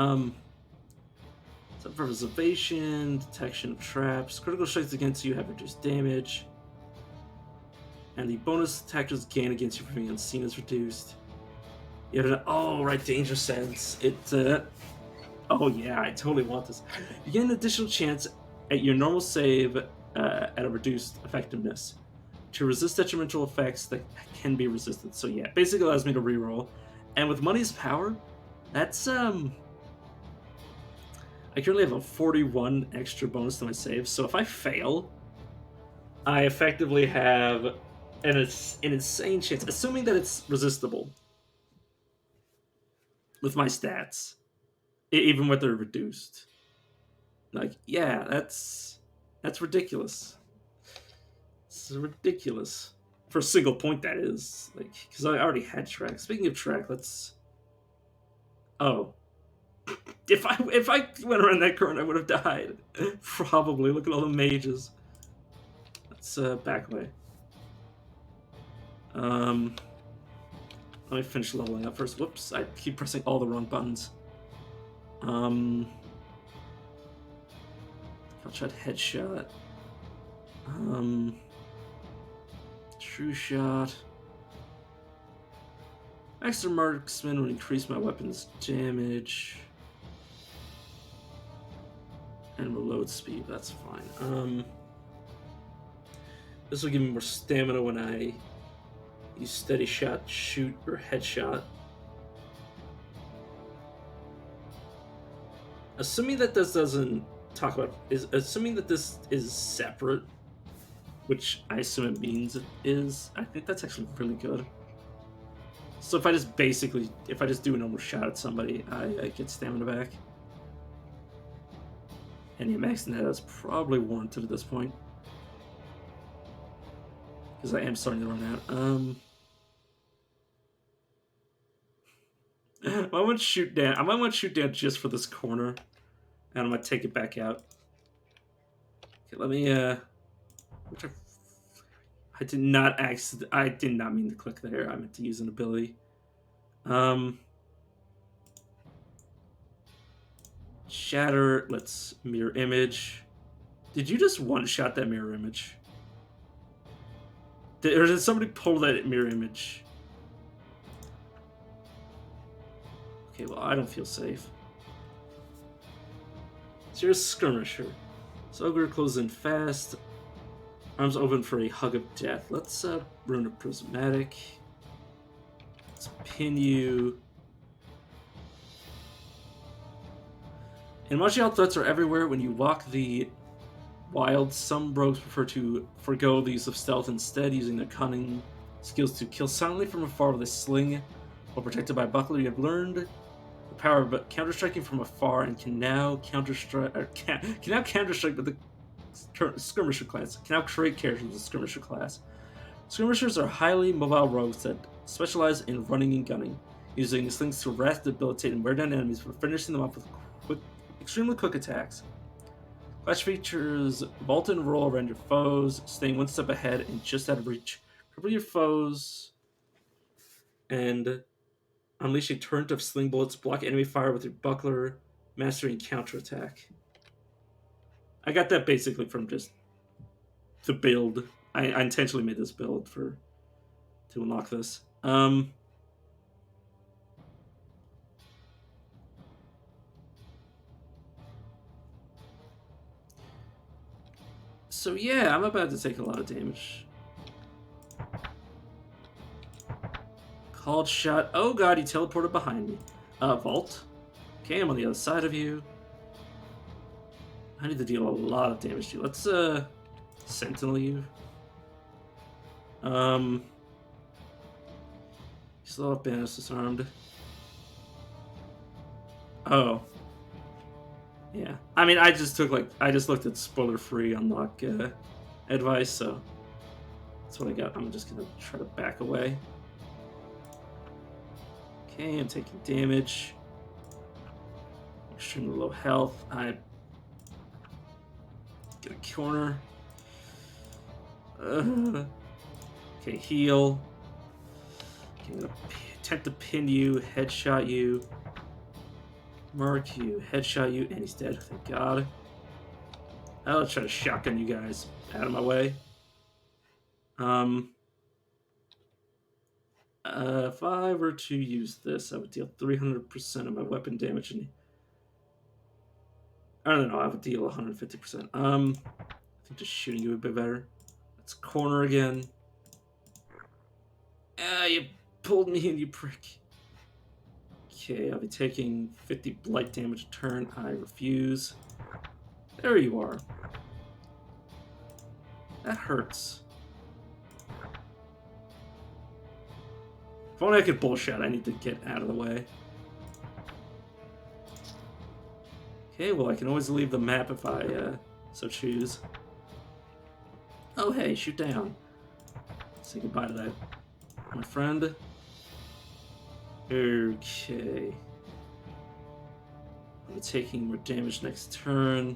Self-preservation, detection of traps. Critical strikes against you have reduced damage. And the bonus attackers gain against you for being unseen is reduced. You have oh, right, danger sense. Oh yeah, I totally want this. You get an additional chance at your normal save at a reduced effectiveness to resist detrimental effects that can be resisted. So yeah, basically allows me to reroll. And with Money's Power, that's I currently have a 41 extra bonus to my save. So if I fail, I effectively have an insane chance, assuming that it's resistible with my stats, even with they're reduced. Like, yeah, that's ridiculous. It's ridiculous for a single point. That is, like, because I already had track. Speaking of track, let's. Oh, if I went around that current, I would have died. Probably. Look at all the mages. Let's back away. Let me finish leveling up first. Whoops, I keep pressing all the wrong buttons. I'll try headshot. True shot. Extra marksman would increase my weapon's damage. And reload speed, that's fine. This will give me more stamina when I use steady shot, shoot, or headshot. Assuming that this doesn't talk about assuming that this is separate, which I assume it means it is, I think that's actually really good. So if I just do a normal shot at somebody, I get stamina back. And yeah, maxing that is probably warranted at this point, because I am starting to run out. I might want to shoot down just for this corner, and I'm gonna take it back out. Okay, let me I did not mean to click there. I meant to use an ability. Shatter. Let's mirror image. Did you just one-shot that mirror image? Or did somebody pull that mirror image? Okay, well, I don't feel safe. So you're a skirmisher. So Ogre closes in fast. Arms open for a hug of death. Let's rune a prismatic. Let's pin you. And Maj'Eyal threats are everywhere. When you walk the wild, some rogues prefer to forego the use of stealth, instead using their cunning skills to kill silently from afar with a sling. While protected by a buckler, you have learned the power of counter-striking from afar and can now counter-strike with the skirmisher class. Can now create characters with the skirmisher class. Skirmishers are highly mobile rogues that specialize in running and gunning. using slings to arrest, debilitate, and wear down enemies for finishing them off with quick, extremely quick attacks. Clash features vault and roll around your foes, staying one step ahead and just out of reach. Cripple your foes and unleash a torrent of sling bullets. Block enemy fire with your buckler, mastering counterattack. I got that basically from just the build. I intentionally made this build to unlock this. So yeah, I'm about to take a lot of damage. Called shot. Oh god, he teleported behind me. Vault. Okay, I'm on the other side of you. I need to deal a lot of damage to you. Let's sentinel you. Slow up, Banis disarmed. Oh. Yeah. I mean, I just looked at spoiler-free unlock advice, so that's what I got. I'm just gonna try to back away. Okay, I'm taking damage. Extremely low health. I get a corner. Okay, heal. Okay, I'm gonna attempt to pin you, headshot you, mark you, headshot you, and he's dead. Thank God. I'll try to shotgun you guys out of my way. If I were to use this, I would deal 300% of my weapon damage. I don't know. I would deal 150%. I think just shooting you would be better. Let's corner again. Ah, you pulled me in, you prick. Okay, I'll be taking 50 blight damage a turn. I refuse. There you are. That hurts. If only I could bullshit, I need to get out of the way. Okay, well I can always leave the map if I so choose. Oh hey, shoot down. Say goodbye to that, my friend. Okay. I'll be taking more damage next turn.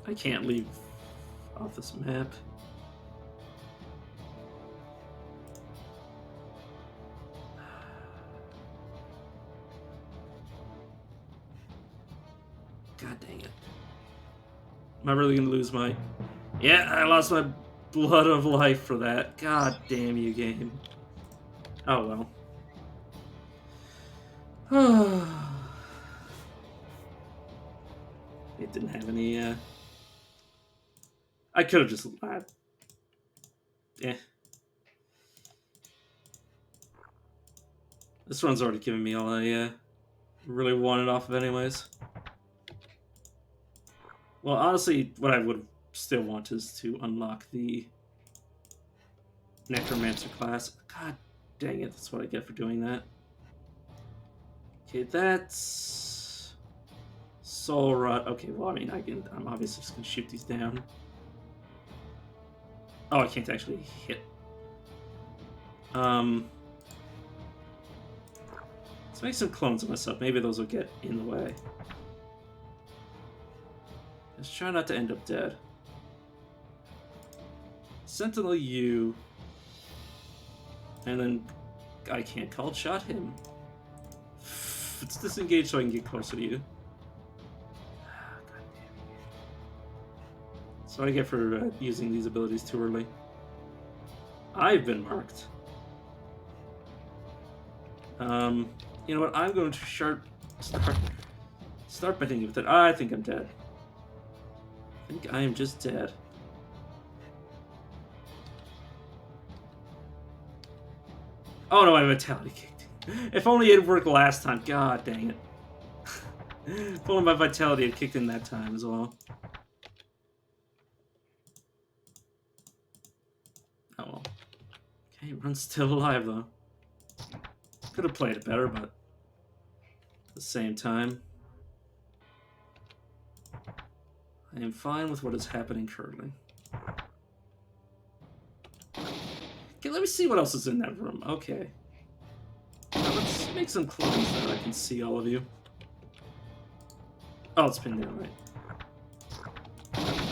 I can't leave off this map. God dang it. Am I really gonna lose my... Yeah, I lost my blood of life for that. God damn you, game. Oh well. It didn't have any, I could have just... This one's already given me all I really wanted off of anyways. Well, honestly, what I would still want is to unlock the Necromancer class. God dang it, that's what I get for doing that. Okay, that's... Soul Rot. Okay, well, I mean, I'm obviously just gonna shoot these down. Oh, I can't actually hit. Let's make some clones of myself. Maybe those will get in the way. Just try not to end up dead. Sentinel you. And then I can't call shot him. It's disengaged so I can get closer to you. God damn it. That's what I get for using these abilities too early. I've been marked. You know what? I'm going to start betting with it. I think I'm dead. I think I am just dead. Oh no, my vitality kicked in. If only it had worked last time. God dang it. If only my vitality had kicked in that time as well. Oh well. Okay, Run's still alive though. Could have played it better, but at the same time, I am fine with what is happening currently. Okay, let me see what else is in that room. Okay. make some clones so I can see all of you. Oh, it's pinned down, right.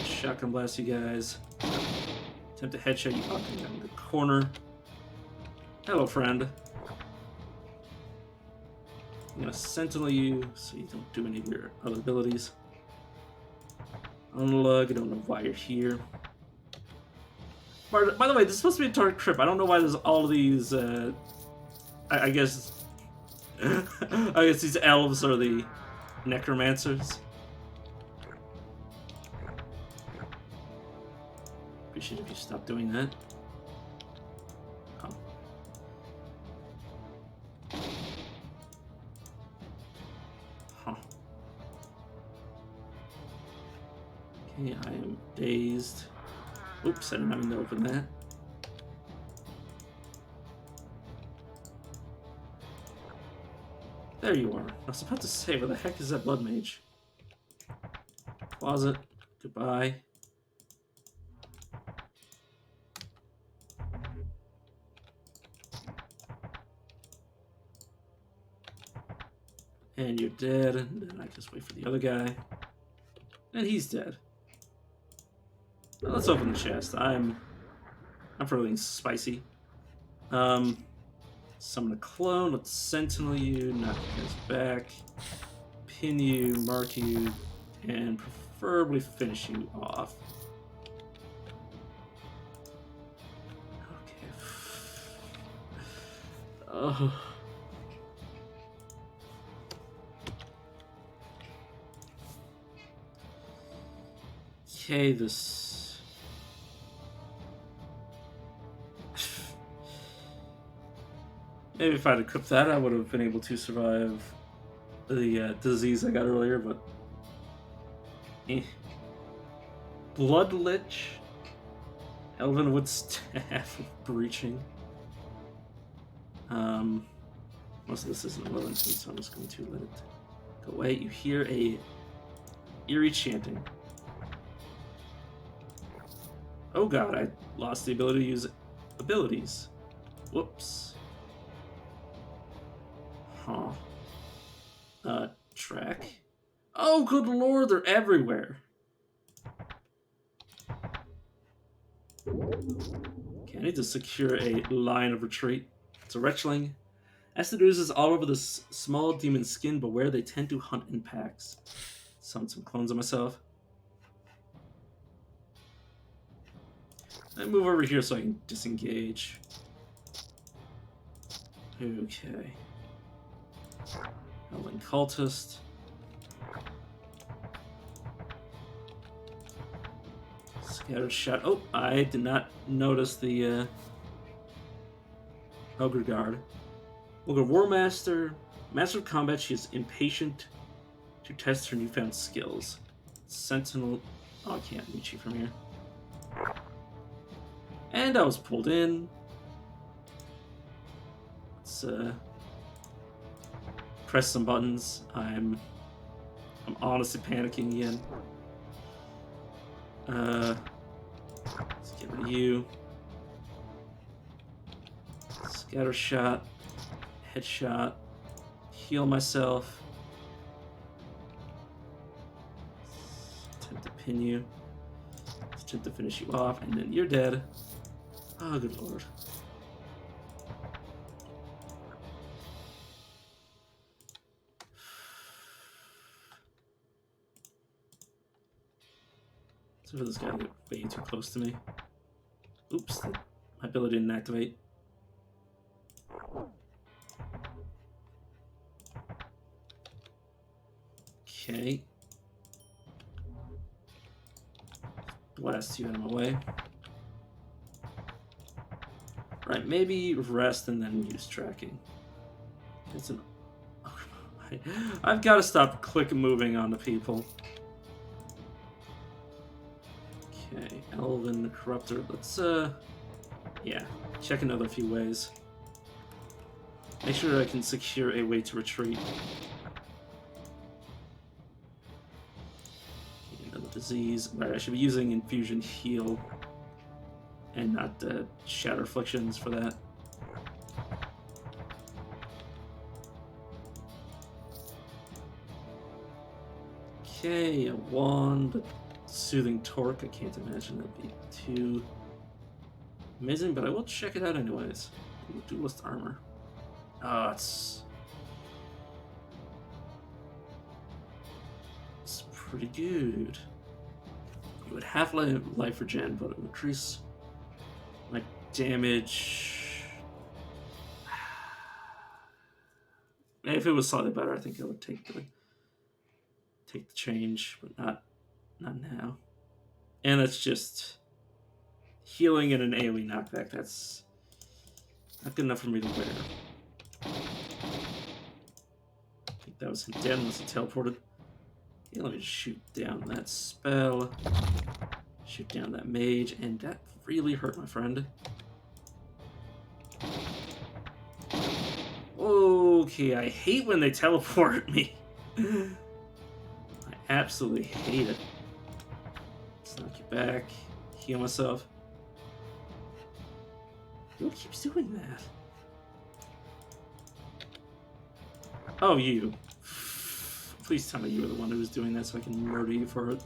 Shotgun blast you guys. Attempt to headshot you walking down the corner. Hello, friend. I'm gonna sentinel you so you don't do any of your other abilities. Unlug, I don't know why you're here. By the way, this is supposed to be a target crypt. I don't know why there's all of these, I guess... I guess these elves are the necromancers. Appreciate if you stop doing that. Oh. Huh. Okay, I am dazed. Oops, I didn't mean to open that. There you are. I was about to say, where the heck is that blood mage? Closet. Goodbye. And you're dead. And then I just wait for the other guy. And he's dead. Now let's open the chest. I'm feeling spicy. Summon a clone. Let's sentinel you. Knock you guys back. Pin you. Mark you. And preferably finish you off. Okay. Oh. Okay, this... Maybe if I'd equipped that, I would have been able to survive the disease I got earlier, but... Blood Lich, Elvenwood Staff of Breaching. Most of this isn't relevant to me, so I'm just going to let it go away. You hear a eerie chanting. Oh god, I lost the ability to use abilities. Whoops. Huh. Track. Oh, good lord, they're everywhere. Okay, I need to secure a line of retreat. It's a wretchling. Acid oozes all over this small demon skin, but where they tend to hunt in packs. Summon some clones of myself. I move over here so I can disengage. Okay. Howling Cultist. Scattered Shot. Oh, I did not notice the Ogre Guard. Ogre War Master. Master of Combat, she is impatient to test her newfound skills. Sentinel. Oh, I can't reach you from here. And I was pulled in. Let's press some buttons. I'm honestly panicking again. Let's get rid of you. Scatter shot. Headshot. Heal myself. Attempt to pin you. Attempt to finish you off, and then you're dead. Oh, good lord. So for this guy to get way too close to me. Oops, my ability didn't activate. Okay. Blast you out of my way. Right, maybe rest and then use tracking. It's an... I've got to stop click moving on the people. Okay, Elven Corruptor. Let's, yeah, check another few ways. Make sure I can secure a way to retreat. Okay, another disease. Right, I should be using Infusion Heal and not Shatter Afflictions for that. Okay, a wand, soothing torque. I can't imagine that'd be too amazing, but I will check it out anyways. Ooh, duelist armor. It's pretty good. It would have life regen, but it would increase my damage. If it was slightly better, I think I would take the change, but not now. And that's just healing and an AoE knockback. That's not good enough for me to wear. I think that was him dead unless he teleported. Yeah, let me just shoot down that spell. Shoot down that mage, and that really hurt my friend. Okay, I hate when they teleport me. I absolutely hate it. Let's knock you back. Heal myself. Who keeps doing that? Oh, you. Please tell me you were the one who was doing that so I can murder you for it.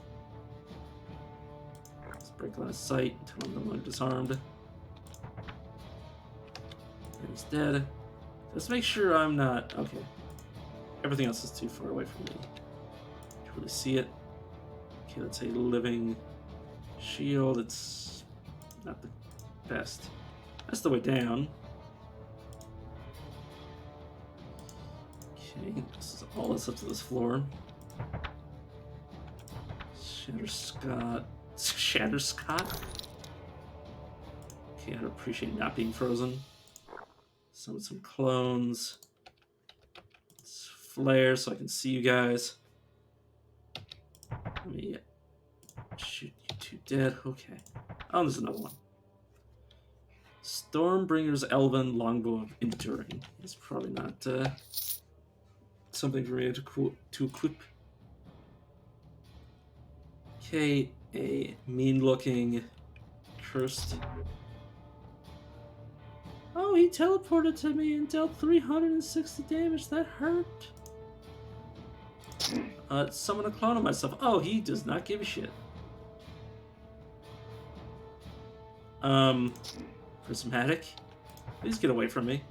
Let's break line of sight until I'm no longer disarmed. And he's dead. Let's make sure I'm not... Okay. Everything else is too far away from me. Can't really see it. Okay, that's a living shield. It's not the best. That's the way down. Okay, this is all that's up to this floor. Shatterscott? Okay, I'd appreciate not being frozen. Some clones. Let's flare so I can see you guys. Let me shoot you two dead. Okay. Oh, there's another one. Stormbringer's Elven Longbow of Enduring. It's probably not something for me to equip. Okay, a mean-looking cursed. Oh, he teleported to me and dealt 360 damage. That hurt. Summon a clone of myself. Oh, he does not give a shit. Prismatic. Please get away from me.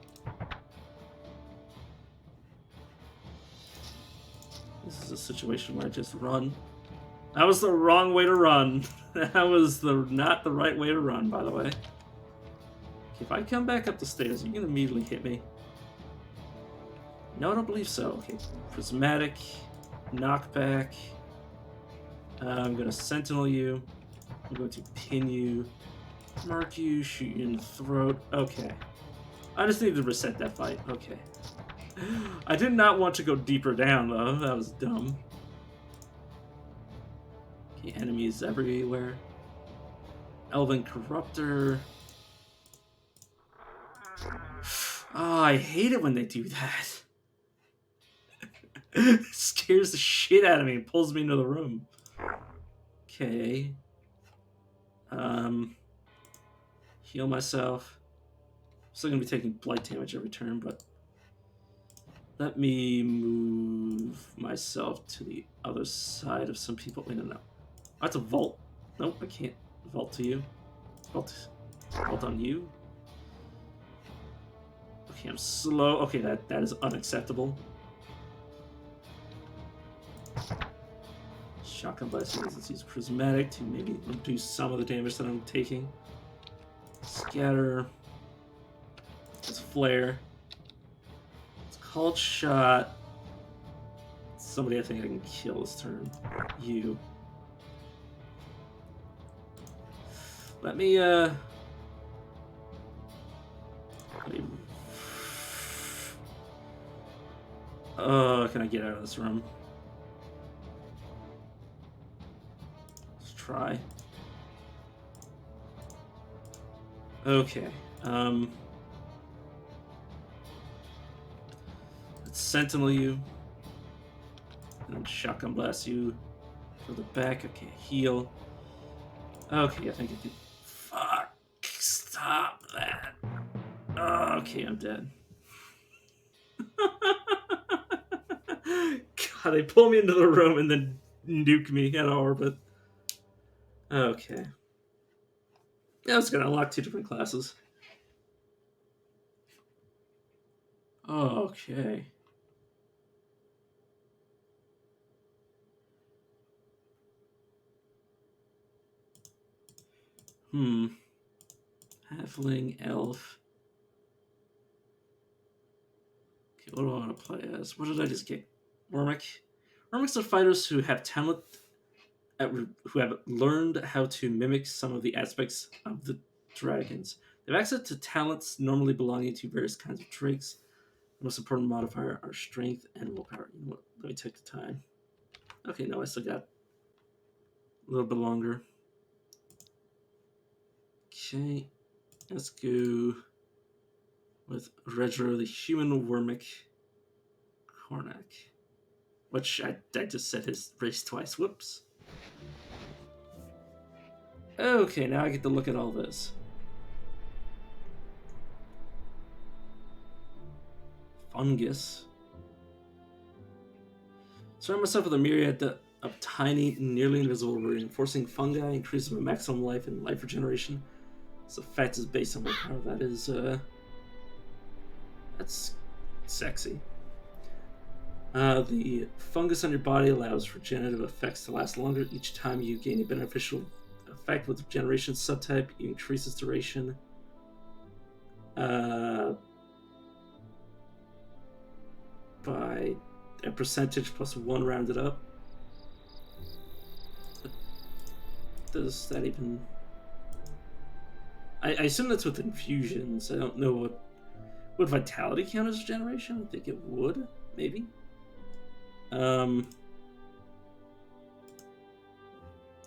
This is a situation where I just run. That was the wrong way to run. That was not the right way to run, by the way. If I come back up the stairs, you can immediately hit me. No, I don't believe so. Okay, prismatic, knockback. I'm gonna sentinel you. I'm going to pin you, mark you, shoot you in the throat. Okay. I just need to reset that fight. Okay. I did not want to go deeper down, though. That was dumb. Okay, enemies everywhere. Elven Corruptor. Oh, I hate it when they do that. It scares the shit out of me and pulls me into the room. Okay. Heal myself. I'm still gonna be taking blight damage every turn, but let me move myself to the other side of some people. Wait, no. I have to vault. Nope, I can't vault to you. Vault on you. Okay, I'm slow. Okay, that is unacceptable. Shotgun blast. Let's use prismatic to maybe reduce some of the damage that I'm taking. Scatter. Let's flare. It's called shot. Somebody I think I can kill this turn. You. Let me can I get out of this room? Let's try. Okay. Let's sentinel you. And shotgun blast you for the back. Okay, heal. Okay, I think I can. Fuck! Stop that. Okay, I'm dead. God, they pull me into the room and then nuke me at orbit. Okay. Yeah, I was gonna unlock 2 different classes. Okay. Hmm. Halfling, elf. Okay, what do I want to play as? What did I just get? Wormick. Wormicks are fighters who have talent, who have learned how to mimic some of the aspects of the dragons. They have access to talents normally belonging to various kinds of drakes. The most important modifier are strength and willpower. You know what? Let me take the time. Okay, no, I still got a little bit longer. Okay, let's go with Regro, the human Wormick Cornac. Which I just said his race twice. Whoops. Okay, now I get to look at all this. Fungus. Surround myself with a myriad of tiny, nearly invisible reinforcing fungi, increases my maximum life and life regeneration. So fact is based on willpower. That is, that's sexy. The fungus on your body allows regenerative effects to last longer. Each time you gain a beneficial effect with the regeneration subtype, you increase its duration. By a percentage plus 1 rounded up. Does that even... I assume that's with infusions. I don't know what... Would vitality count as regeneration? I think it would, maybe. Or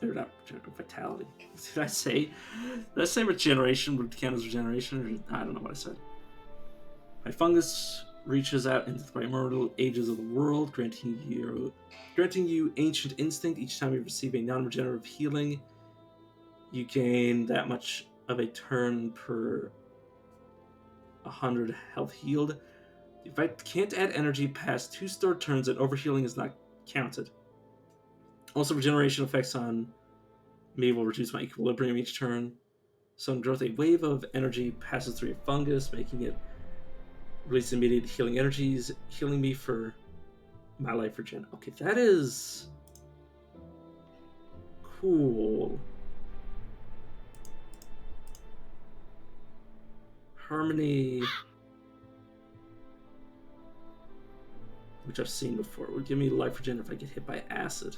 not vitality. Did I say regeneration would count as regeneration? Or I don't know what I said. My fungus reaches out into the primordial ages of the world, granting you ancient instinct. Each time you receive a non-regenerative healing, you gain that much of a turn per 100 health healed. If I can't add energy past 2 stored turns, and overhealing is not counted. Also, regeneration effects on me will reduce my equilibrium each turn. So in growth, a wave of energy passes through a fungus, making it release immediate healing energies, healing me for my life regen. Okay, that is cool. Harmony, which I've seen before, would give me life regen if I get hit by acid.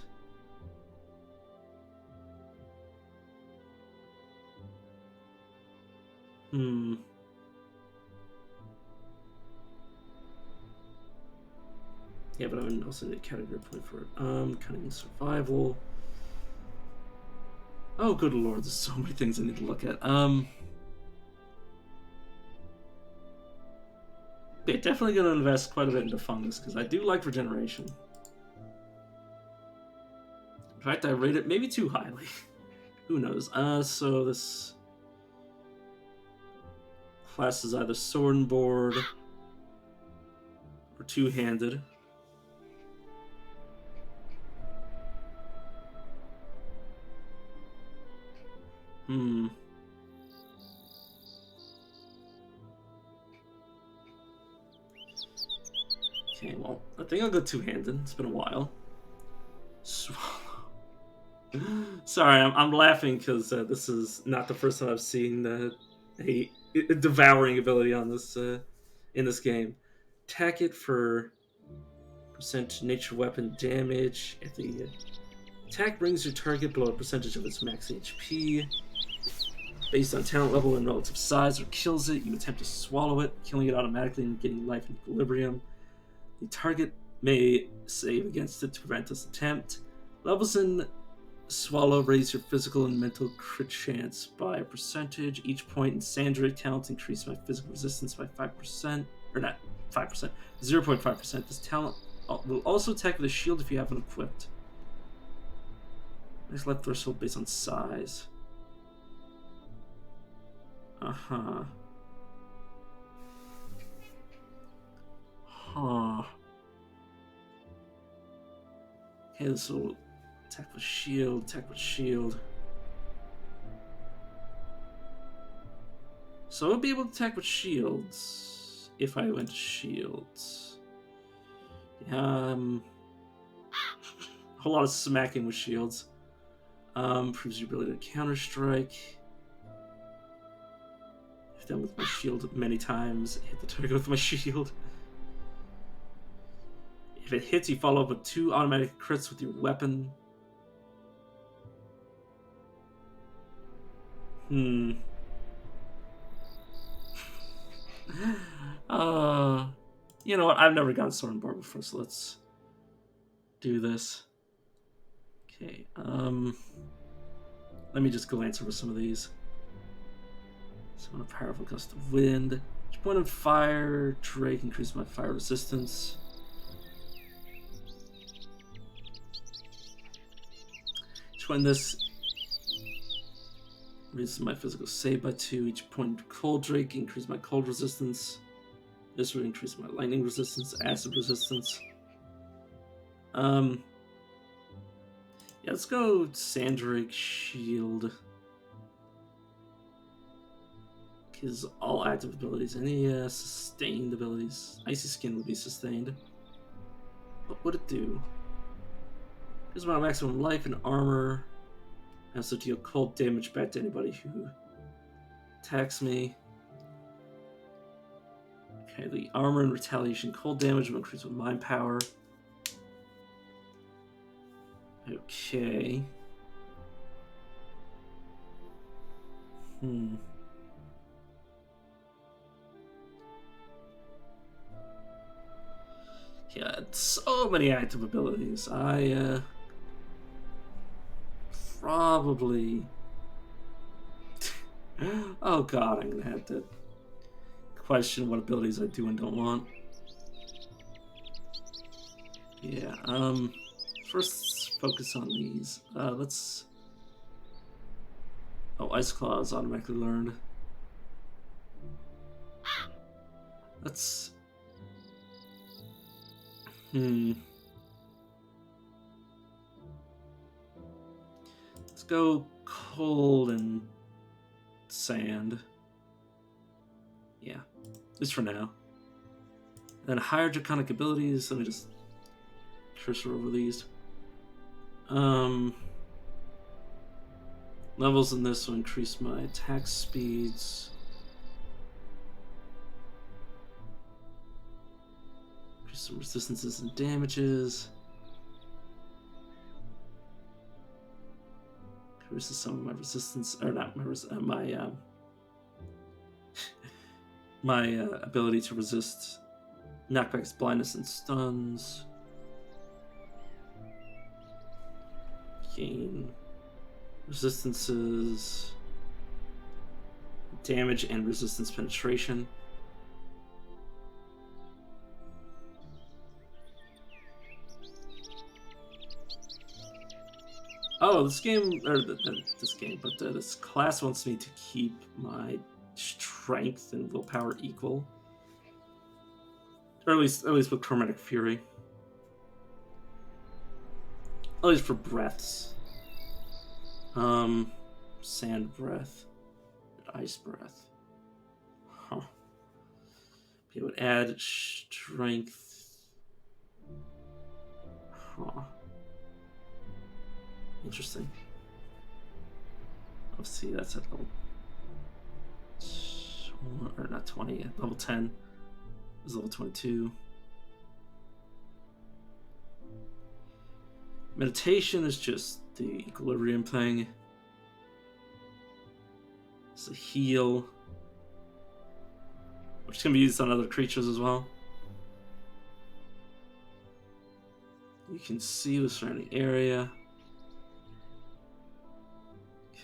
Yeah, but I would also need a category point for it. Cunning survival. Oh, good lord, there's so many things I need to look at. Yeah, definitely gonna invest quite a bit into fungus, because I do like regeneration. In fact, I rate it maybe too highly. Who knows? So this class is either sword and board or two-handed. Okay, well, I think I'll go two-handed. It's been a while. Swallow. Sorry, I'm laughing because this is not the first time I've seen a devouring ability on this in this game. Attack it for percent nature weapon damage. If the attack brings your target below a percentage of its max HP, based on talent level and relative size, or kills it, you attempt to swallow it, killing it automatically and getting life and equilibrium. The target may save against it to prevent this attempt. Levels in Swallow raise your physical and mental crit chance by a percentage. Each point in Sandra talent increase my physical resistance by 5%. Or not 5%, 0.5%. This talent will also attack with a shield if you have it equipped. Next left threshold based on size. Uh-huh. Huh. Okay, this will Attack with shield, attack with shield. So I would be able to attack with shields if I went to shields. A whole lot of smacking with shields. Proves your ability to counter-strike. I've done with my shield many times. Hit the target with my shield. If it hits, you follow up with 2 automatic crits with your weapon. You know what? I've never gotten Sword and Bar before, so let's do this. Okay, let me just glance over some of these. Summon a powerful gust of wind. Each point of fire, Drake increases my fire resistance. When this raises my physical save by 2, each point of cold Drake increases my cold resistance. This will increase my lightning resistance, acid resistance. Yeah, let's go Sandrake Shield. Because all active abilities, any sustained abilities. Icy Skin would be sustained. What would it do? Gives my maximum life and armor. I also deal cold damage back to anybody who attacks me. Okay, the armor and retaliation cold damage will increase with mind power. Okay. Yeah, so many active abilities. I probably... Oh god, I'm gonna have to question what abilities I do and don't want. Yeah, first focus on these. Let's... Oh, Ice Claw is automatically learned. Let's... Let's go cold and sand. Yeah, at least for now. Then higher draconic abilities. Let me just cursor over these. Levels in this will increase my attack speeds. Increase some resistances and damages. Increases some of my resistance, or not my my ability to resist knockbacks, blindness, and stuns. Gain resistances, damage, and resistance penetration. Oh, this game, or this game, but this class wants me to keep my strength and willpower equal, or at least with Chromatic Fury, at least for breaths. Sand breath, ice breath. Huh. It would add strength. Huh. Interesting. Let's see, that's at level... Or not 20, at level 10. It's level 22. Meditation is just the equilibrium thing. It's a heal, which can be used on other creatures as well. You can see the surrounding area.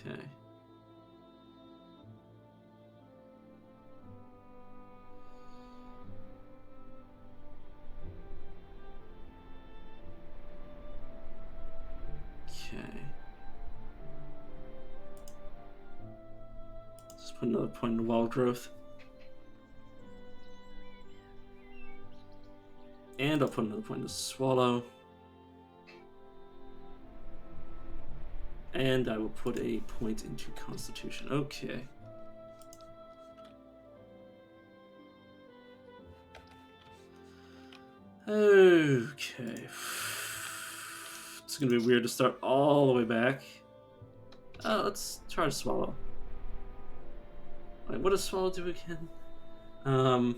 Okay. Okay. Let's put another point in wall growth. And I'll put another point to swallow. And I will put a point into Constitution. Okay. Okay. It's gonna be weird to start all the way back. Let's try to swallow. Wait, what does swallow do again? To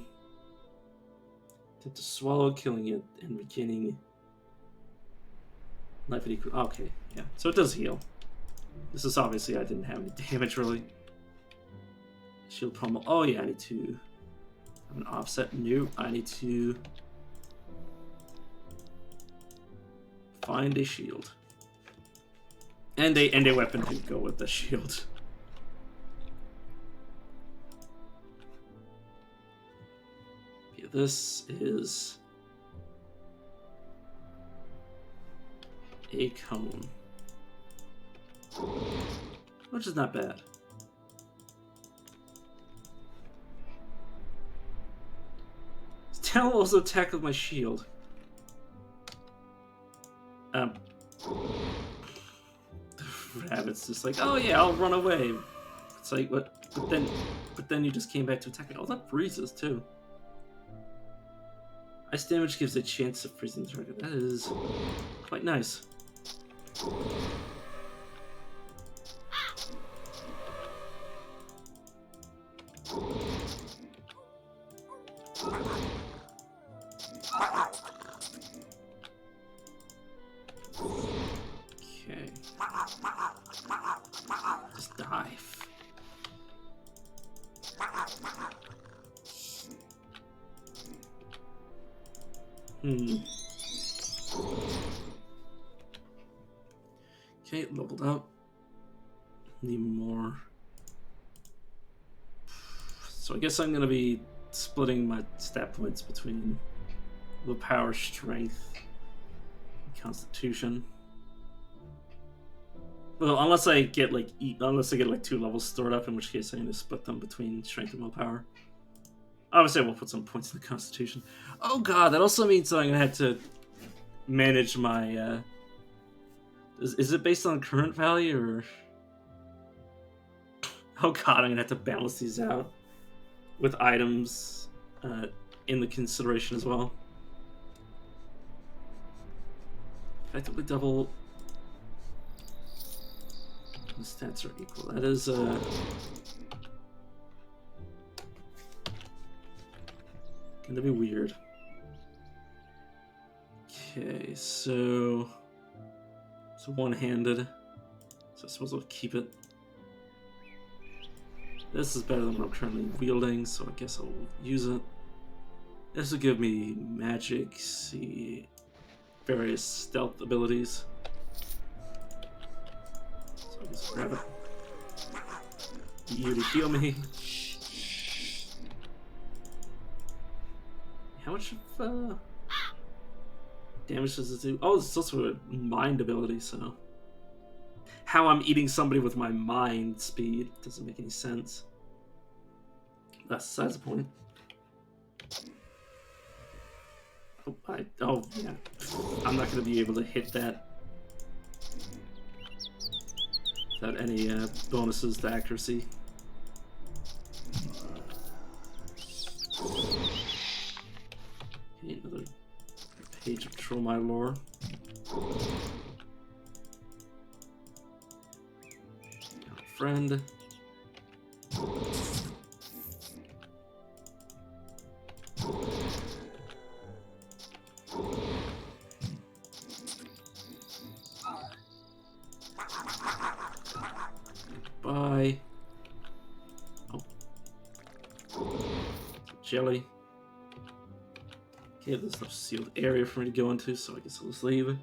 swallow, killing it, and regaining life at equal. Okay, yeah. So it does heal. This is obviously I didn't have any damage really. Shield pummel. Oh yeah, I need to have an offset. Nope, I need to find a shield. And a weapon to go with the shield. Yeah, this is a cone. Which is not bad. Talon will also attack with my shield. Rabbit's just like, oh yeah, I'll run away. It's like, what? But then you just came back to attack it. Oh, that freezes too. Ice damage gives a chance of freezing the target. That is quite nice. Okay. Just dive. Okay, leveled up. Need more. So I guess I'm gonna be splitting my stat points between willpower, strength, and constitution. Well, unless I get like 2 levels stored up, in which case I'm gonna split them between strength and willpower. Obviously, I will put some points in the constitution. Oh god, that also means that I'm gonna have to manage my. Is it based on current value or? Oh god, I'm gonna have to balance these out with items in the consideration as well. Effectively double. The stats are equal. That is gonna be weird. Okay, so one-handed. So I suppose I'll keep it. This is better than what I'm currently wielding, so I guess I'll use it. This will give me magic, see various stealth abilities. So I'll just grab it. You to heal me. How much of damage does it do? Oh, it's also a mind ability, so how I'm eating somebody with my mind speed doesn't make any sense. That's besides the point. Oh yeah. I'm not gonna be able to hit that without any bonuses to accuracy. Okay, another page of Troll My Lore. Friend. Bye. Oh. Jelly. Okay, there's no sealed area for me to go into, so I guess I'll just leave.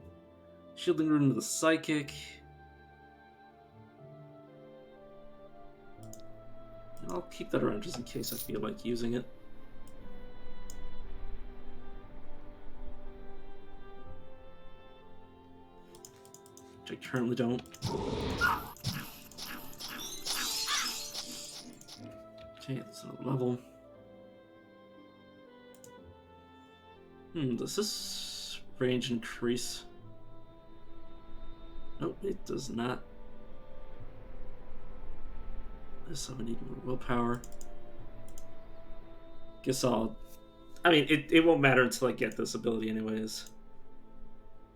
Shielding Rune of the Psychic. I'll keep that around just in case I feel like using it. Which I currently don't. Okay, that's another level. Does this range increase? Nope, it does not. So I need more willpower. Guess I'll... I mean, it won't matter until I get this ability anyways.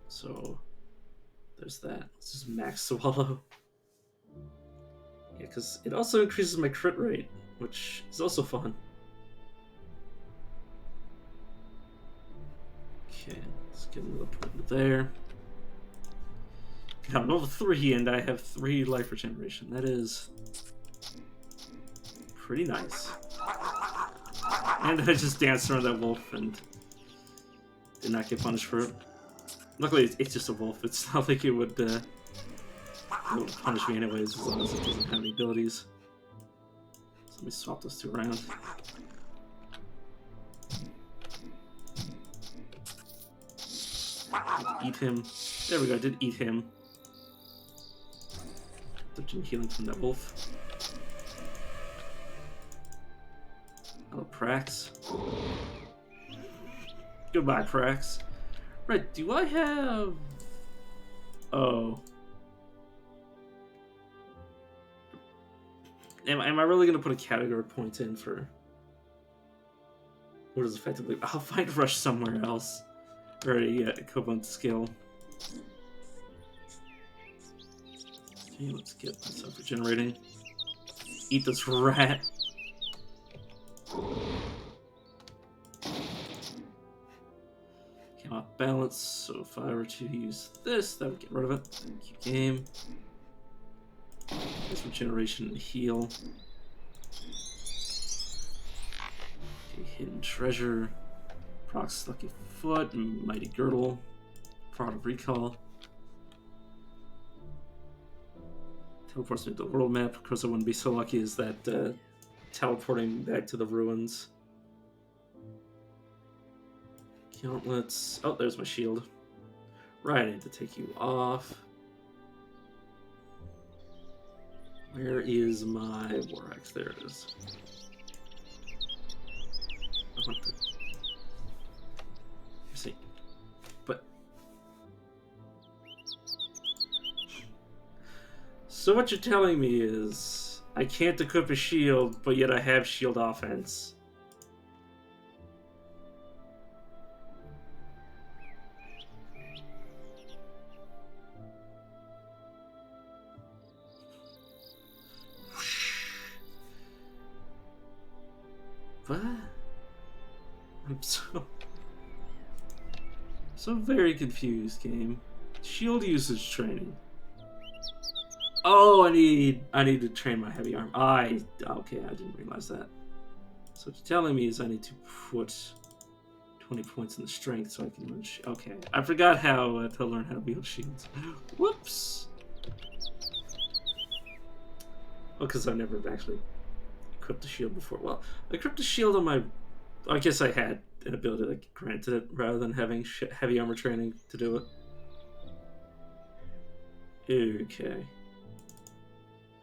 So, there's that. Let's just max swallow. Yeah, because it also increases my crit rate, which is also fun. Okay, let's get another point there. Got level 3, and I have 3 life regeneration. That is pretty nice. And I just danced around that wolf and did not get punished for it. Luckily, it's just a wolf. It's not like it would punish me anyways, as long as it doesn't have any abilities. So let me swap those two around. Eat him. There we go, I did eat him. Touching healing from that wolf. Hello, Prax. Goodbye, Prax. Right, do I have... Oh. Am I really going to put a category point in for... What is effectively... I'll find Rush somewhere else. Or a equivalent skill. Okay, let's get myself regenerating. Eat this rat. Came off balance, so if I were to use this, that would get rid of it. Thank you, game. There's regeneration and heal. Okay, hidden treasure. Proc's lucky foot, mighty girdle. Prod of recall. Teleports me to the world map. Of course, I wouldn't be so lucky as that teleporting back to the ruins. Gauntlets. Oh, there's my shield. Right, I need to take you off. Where is my war axe? There it is. I want to... See. But... So what you're telling me is... I can't equip a shield, but yet I have shield offense. What? I'm so very confused, game. Shield usage training. Oh, I need to train my heavy arm. Okay, I didn't realize that. So what you're telling me is I need to put 20 points in the strength so I can learn. Okay, I forgot how to learn how to wield shields. Whoops. Well, because I've never actually equipped the shield before. Well, I equipped the shield on my... I guess I had an ability that granted it rather than having heavy armor training to do it. Okay.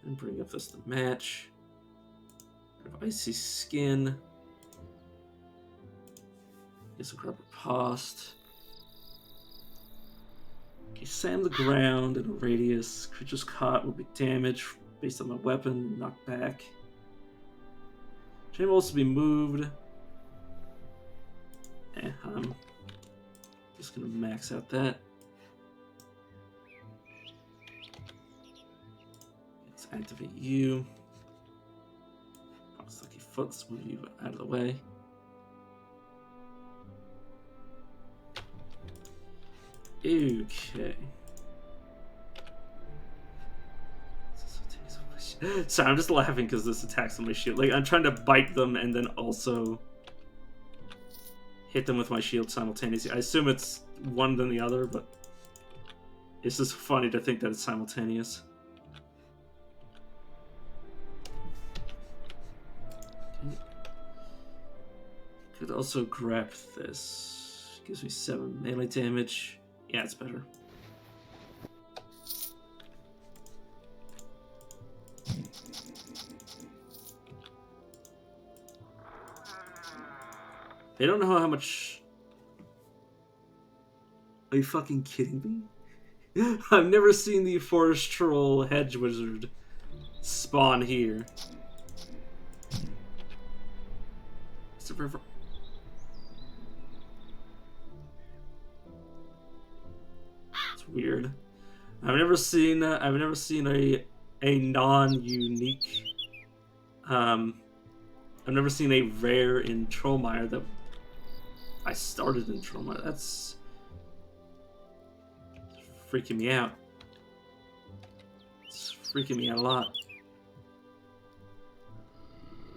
And bring up this to match. Icy skin. Guess a grab a past. Okay, sand the ground in a radius. Creatures caught will be damaged based on my weapon. Knocked back. Chain will also be moved. I'm just gonna max out that. Let's activate you. Lucky foot, let's move you out of the way. Okay. Sorry, I'm just laughing because this attacks on my shield. Like, I'm trying to bite them and then also hit them with my shield simultaneously. I assume it's one than the other, but it's just funny to think that it's simultaneous. Okay. Could also grab this. Gives me 7 melee damage. Yeah, it's better. They don't know how much... Are you fucking kidding me? I've never seen the Forest Troll Hedge Wizard spawn here. It's a river. It's weird. I've never seen a non-unique. I've never seen a rare in Trollmire that I started in Trollmire. That's freaking me out. It's freaking me out a lot.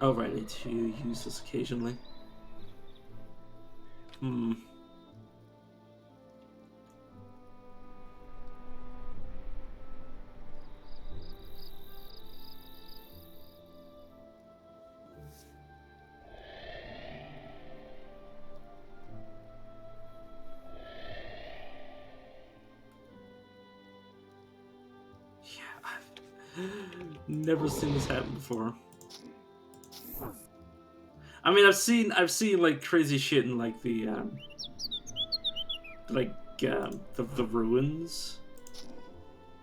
Oh, right, I need to use this occasionally. Hmm. Yeah, I've never seen this happen before. I mean, I've seen like crazy shit in like the the ruins,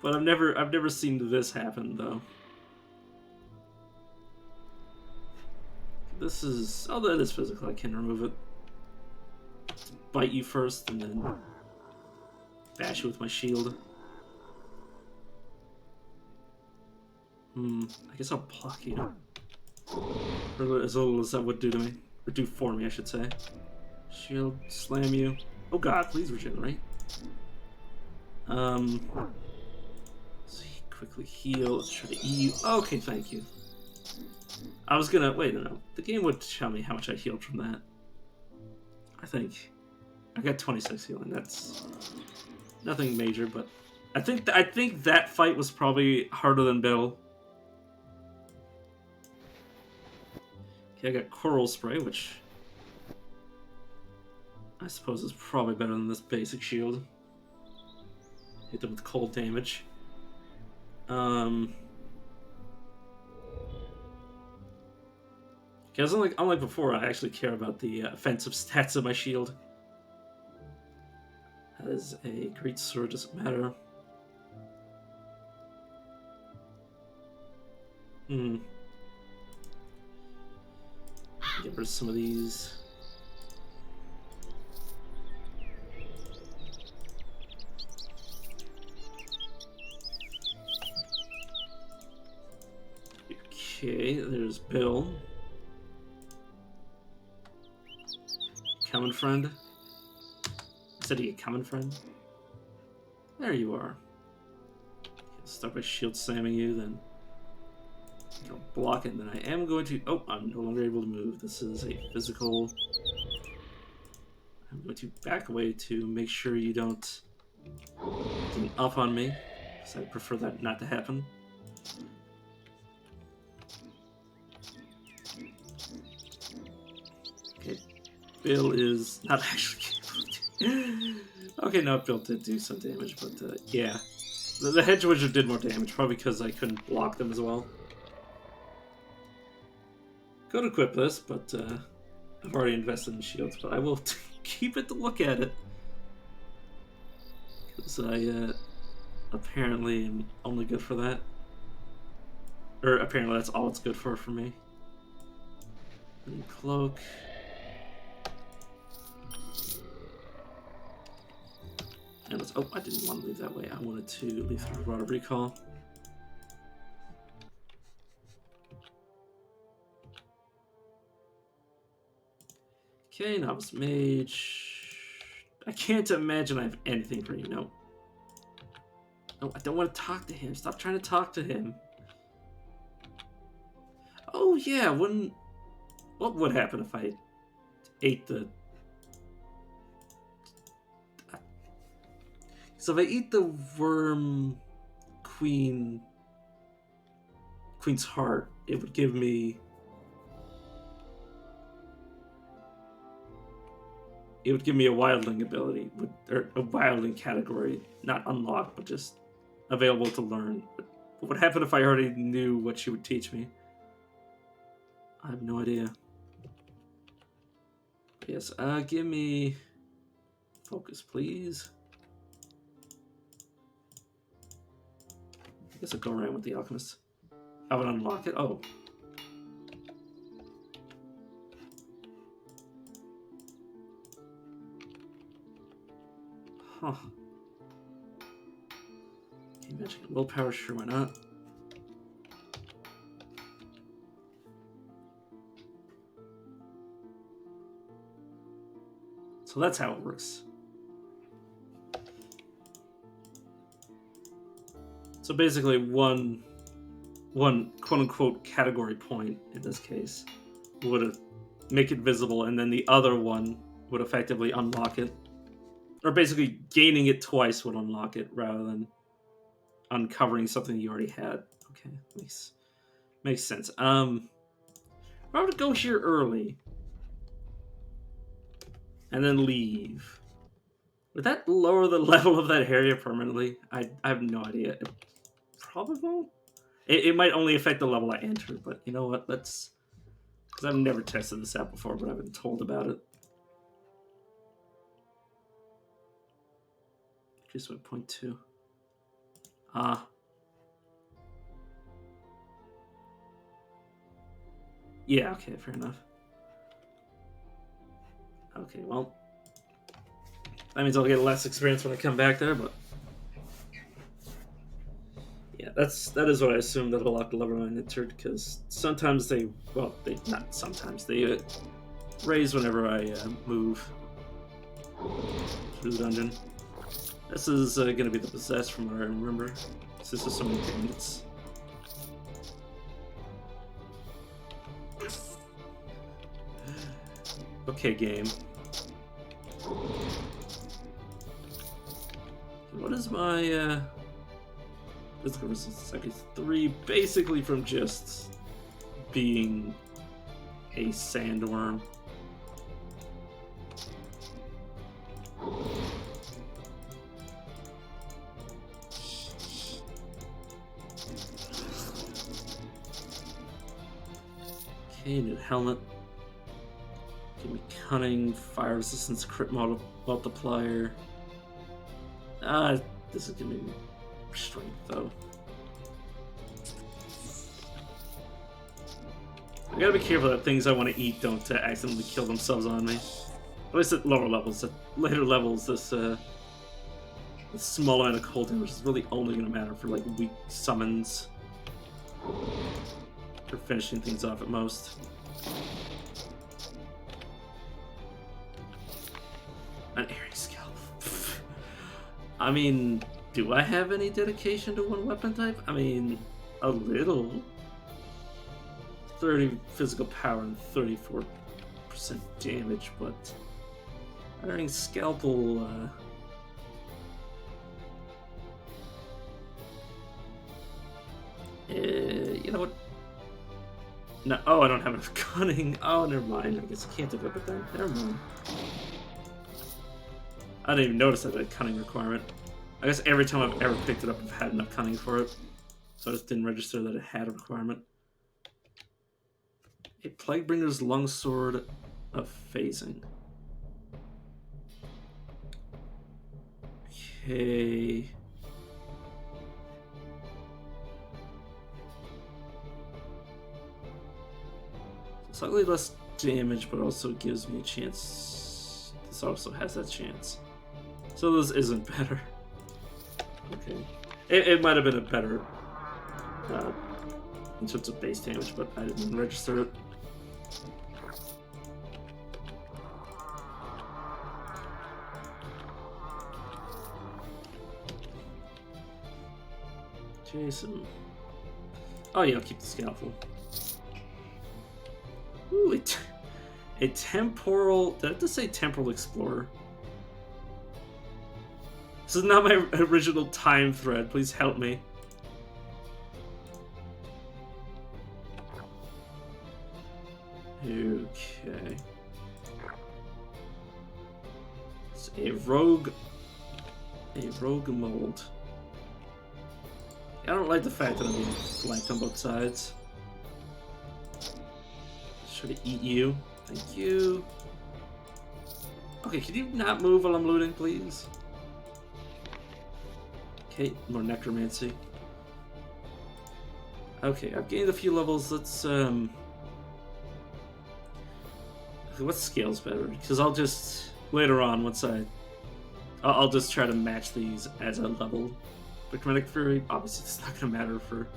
but I've never seen this happen though. This is, although it is physical, I can remove it. Bite you first and then bash you with my shield. I guess I'll block you. Or as little as that would do to me. Or do for me, I should say. Shield, slam you. Oh god, please regenerate. Let's quickly heal. Let's try to eat you. Okay, thank you. I was gonna, wait, no. The game would tell me how much I healed from that. I think. I got 26 healing. That's nothing major, but I think that fight was probably harder than Bill. Okay, I got Coral Spray, which I suppose is probably better than this basic shield. Hit them with cold damage. Okay, unlike before, I actually care about the offensive stats of my shield. That is a great sword, doesn't matter. Get rid of some of these. Okay, there's Bill. Coming, friend? Said he coming, friend? There you are. Start by shield slamming you, then I'll block it, and then I am going to... Oh, I'm no longer able to move. This is a physical... I'm going to back away to make sure you don't get up on me, because I prefer that not to happen. Okay, Bill is not actually... Okay, no, Bill did do some damage, but yeah. The Hedge Wizard did more damage, probably because I couldn't block them as well. Could equip this, but I've already invested in shields, but I will keep it to look at it. Because I apparently am only good for that. Or apparently that's all it's good for me. And cloak. And let's, oh, I didn't want to leave that way. I wanted to leave through Rod of Recall. Okay, Novice Mage. I can't imagine I have anything for you. No. No, I don't want to talk to him. Stop trying to talk to him. Oh, yeah, what would happen if I ate the... So if I eat the worm queen's heart, it would give me... It would give me a wildling ability, or a wildling category, not unlocked, but just available to learn. But what would happen if I already knew what she would teach me? I have no idea. Yes, give me focus, please. I guess I'll go around with the alchemist. I would unlock it. Oh. Huh. Okay, magic willpower, sure, why not? So that's how it works. So basically one quote-unquote category point, in this case, would make it visible, and then the other one would effectively unlock it. Or basically, gaining it twice would unlock it, rather than uncovering something you already had. Okay, makes sense. I would go here early, and then leave. Would that lower the level of that area permanently? I have no idea. It probably won't. It might only affect the level I enter, but you know what? Let's... Because I've never tested this out before, but I've been told about it. Just what, 0.2. Yeah, okay, fair enough. Okay, well, that means I'll get less experience when I come back there, but yeah, that is what I assumed that it'll lock the level I entered, because sometimes they raise whenever I move through the dungeon. This is gonna be the possessed from what I remember. This is so many bandits. Okay, game. What is my physical resistance? Okay, 3, basically from just being a sandworm. Okay, new helmet. Give me cunning, fire resistance, crit multiplier. This is gonna be strength though. I gotta be careful that things I want to eat don't accidentally kill themselves on me. At least at lower levels. At later levels, this small amount of cold damage is really only gonna matter for like weak summons. For finishing things off at most. An airing skill. I mean, do I have any dedication to one weapon type? I mean, a little. 30 physical power and 34% damage, but airing scalpel. You know what? No, oh, I don't have enough cunning. Oh, never mind. I guess I can't equip it then. Never mind. I didn't even notice that I had a cunning requirement. I guess every time I've ever picked it up, I've had enough cunning for it. So I just didn't register that it had a requirement. A Plaguebringer's Longsword of Phasing. Okay. Slightly less damage, but also gives me a chance. This also has that chance. So this isn't better. Okay. It might have been a better in terms of base damage, but I didn't register it. Jason. Oh yeah, I'll keep the scalpel. Ooh, a temporal... Did I have to say temporal explorer? This is not my original time thread. Please help me. Okay. It's a rogue mold. I don't like the fact that I'm being flanked on both sides. Try to eat you. Thank you. Okay, can you not move while I'm looting, please? Okay, more necromancy. Okay, I've gained a few levels. Let's what scale's better? Because I'll just later on once I'll just try to match these as a level. But Kinetic Fury, obviously, it's not gonna matter for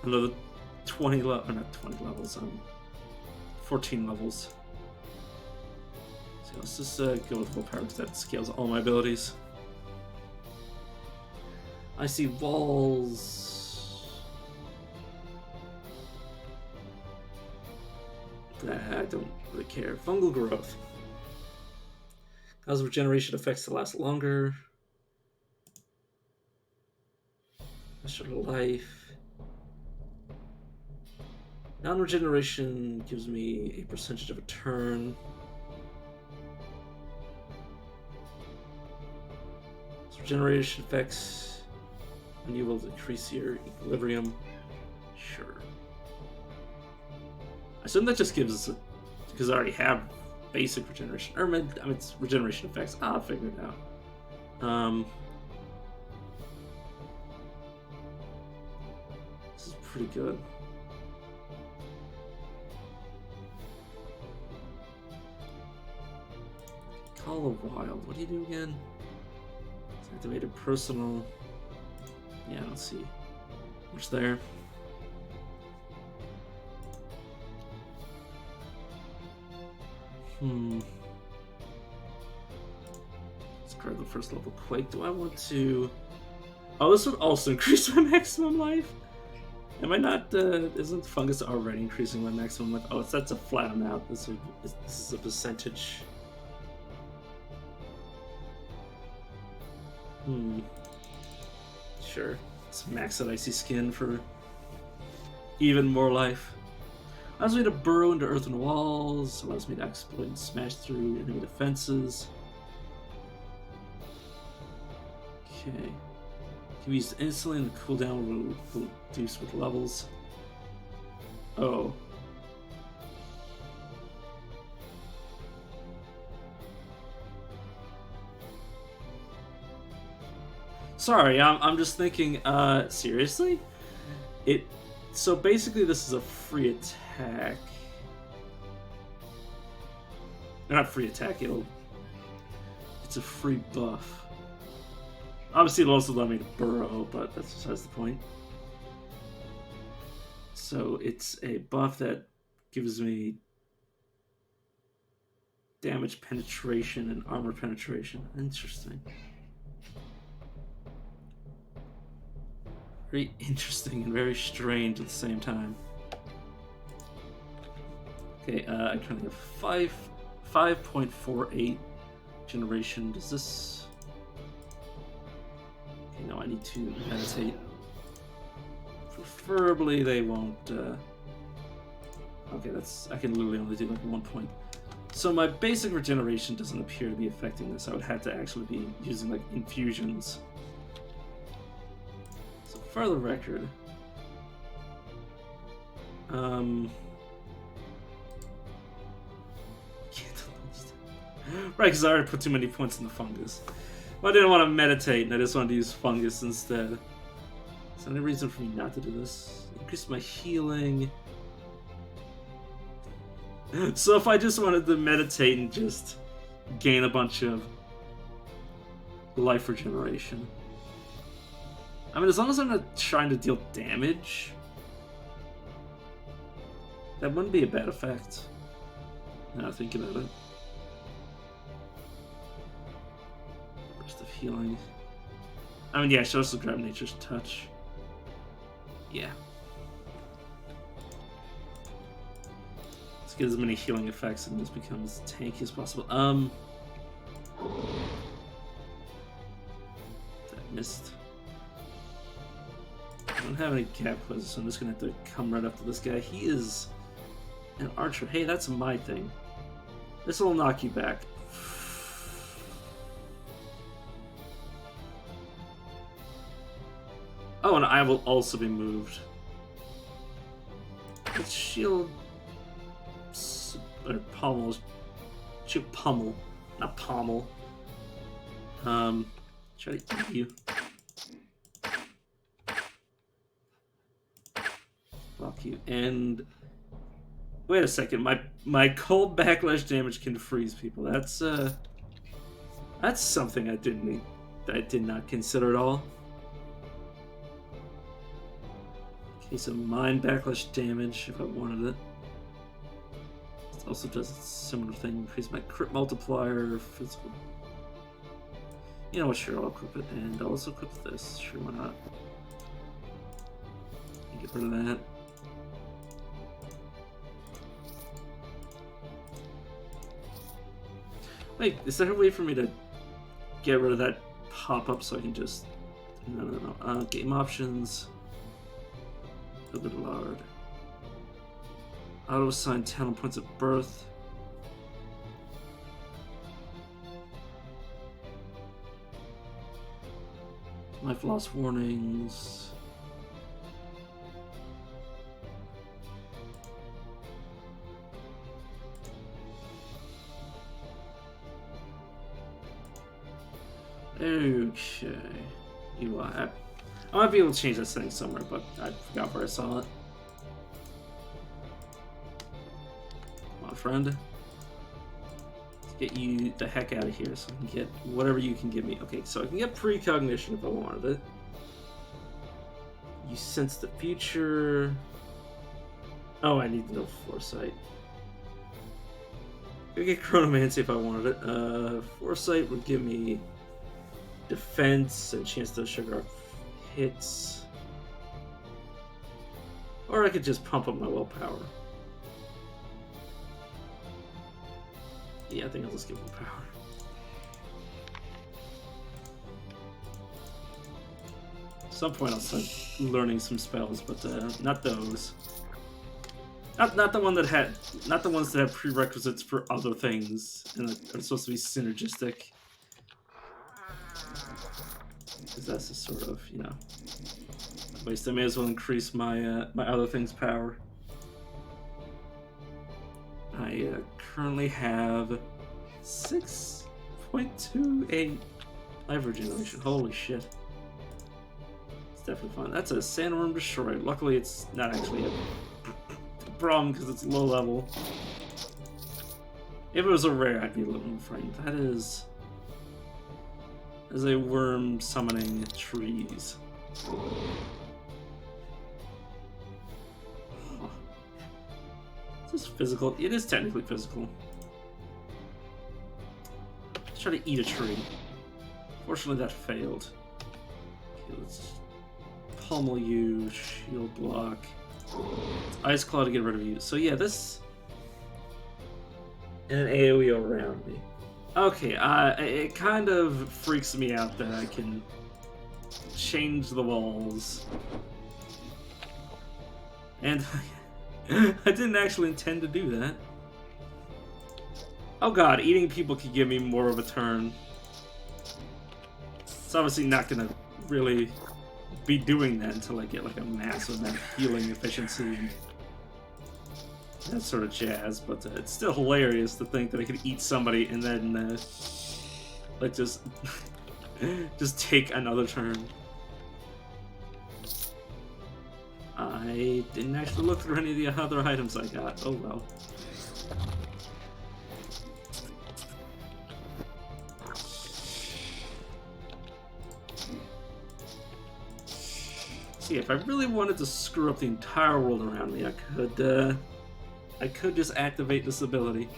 another 20 or not 20 levels. 14 levels. So let's just go with willpower because that scales all my abilities. I see walls. I don't really care. Fungal growth. Cause regeneration effects to last longer. Extra life. Non-regeneration gives me a percentage of a turn. So regeneration effects, and you will decrease your equilibrium. Sure. I assume that just gives us because I already have basic regeneration. Or I mean, it's regeneration effects. I'll figure it out. This is pretty good. Call of Wild. What do you do again? It's activated personal. Yeah, let's see. What's there? Let's grab the first level Quake. Do I want to... Oh, this would also increase my maximum life? Am I not... isn't Fungus already increasing my maximum life? Oh, that's a flat amount. This is a percentage. Sure. Let's max out Icy Skin for even more life. Allows me to burrow into earthen walls. Allows me to exploit and smash through enemy defenses. Okay. Can be used instantly and the cooldown will reduce with levels. Oh. Sorry, I'm just thinking, seriously? So basically this is a free attack. Not free attack, it's a free buff. Obviously it'll also allow me to burrow, but that's besides the point. So it's a buff that gives me damage penetration and armor penetration. Interesting. Very interesting and very strange at the same time. Okay, I currently have 5.48 generation. Does this... Okay, no, I need to meditate. Preferably they won't... Okay, I can literally only do like 1 point. So my basic regeneration doesn't appear to be affecting this. I would have to actually be using like infusions. For the record, right, because I already put too many points in the fungus. Well, I didn't want to meditate, and I just wanted to use fungus instead. Is there any reason for me not to do this? Increase my healing. So if I just wanted to meditate and just gain a bunch of life regeneration. I mean, as long as I'm not trying to deal damage, that wouldn't be a bad effect. Now I think about it. Burst of healing. I mean, yeah, should also grab Nature's Touch. Yeah. Let's get as many healing effects and just become as tanky as possible. That missed. I don't have any cap quizzes, so I'm just gonna have to come right up to this guy. He is an archer. Hey, that's my thing. This will knock you back. Oh, and I will also be moved. It's shield... or pommel. Shield pummel. Not pommel. Try to eat you. Block you. And wait a second, my cold backlash damage can freeze people. That's something I did not consider at all. Okay, so mine backlash damage if I wanted it. It also does a similar thing, increase my crit multiplier, physical. You know what, sure, I'll equip it, and I'll also equip this. Sure, why not? Get rid of that. Wait, is there a way for me to get rid of that pop-up so I can just... No. Game options. A bit loud. Auto-assign talent points at birth. Life loss warnings. Okay. UI. I might be able to change that setting somewhere, but I forgot where I saw it. Come on, friend. Let's get you the heck out of here so I can get whatever you can give me. Okay, so I can get precognition if I wanted it. You sense the future. Oh, I need to know foresight. I could get chronomancy if I wanted it. Foresight would give me defense and chance to sugar off hits. Or I could just pump up my willpower. Yeah, I think I'll just give willpower. At some point I'll start learning some spells, but not those. Not the ones that have prerequisites for other things and are supposed to be synergistic. Because that's the sort of, you know, at least I may as well increase my my other thing's power. I currently have 6.28 life regeneration. Holy shit. It's definitely fun. That's a sandworm destroyed. Luckily it's not actually a problem because it's low level. If it was a rare, I'd be a little more frightened. That is a worm summoning trees. Is this physical? It is technically physical. Let's try to eat a tree. Fortunately, that failed. Okay, let's pummel you, shield block. It's Ice Claw to get rid of you. So yeah, this... And an AoE around me. Okay, it kind of freaks me out that I can change the walls. And I didn't actually intend to do that. Oh god, eating people could give me more of a turn. It's obviously not gonna really be doing that until I get like a massive amount of healing efficiency and that sort of jazz, but it's still hilarious to think that I could eat somebody and then like just take another turn. I didn't actually look through any of the other items I got. Oh well. See, if I really wanted to screw up the entire world around me, I could just activate this ability.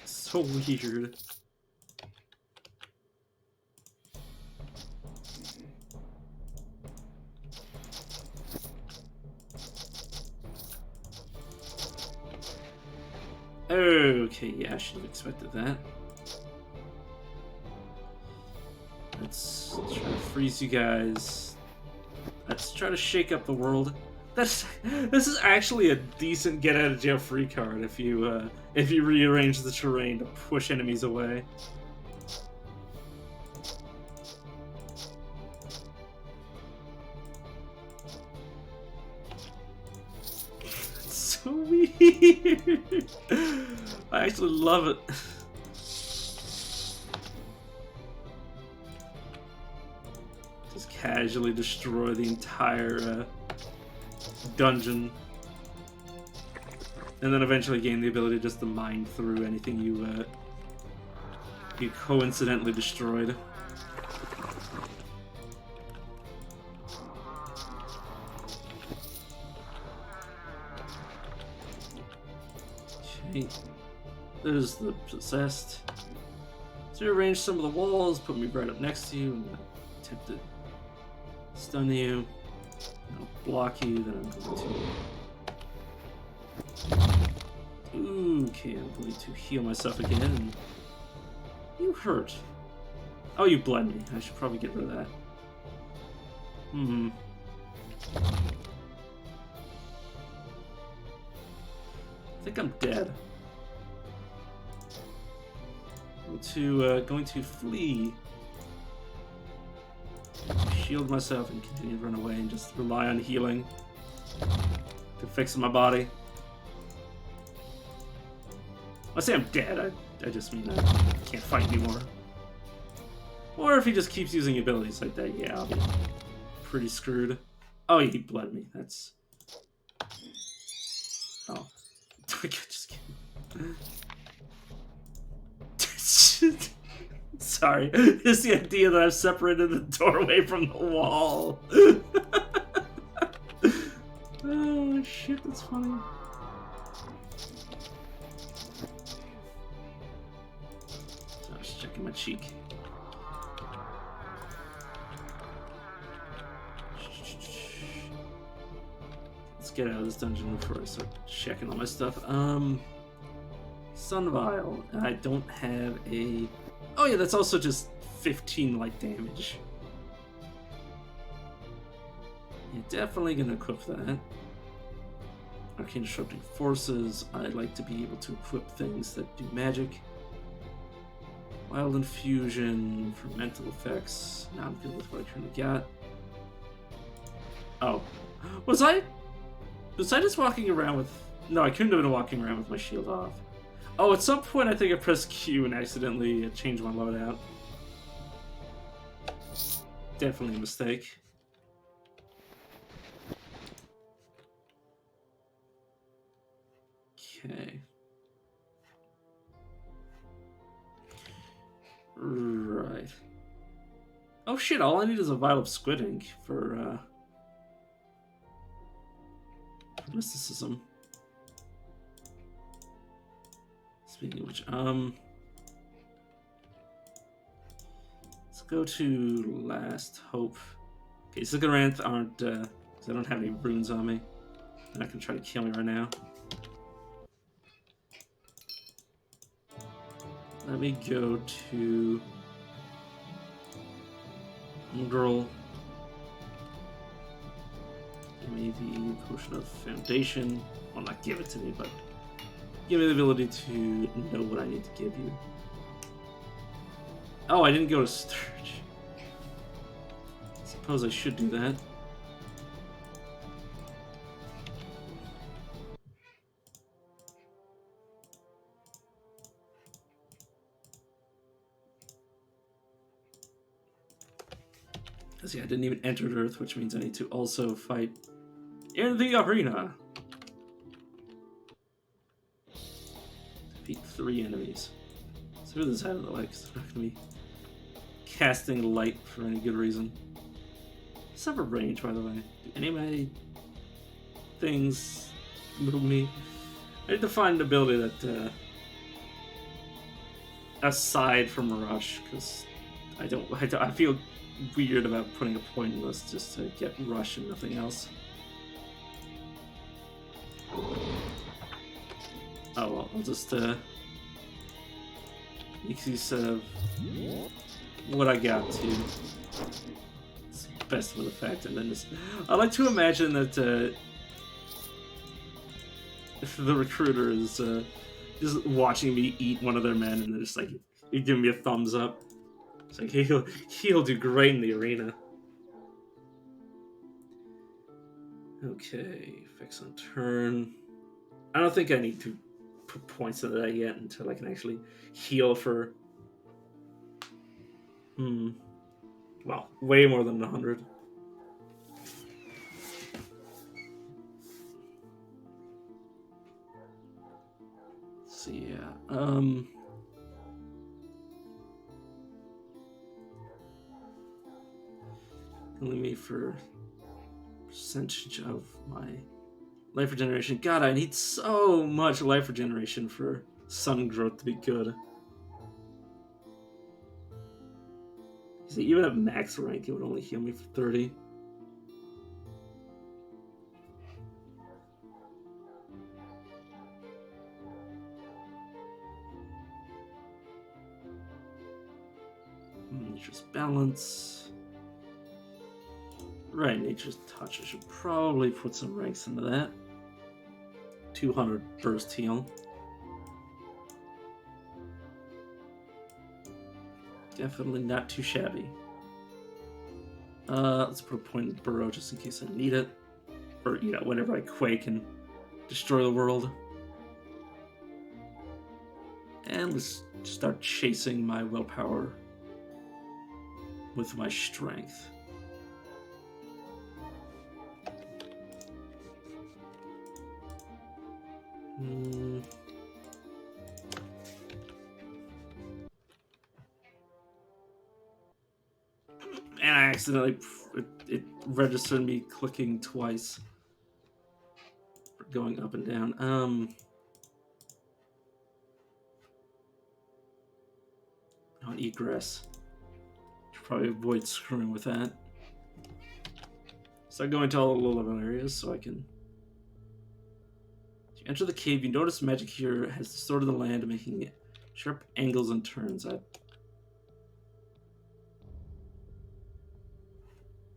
So weird. Okay, yeah, I should have expected that. Let's try to freeze you guys. Let's try to shake up the world. This is actually a decent get out of jail free card if you rearrange the terrain to push enemies away. It's so weird. I actually love it. just casually destroy the entire dungeon. And then eventually gain the ability just to mine through anything you coincidentally destroyed. Okay. There's the possessed. So rearrange some of the walls, put me right up next to you, and attempt to stun you. I'll block you, then I'm going to... Okay, I'm going to heal myself again. And... You hurt. Oh, you bled me. I should probably get rid of that. I think I'm dead. Going to flee. Shield myself and continue to run away and just rely on healing to fix my body. I say I'm dead, I just mean I can't fight anymore. Or if he just keeps using abilities like that, yeah, I'll be pretty screwed. Oh, he bled me. That's... Oh. Just kidding. Sorry, just the idea that I've separated the doorway from the wall. Oh shit, that's funny. I was checking my cheek. Let's get out of this dungeon before I start checking all my stuff. Sun Vial. I don't have a... Oh yeah, that's also just 15 light damage. Yeah, definitely gonna equip that. Arcane Disrupting Forces. I'd like to be able to equip things that do magic. Wild Infusion for mental effects. Now I'm good with what I currently got. Oh. Was I just walking around with... No, I couldn't have been walking around with my shield off. Oh, at some point I think I pressed Q and accidentally changed my loadout. Definitely a mistake. Okay. Right. Oh shit, all I need is a vial of squid ink for mysticism. Speaking of which, let's go to Last Hope. Okay, Zigguranth aren't, because I don't have any runes on me. They're not gonna try to kill me right now. Let me go to Girl. Give me the Potion of Foundation. Well, not give it to me, but give me the ability to know what I need to give you. Oh, I didn't go to Sturge. Suppose I should do that. Because yeah, I didn't even enter Earth, which means I need to also fight in the arena. Defeat 3 enemies. So who this out of the way, because I'm not going to be casting light for any good reason. Except for range, by the way. Do any of my things move me? I need to find an ability that, aside from Rush, because I feel weird about putting a point in this just to get Rush and nothing else. Oh well, I'll just make use of what I got to best with effect, and then just I like to imagine that if the recruiter is just watching me eat one of their men, and they're just like, you give me a thumbs up. It's like he'll do great in the arena. Okay, fix on turn. I don't think I need to put points into that yet until I can actually heal for... Well, way more than 100. So yeah, only me for percentage of my life regeneration. God, I need so much life regeneration for sun growth to be good. See, even at max rank, it would only heal me for 30. Nature's balance. Right, nature's touch. I should probably put some ranks into that. 200 burst heal. Definitely not too shabby. Let's put a point in burrow just in case I need it. Or, you know, whenever I quake and destroy the world. And let's start chasing my willpower with my strength. And I accidentally, it registered me clicking twice for going up and down. On egress. Should probably avoid screwing with that. So I go into all the low-level areas so I can. As you enter the cave, you notice magic here has distorted the land, making it sharp angles and turns.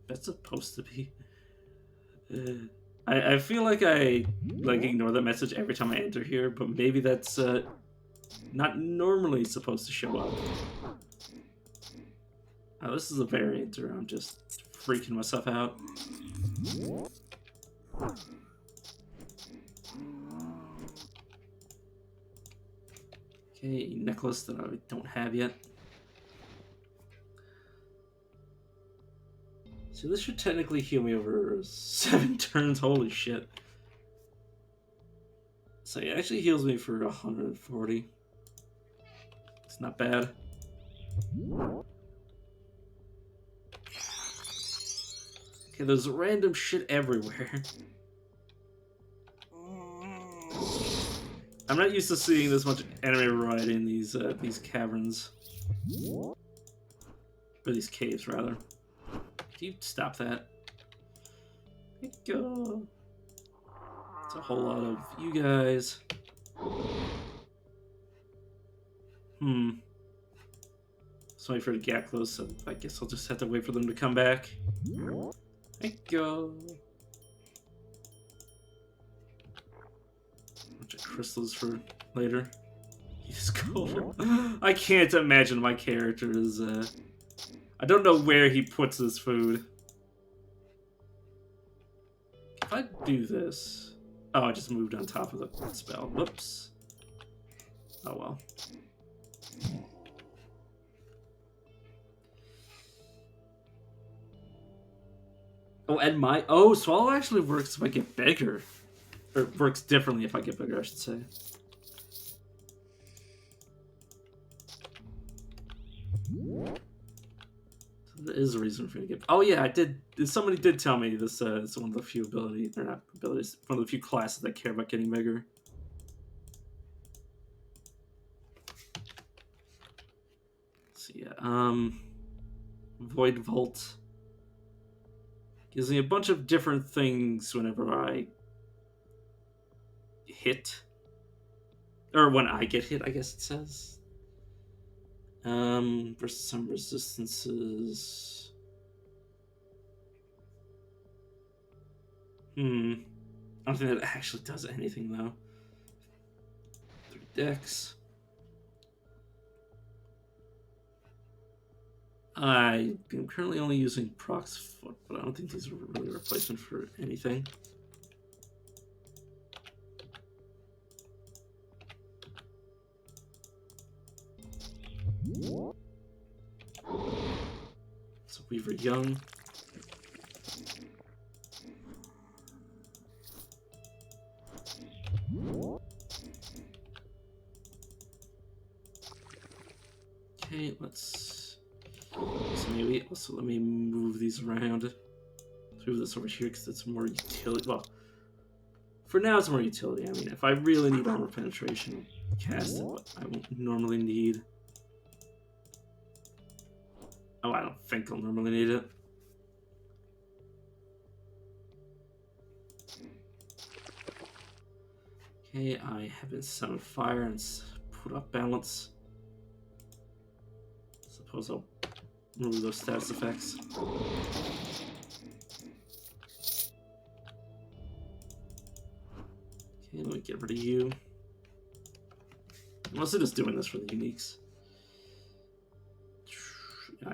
That's supposed to be. I feel like I ignore that message every time I enter here, but maybe that's not normally supposed to show up. Oh, this is a variant, or I'm just freaking myself out. Okay, necklace that I don't have yet. So this should technically heal me over 7 turns. Holy shit. So it actually heals me for 140. It's not bad. Okay, there's random shit everywhere. I'm not used to seeing this much enemy variety in these caverns. Or these caves, rather. Can you stop that? Go. It's a whole lot of you guys. So wait for the gap close, so I guess I'll just have to wait for them to come back. Go. Bunch of crystals for later. He's cold. I can't imagine my character is. I don't know where he puts his food. If I do this. Oh, I just moved on top of the spell. Whoops. Oh well. Oh, and my. Oh, swallow actually works if I get bigger. Or works differently if I get bigger, I should say. So there is a reason for me to get. Oh yeah, I did. Somebody did tell me this. It's one of the few abilities, or not abilities, one of the few classes that care about getting bigger. So yeah, Void Vault gives me a bunch of different things whenever I hit, or when I get hit, I guess it says. Versus some resistances. I don't think that actually does anything though. 3 decks. I am currently only using Prox Foot, but I don't think these are really a replacement for anything. So Weaver Young. Okay, let's... So maybe also let me move these around. Let's move this over here because it's more utility. Well, for now it's more utility. I mean, if I really need armor penetration, cast it, but I won't normally need... Oh, I don't think I'll normally need it. Okay, I have been summoned fire and put up balance. Suppose I'll remove those status effects. Okay, let me get rid of you. I'm also just doing this for the uniques.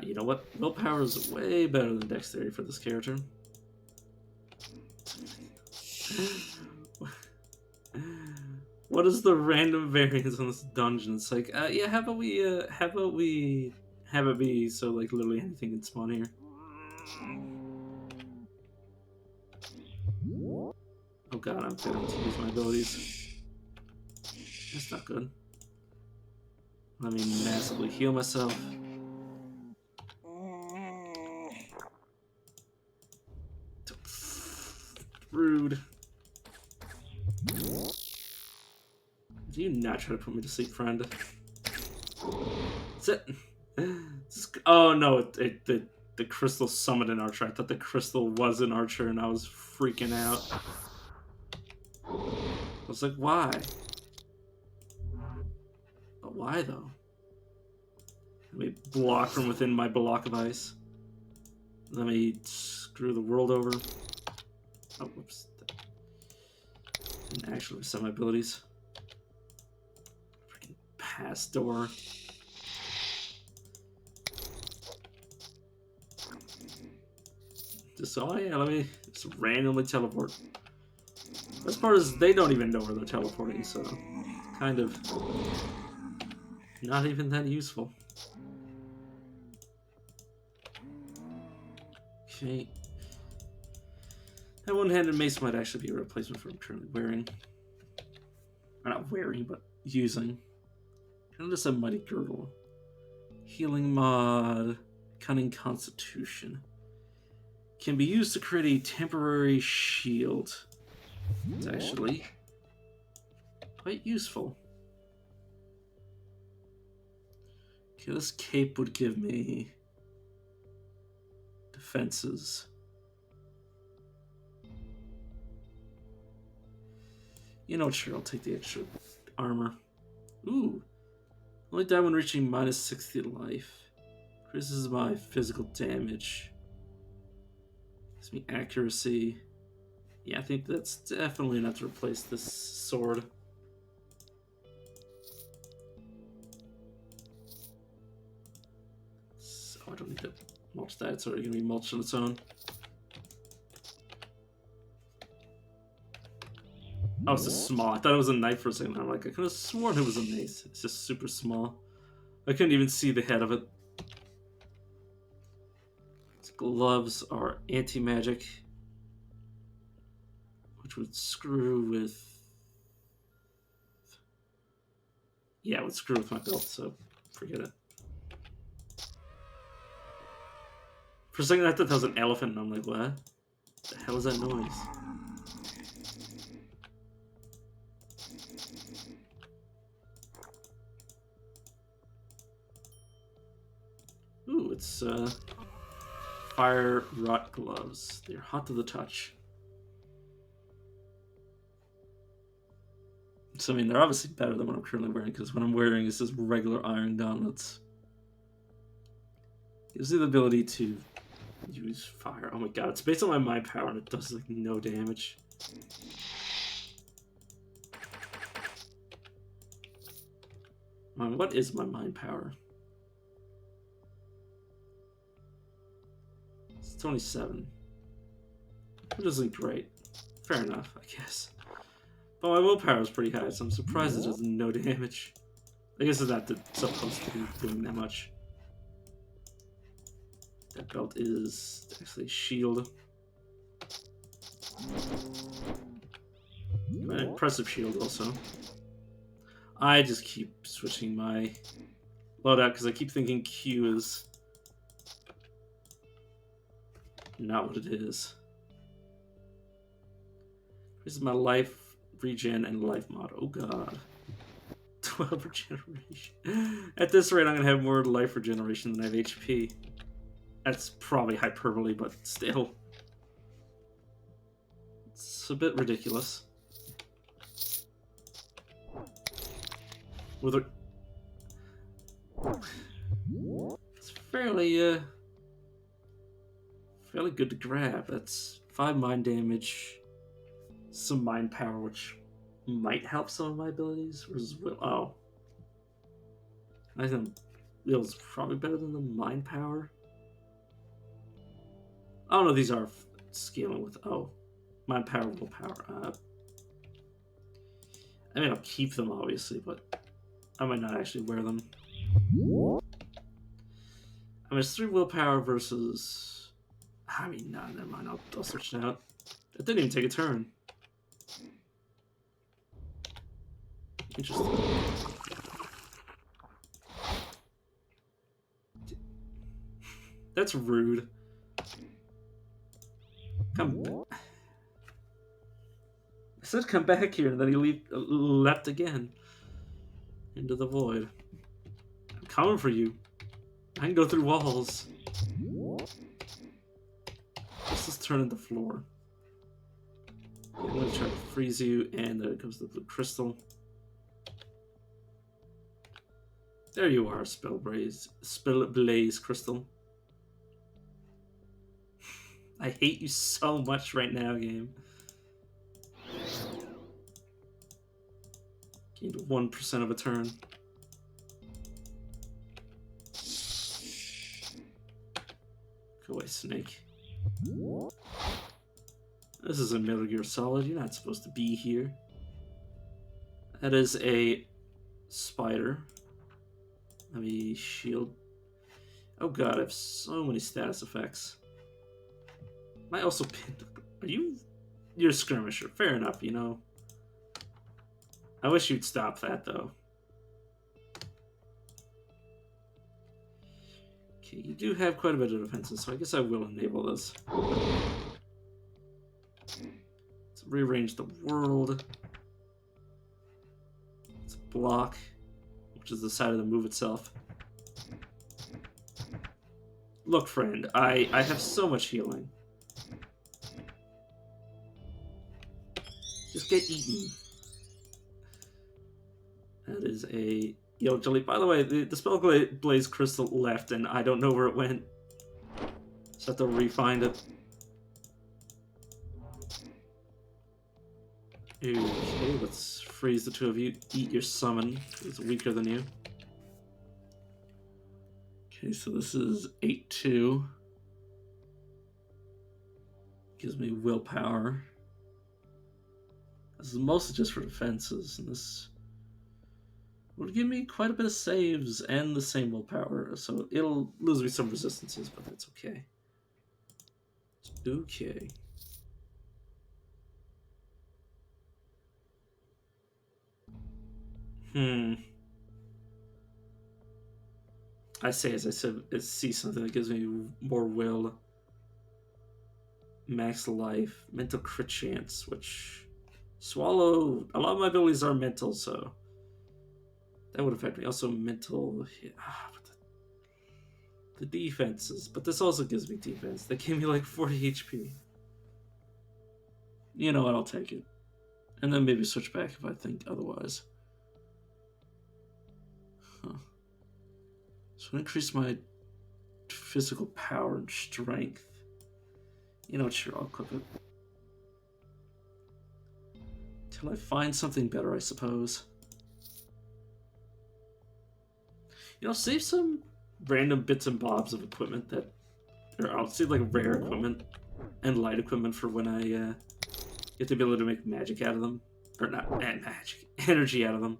You know what? Willpower is way better than dexterity for this character. What is the random variance on this dungeon? It's like, yeah, how about we have it be so like literally anything can spawn here. Oh god, I'm failing to use my abilities. That's not good. Let me massively heal myself. Rude. Do you not try to put me to sleep, friend? That's it. Oh no, the crystal summoned an archer. I thought the crystal was an archer and I was freaking out. I was like, why? But why though? Let me block from within my block of ice. Let me screw the world over. Oh, whoops. Didn't actually reset my abilities. Freaking pass door. Just, oh yeah, let me just randomly teleport. Best part is they don't even know where they're teleporting, so kind of not even that useful. Okay. That one-handed mace might actually be a replacement for what I'm currently wearing. Or not wearing, but using. Kind of just a mighty girdle. Healing mod. Cunning constitution. Can be used to create a temporary shield. It's actually quite useful. Okay, this cape would give me defenses. You know what, sure, I'll take the extra armor. Ooh. Only die when reaching minus 60 life. Increases my physical damage. Gives me accuracy. Yeah, I think that's definitely enough to replace this sword. So I don't need to mulch that. It's already going to be mulched on its own. Oh, it's just small. I thought it was a knife for a second. I'm like, I could have sworn it was a mace. It's just super small. I couldn't even see the head of it. Its gloves are anti-magic, which would screw with... Yeah, it would screw with my belt, so forget it. For a second, I thought that was an elephant, and I'm like, what? The hell is that noise? Ooh, it's fire rot gloves. They're hot to the touch. So, I mean, they're obviously better than what I'm currently wearing, because what I'm wearing is just regular iron gauntlets. Gives me the ability to use fire. Oh my god, it's based on my mind power, and it does, like, no damage. What is my mind power? It's 27. Which isn't great. Fair enough, I guess. But my willpower is pretty high, so I'm surprised it does no damage. I guess it's not supposed to be doing that much. That belt is actually a shield. An impressive shield also. I just keep switching my loadout because I keep thinking Q is not what it is. This is my life regen and life mod. Oh god. 12 regeneration. At this rate, I'm going to have more life regeneration than I have HP. That's probably hyperbole, but still. It's a bit ridiculous. With a... It's fairly good to grab. That's 5 mind damage, some mind power, which might help some of my abilities. Versus will. Oh, I think will's probably better than the mind power. Oh no, these are scaling with mind power, willpower. I mean, I'll keep them obviously, but I might not actually wear them. I mean, it's 3 willpower versus. I mean, no, never mind. I'll search it out. It didn't even take a turn. Interesting. That's rude. Come. I said come back here, and then he leapt again into the void. I'm coming for you. I can go through walls. Let's turn into floor. I'm gonna try to freeze you, and there comes the blue crystal. There you are, Spellblaze crystal. I hate you so much right now, game. Gained 1% of a turn. Go away, snake. This is a Metal Gear Solid. You're not supposed to be here. That is a spider. Let me shield. Oh god, I have so many status effects. Am I also pinned? Are you? You're a skirmisher. Fair enough, you know. I wish you'd stop that, though. Okay, you do have quite a bit of defenses, so I guess I will enable this. Let's rearrange the world. Let's block, which is the side of the move itself. Look, friend, I have so much healing. Just get eaten. That is a yellow jelly. By the way, the Spellblaze crystal left, and I don't know where it went. Just have to re-find it. Okay, let's freeze the two of you. Eat your summon. It's weaker than you. Okay, so this is 8-2. Gives me willpower. This is mostly just for defenses, and this would give me quite a bit of saves and the same willpower, so it'll lose me some resistances, but that's okay. Okay. I say, as I said, see something that gives me more will, max life, mental crit chance, which swallow. A lot of my abilities are mental, so that would affect me. Also, mental. But the defenses, but this also gives me defense. They gave me like 40 HP. You know what? I'll take it, and then maybe switch back if I think otherwise. So increase my physical power and strength. You know what, sure, I'll equip it. Till I find something better, I suppose. You know, save some random bits and bobs of equipment that... Or I'll save like rare equipment and light equipment for when I get the ability to make magic out of them. Or not magic, energy out of them.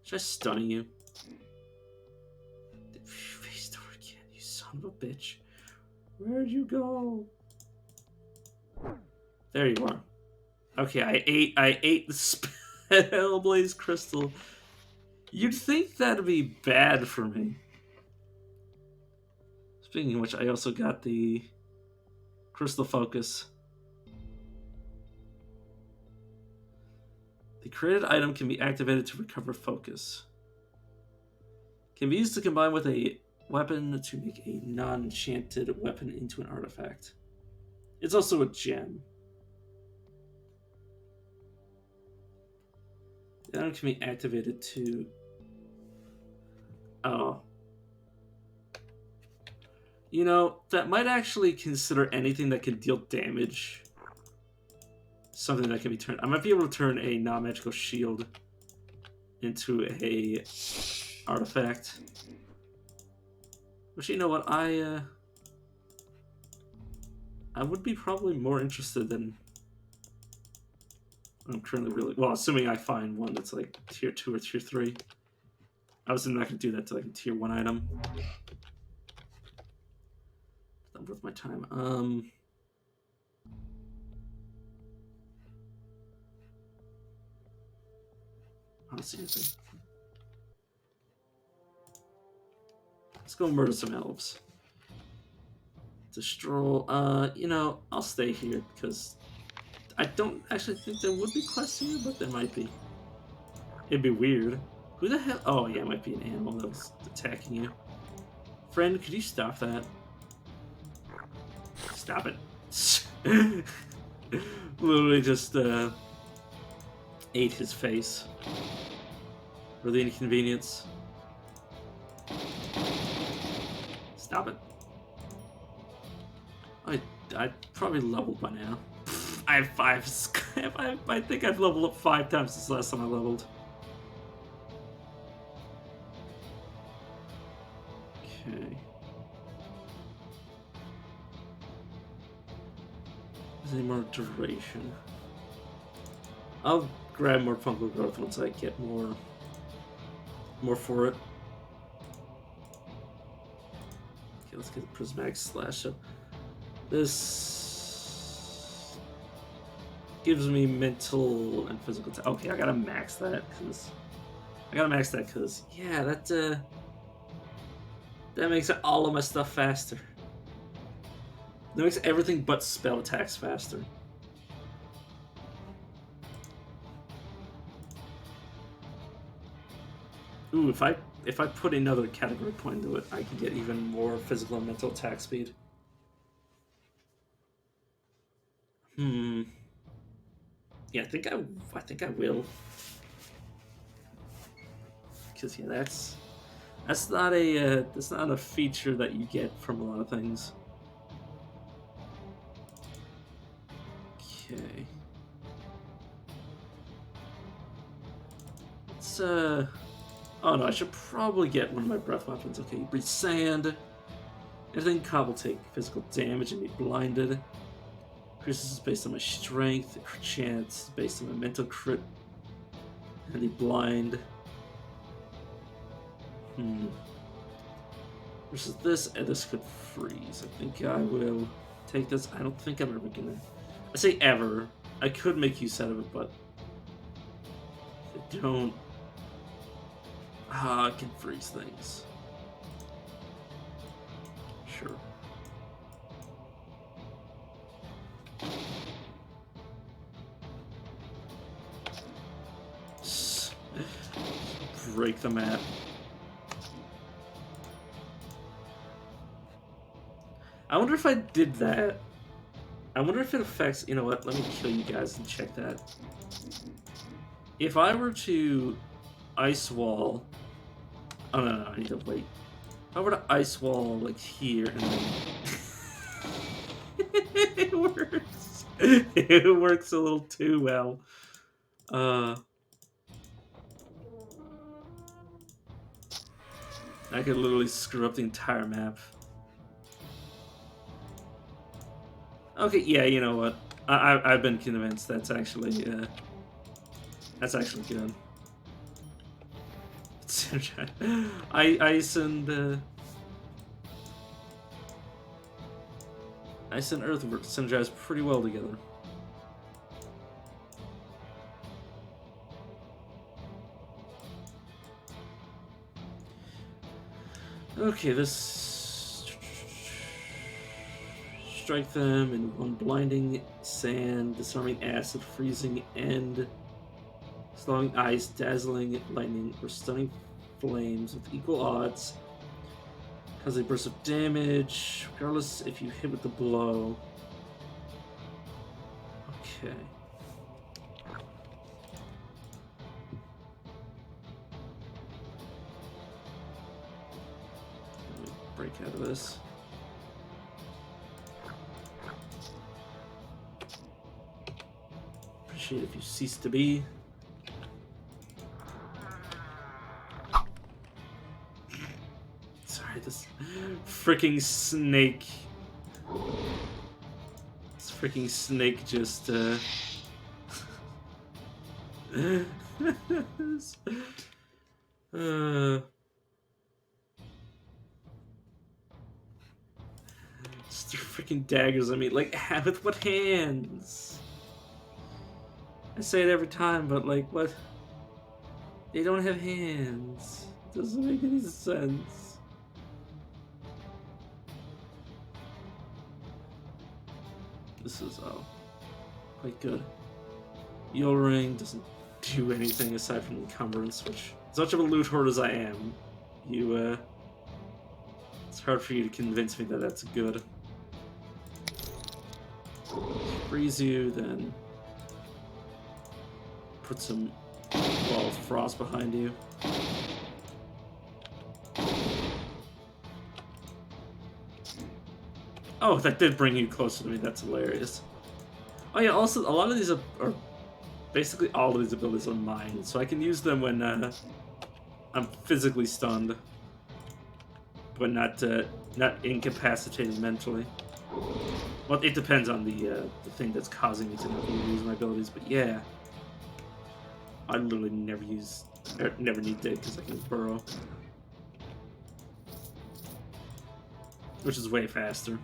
Should I stun you? Face door again, you son of a bitch. Where'd you go? There you are. Okay, I ate the Spellblaze Crystal. You'd think that'd be bad for me. Speaking of which, I also got the Crystal Focus. The created item can be activated to recover focus. Can be used to combine with a weapon to make a non-enchanted weapon into an artifact. It's also a gem. The item can be activated to... Oh. You know, that might actually consider anything that can deal damage. Something that can be turned... I might be able to turn a non-magical shield into a artifact. Which, you know what, I would be probably more interested than I'm currently really... Well, assuming I find one that's like tier 2 or tier 3. I was not going to do that to like a tier 1 item. Not worth my time. I don't see anything. Let's go murder some elves. Destroy. You know, I'll stay here because I don't actually think there would be quests here, but there might be. It'd be weird. Who the hell? Oh, yeah, it might be an animal that was attacking you. Friend, could you stop that? Stop it. Literally just ate his face. For the inconvenience. Stop it. I probably leveled by now. I have 5. I think I've leveled up 5 times since the last time I leveled. Okay. Is there any more duration? I'll grab more fungal growth once I get more for it. Okay, let's get the prismatic slash up. This gives me mental and physical. Okay, I gotta max that because yeah, that makes all of my stuff faster. That makes everything but spell attacks faster. Ooh, if I put another category point into it, I can get even more physical and mental attack speed. Yeah, I think I will. Because yeah, that's not a feature that you get from a lot of things. Okay. Let's oh no, I should probably get one of my breath weapons. Okay, you breathe sand. Anything cop will take physical damage and be blinded. Increases is based on my strength. Chance is based on my mental crit. And the blind. Versus this, and this could freeze. I think I will take this. I don't think I'm ever gonna... I say ever. I could make use out of it, but... if I don't... I can freeze things. Sure. Break the map. I wonder if I did that. I wonder if it affects... You know what? Let me kill you guys and check that. If I were to ice wall... Oh, no, I need to wait. If I were to ice wall, like, here, and then... It works. It works a little too well. I could literally screw up the entire map. Okay, yeah, you know what? I've been convinced that's actually good. Ice and Ice and earth work synergize pretty well together. Okay, this strike them in one blinding sand, disarming acid, freezing end, slowing ice, dazzling lightning, or stunning flames with equal odds. Cause a burst of damage, regardless if you hit with the blow. Okay. Let me break out of this. Appreciate if you cease to be. This freaking snake. This freaking snake just just freaking daggers at me. Like, with what hands? I say it every time, but like, what? They don't have hands. Doesn't make any sense. This is quite good. Yule Ring doesn't do anything aside from encumbrance, which, as much of a loot hoard as I am, it's hard for you to convince me that that's good. Freeze you, then put some wall of frost behind you. Oh, that did bring you closer to me. That's hilarious. Oh yeah, also, a lot of these are basically all of these abilities are mine, so I can use them when I'm physically stunned, but not incapacitated mentally. Well, it depends on the thing that's causing me to not use my abilities, but yeah. I literally never need dig because I can burrow. Which is way faster.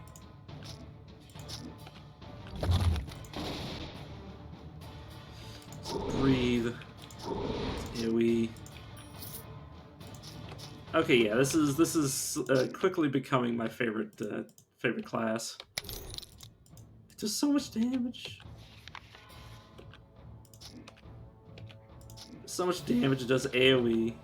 Breathe. AoE. Okay, yeah, this is quickly becoming my favorite class. It does so much damage. So much damage. It does AoE.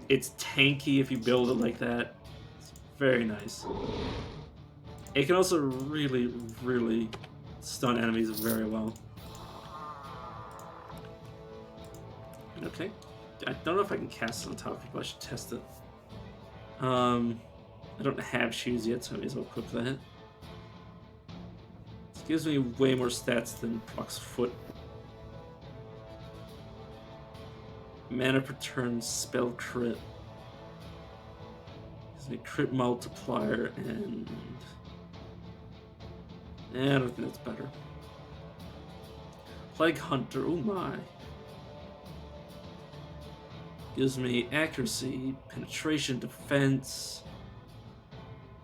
It's tanky if you build it like that. It's very nice. It can also really, really stun enemies very well. Okay. I don't know if I can cast it on top of people. I should test it. I don't have shoes yet, so I may as well equip that. This gives me way more stats than Prox Foot. Mana per turn, spell crit. Gives me crit multiplier and... I don't think that's better. Plague Hunter, oh my. Gives me accuracy, penetration, defense.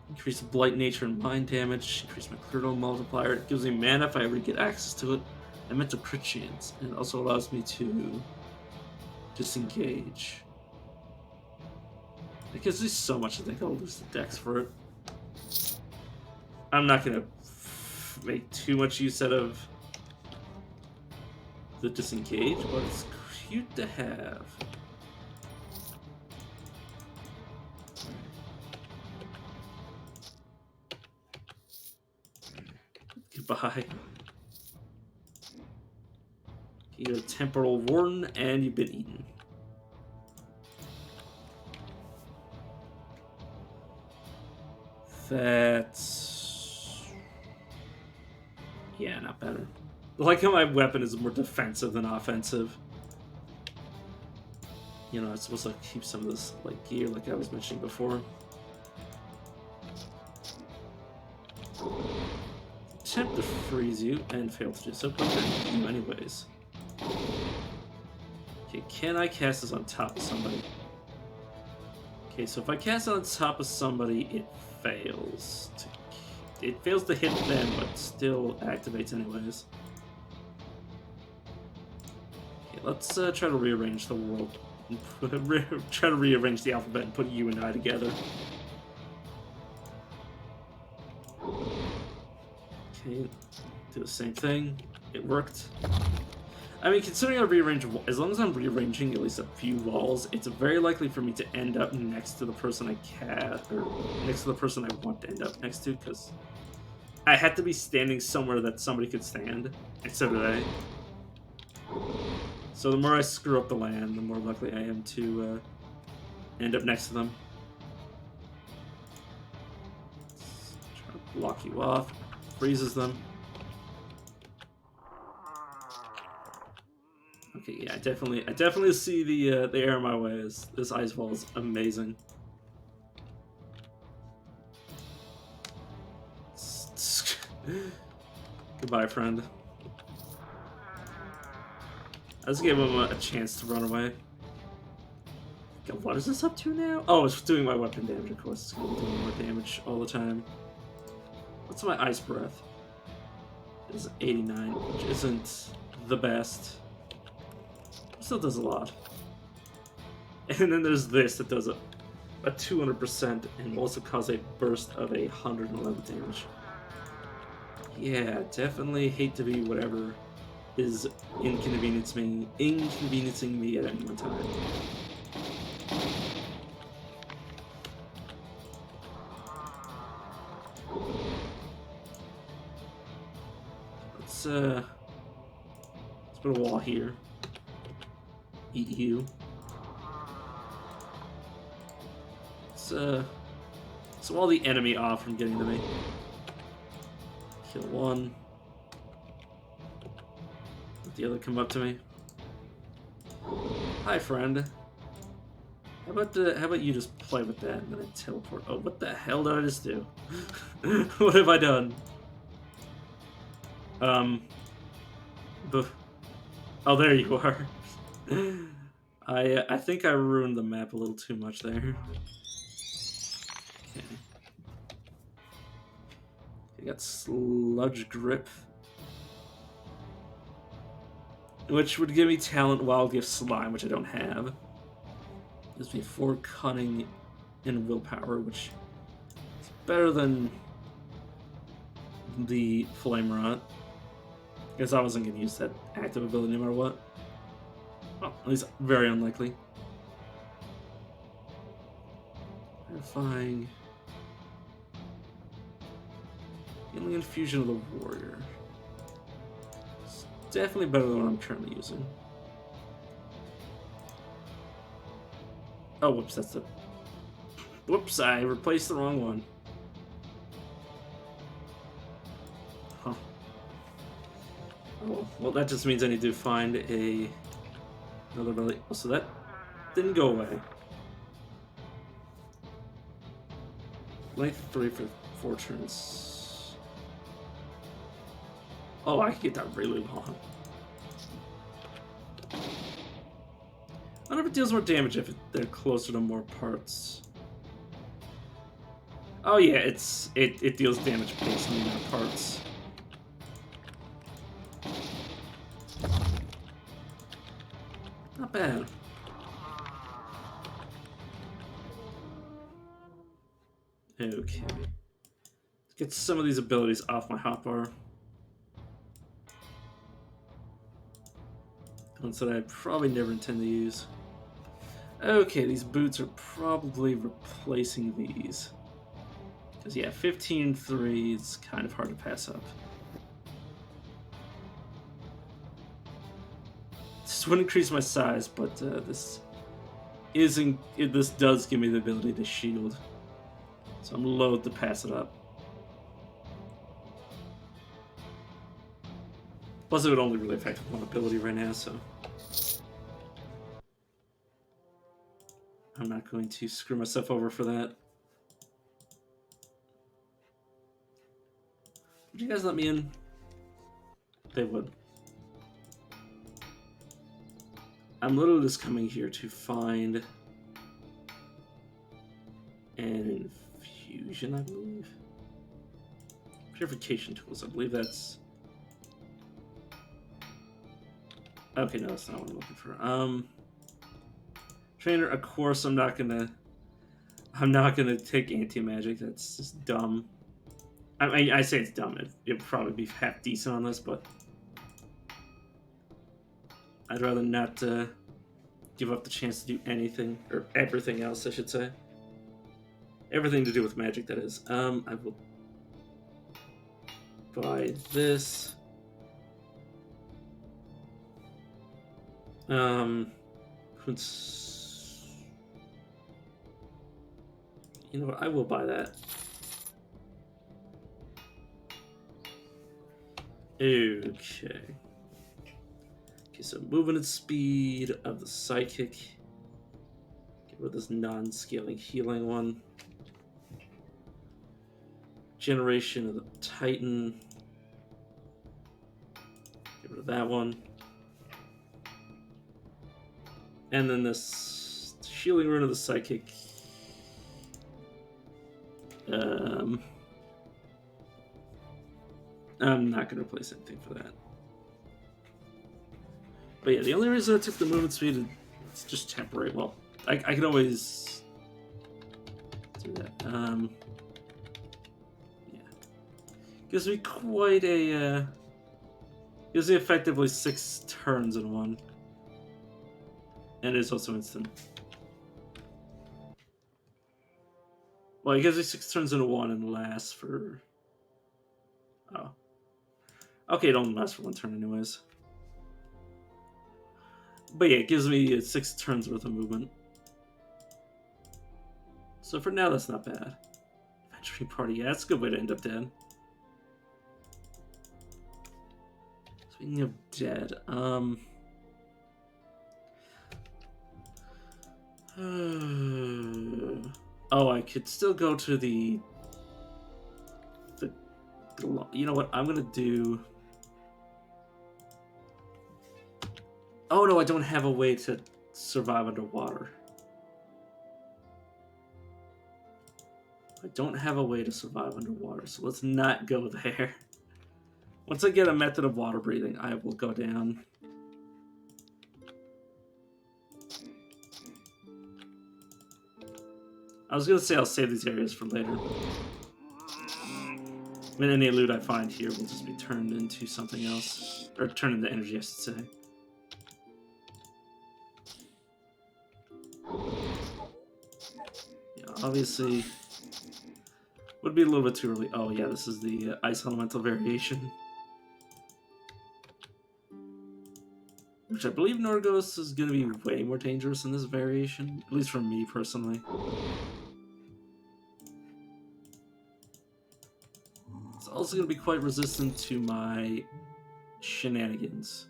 Increase blight nature and mind damage. Increase my critical multiplier. It gives me mana if I ever get access to it. And mental crit chance. And it also allows me to disengage. It gives me so much, I think I'll lose the dex for it. I'm not gonna make too much use out of the disengage, but it's cute to have. Goodbye. You're a temporal warden, and you've been eaten. That's... yeah, not better. I like how my weapon is more defensive than offensive. You know, it's supposed to keep some of this like gear, like I was mentioning before. Attempt to freeze you and fail to do so, but I do anyways. Okay, can I cast this on top of somebody? Okay, so if I cast it on top of somebody, it fails. It fails to hit them, but still activates anyways. Okay, let's try to rearrange the world. Try to rearrange the alphabet and put you and I together. Okay, do the same thing. It worked. I mean, considering I rearrange, as long as I'm rearranging at least a few walls, it's very likely for me to end up next to the person I cast, or next to the person I want to end up next to, because I had to be standing somewhere that somebody could stand, and so did I. So the more I screw up the land, the more likely I am to end up next to them. Let's try to block you off. Freezes them. Okay, yeah, I definitely see the error my way. This ice wall is amazing. Goodbye, friend. I just gave him a chance to run away. God, what is this up to now? Oh, it's doing my weapon damage, of course. It's going to be doing more damage all the time. What's my ice breath? It is 89, which isn't the best. Still does a lot. And then there's this that does a 200% and will also cause a burst of 111 damage. Yeah, definitely hate to be whatever is inconveniencing me at any one time. Let's put a wall here. Eat you. So all the enemy off from getting to me. Kill one. Let the other come up to me. Hi, friend. How about you just play with that and then I teleport? Oh, what the hell did I just do? What have I done? Oh, there you are. I think I ruined the map a little too much there. Okay. I got Sludge Grip, which would give me Talent Wild Gift Slime, which I don't have. Gives me 4 Cunning and Willpower, which is better than the Flame Rot. Guess I wasn't going to use that active ability no matter what. Well, at least very unlikely. Verifying. Healing Infusion of the Warrior. It's definitely better than what I'm currently using. Oh, whoops, that's the... Whoops, I replaced the wrong one. Huh. Oh, well, that just means I need to find another ability. Oh, so that didn't go away. Length 3 for 4 turns. Oh, I can get that really long. I wonder if it deals more damage if they're closer to more parts. Oh yeah, it deals damage based on the amount of parts. Not bad. Okay. Let's get some of these abilities off my hotbar. Ones that I probably never intend to use. Okay, these boots are probably replacing these. Because, yeah, 15-3 is kind of hard to pass up. This would increase my size, but this does give me the ability to shield. So I'm loath to pass it up. Plus, it would only really affect one ability right now, so I'm not going to screw myself over for that. Would you guys let me in? They would. I'm literally just coming here to find and infusion, I believe. Purification tools, I believe that's... Okay, no, that's not what I'm looking for. Trainer, of course I'm not gonna take anti-magic, that's just dumb. I say it's dumb, it'd probably be half decent on this, but I'd rather not give up the chance to do anything, or everything else, I should say. Everything to do with magic, that is. I will buy this. You know what? I will buy that. Okay. Okay, so movement and speed of the psychic. Get rid of this non-scaling healing one. Generation of the Titan. Get rid of that one. And then this shielding rune of the psychic. I'm not going to replace anything for that. But yeah, the only reason I took the movement speed is it's just temporary. Well, I can always do that. Yeah. Gives me quite a... gives me effectively 6 turns in one. And it's also instant. Well, it gives me 6 turns in one and lasts for... Oh. Okay, it only lasts for 1 turn anyways. But yeah, it gives me 6 turns worth of movement. So for now, that's not bad. Adventuring party, yeah, that's a good way to end up dead. Speaking of dead, oh, I could still go to the... You know what? I'm gonna do... Oh no, I don't have a way to survive underwater. I don't have a way to survive underwater, so let's not go there. Once I get a method of water breathing, I will go down. I was gonna say I'll save these areas for later. I mean, any loot I find here will just be turned into something else. Or turned into energy, I should say. Yeah, obviously... Would be a little bit too early. Oh yeah, this is the ice elemental variation. Which I believe Norgos is going to be way more dangerous in this variation. At least for me, personally. It's also going to be quite resistant to my shenanigans.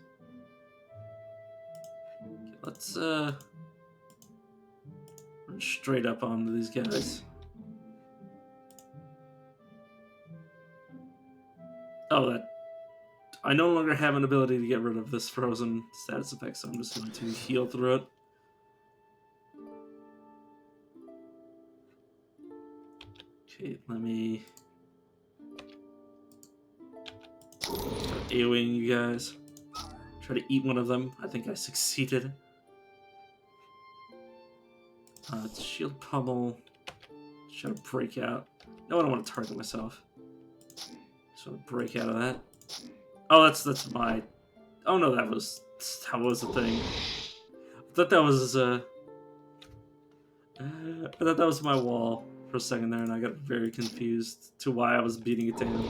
Okay, let's run straight up onto these guys. Oh, that... I no longer have an ability to get rid of this frozen status effect, so I'm just going to heal through it. Okay, let me... AoEing you guys. Try to eat one of them. I think I succeeded. It's shield pummel. Try to break out. No, I don't want to target myself. Just want to break out of that. Oh, that's my... Oh no, that was the thing. I thought that was I thought that was my wall for a second there, and I got very confused to why I was beating it down.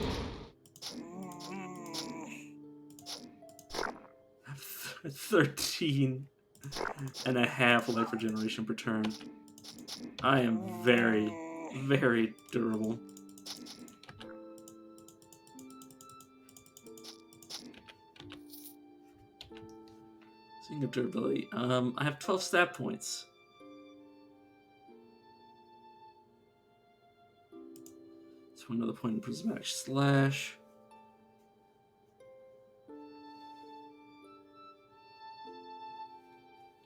I have 13 and a half life regeneration per turn. I am very, very durable. Speaking of durability, I have 12 stat points. So another point in prismatic slash.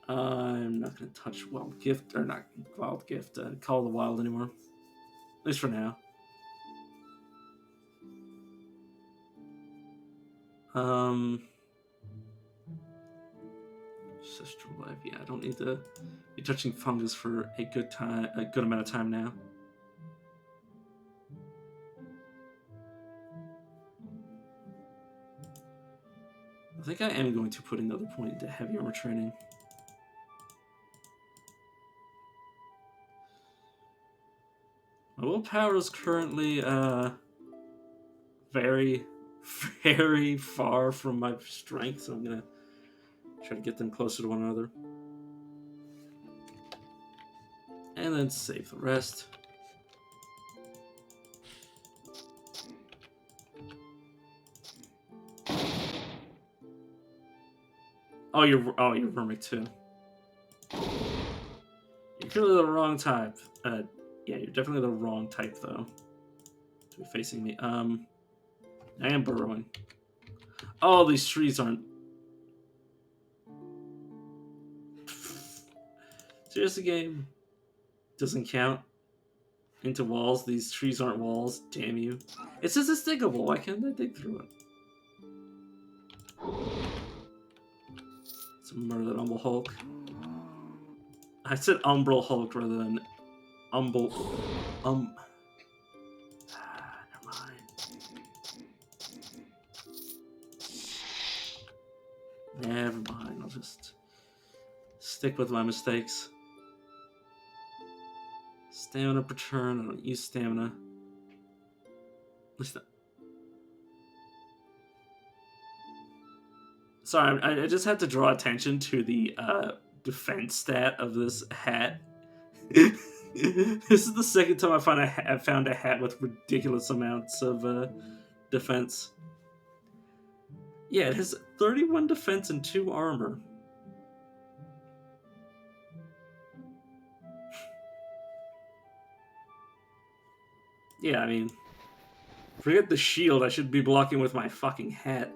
I'm not not going to touch Wild Gift, or not Wild Gift, Call of the Wild anymore. At least for now. Ancestral Life, yeah, I don't need to be touching fungus for a good amount of time now. I think I am going to put another point into heavy armor training. My willpower is currently very, very far from my strength, so I'm gonna try to get them closer to one another. And then save the rest. Oh, you're Vermic too. You're clearly the wrong type. Yeah, you're definitely the wrong type though. To be facing me. I am burrowing. Oh, these trees aren't. Seriously, game doesn't count into walls. These trees aren't walls. Damn you! It says it's diggable. Why can't I dig through it? Let's murder that Humble Hulk. I said Umbral Hulk rather than Umble. Never mind. Never mind. I'll just stick with my mistakes. Stamina per turn. I don't use stamina. At least not. Sorry, I just had to draw attention to the defense stat of this hat. This is the second time I found a hat with ridiculous amounts of defense. Yeah, it has 31 defense and 2 armor. Yeah, I mean, forget the shield. I should be blocking with my fucking hat.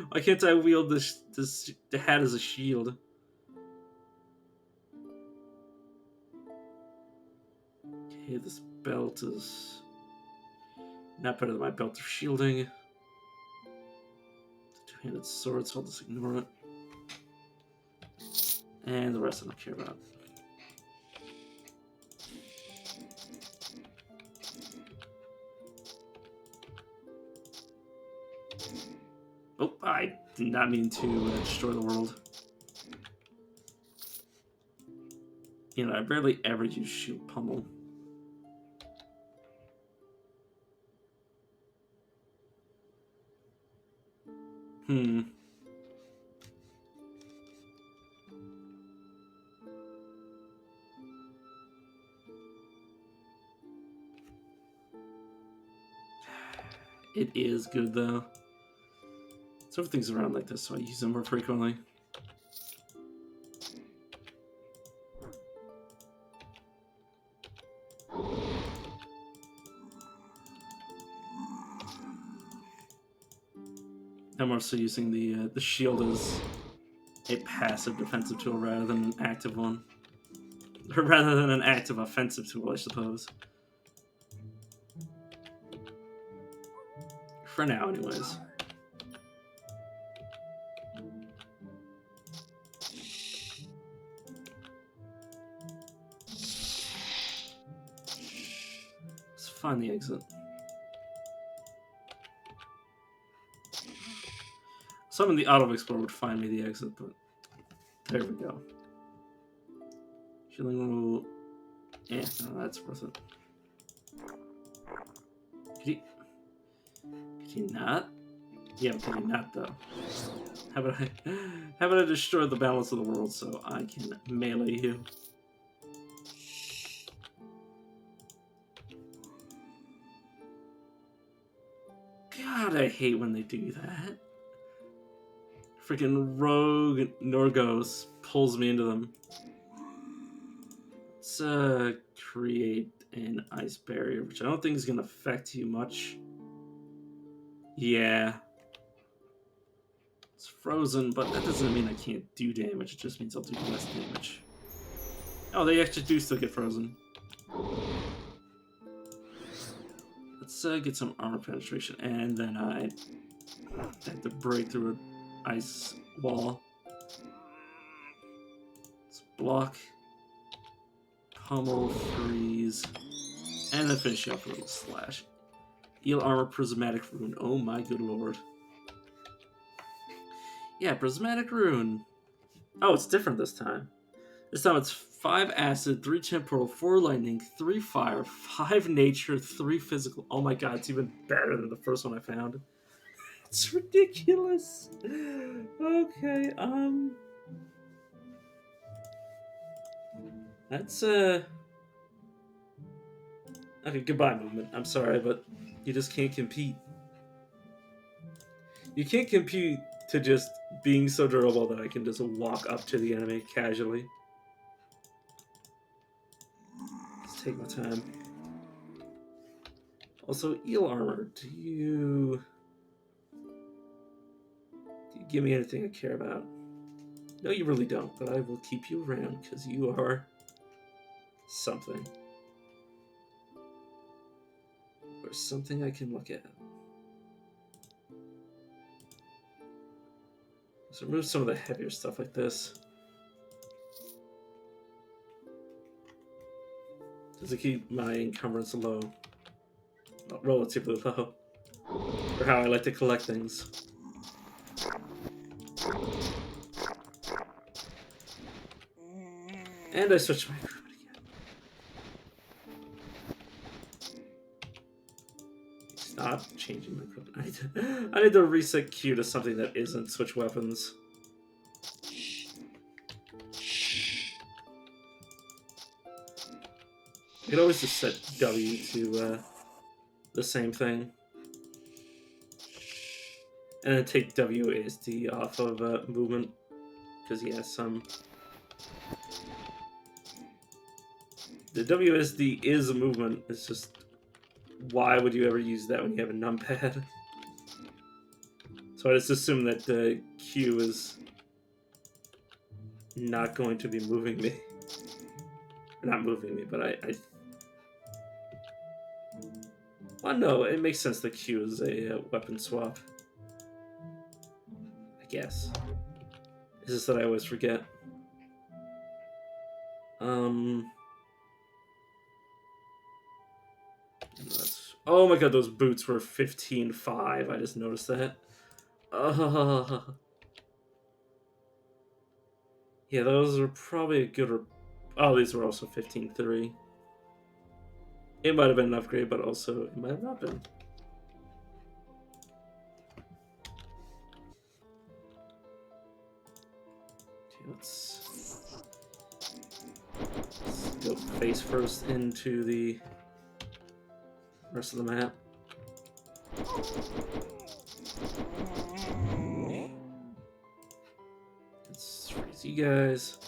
Why can't I wield the hat as a shield? Okay, this belt is not better than my belt of shielding. Two-handed sword, so I'll just ignore it. And the rest I don't care about. Oh, I did not mean to destroy the world. You know, I barely ever use shield pummel. It is good though. So everything's around like this, so I use them more frequently. I'm also using the shield as a passive defensive tool rather than an active one. Or rather than an active offensive tool, I suppose. For now, anyways. Let's find the exit. Someone in the Auto Explorer would find me the exit, but there we go. Healing rule. Yeah, no, that's worth it. Could he not? Yeah, could he not though? How about I destroy the balance of the world so I can melee you? God, I hate when they do that. Freaking rogue Norgos pulls me into them. Let's create an ice barrier, which I don't think is going to affect you much. Yeah. It's frozen, but that doesn't mean I can't do damage. It just means I'll do less damage. Oh, they actually do still get frozen. Let's get some armor penetration, and then I have to break through an ice wall. Let's block, pummel, freeze, and then finish off with a little slash. Eel armor, prismatic rune. Oh my good lord. Yeah, prismatic rune. Oh, it's different this time. This time it's 5 acid, 3 temporal, 4 lightning, 3 fire, 5 nature, 3 physical. Oh my god, it's even better than the first one I found. It's ridiculous. Okay, that's okay, goodbye movement. I'm sorry, but you just can't compete. You can't compete to just being so durable that I can just walk up to the enemy casually. Let's take my time. Also, eel armor. Do you give me anything I care about? No, you really don't, but I will keep you around because you are something. Or something I can look at. Let's remove some of the heavier stuff like this. Does it keep my encumbrance low? Well, relatively low. For how I like to collect things. And I switched my equipment again. Stop changing my equipment. I need to reset Q to something that isn't switch weapons. I could always just set W to the same thing. And then take WASD off of movement. Because he has some... The WSD is a movement. It's just... Why would you ever use that when you have a numpad? So I just assume that the Q is not going to be moving me. Not moving me, but I... Well, no, it makes sense that Q is a weapon swap. I guess. It's just that I always forget. Oh my god, those boots were 15.5. I just noticed that. Yeah, those are probably a good... Oh, these were also 15.3. It might have been an upgrade, but also it might have not been. Okay, let's go face first into the rest of the map. Let's freeze you guys.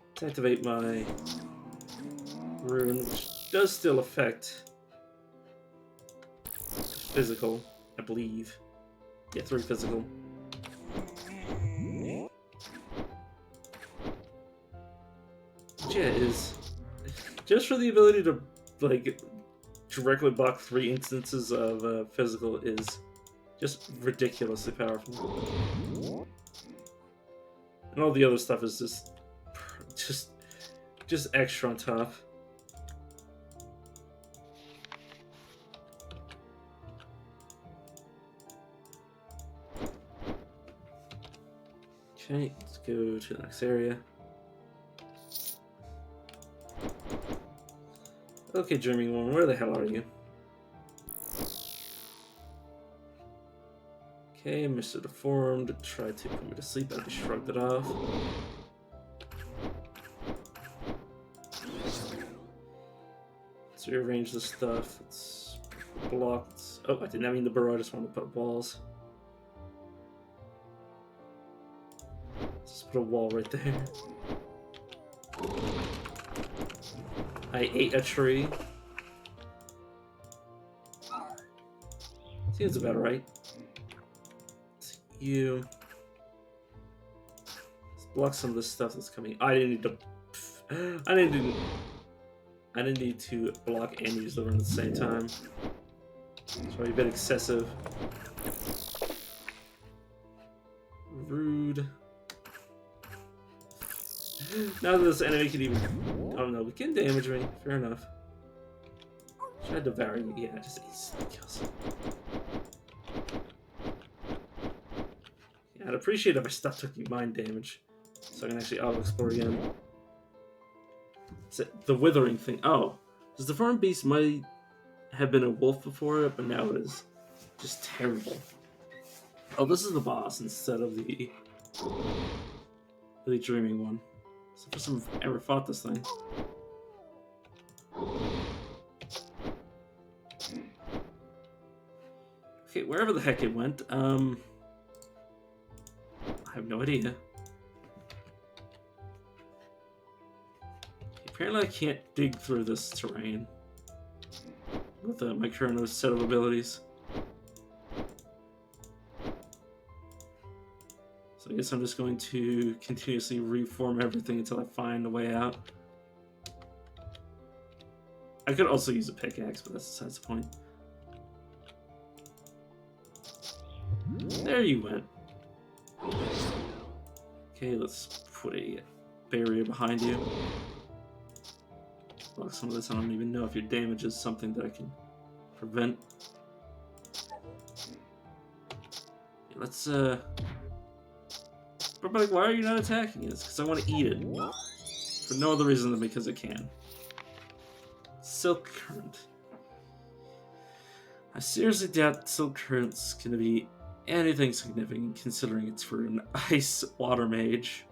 Let's activate my rune, which does still affect physical, I believe. Yeah, 3 physical. Yeah, is just for the ability to like directly block 3 instances of physical is just ridiculously powerful, and all the other stuff is just extra on top. Okay, let's go to the next area. Okay, Dreaming One, where the hell are you? Okay, Mr. Deformed tried to put me to sleep and I shrugged it off. Let's rearrange the stuff. It's blocked. Oh, I did not mean the burrow, I just wanted to put up walls. Let's just put a wall right there. I ate a tree. Seems about right. It's you. Let's block some of the stuff that's coming. I didn't need to I didn't need to block and use the run at the same time. It's probably a bit excessive. Rude. Now that this enemy can even... Oh no, we can damage me. Fair enough. Should I devour you? Yeah, just instantly kills. Yeah, I'd appreciate it if I stopped taking mind damage. So I can actually auto-explore again. It's the withering thing. Oh. Because the Farm Beast might have been a wolf before it, but now it is just terrible. Oh, this is the boss instead of the dreaming one. So for some ever fought this thing. Okay, wherever the heck it went, I have no idea. Apparently I can't dig through this terrain with my current set of abilities. So I guess I'm just going to continuously reform everything until I find a way out. I could also use a pickaxe, but that's besides the point. There you went. Okay, let's put a barrier behind you. Block some of this. I don't even know if your damage is something that I can prevent. Okay, let's But like, why are you not attacking it? It's because I want to eat it. For no other reason than because I can. Silk Current. I seriously doubt Silk Current's gonna be anything significant considering it's for an ice water mage.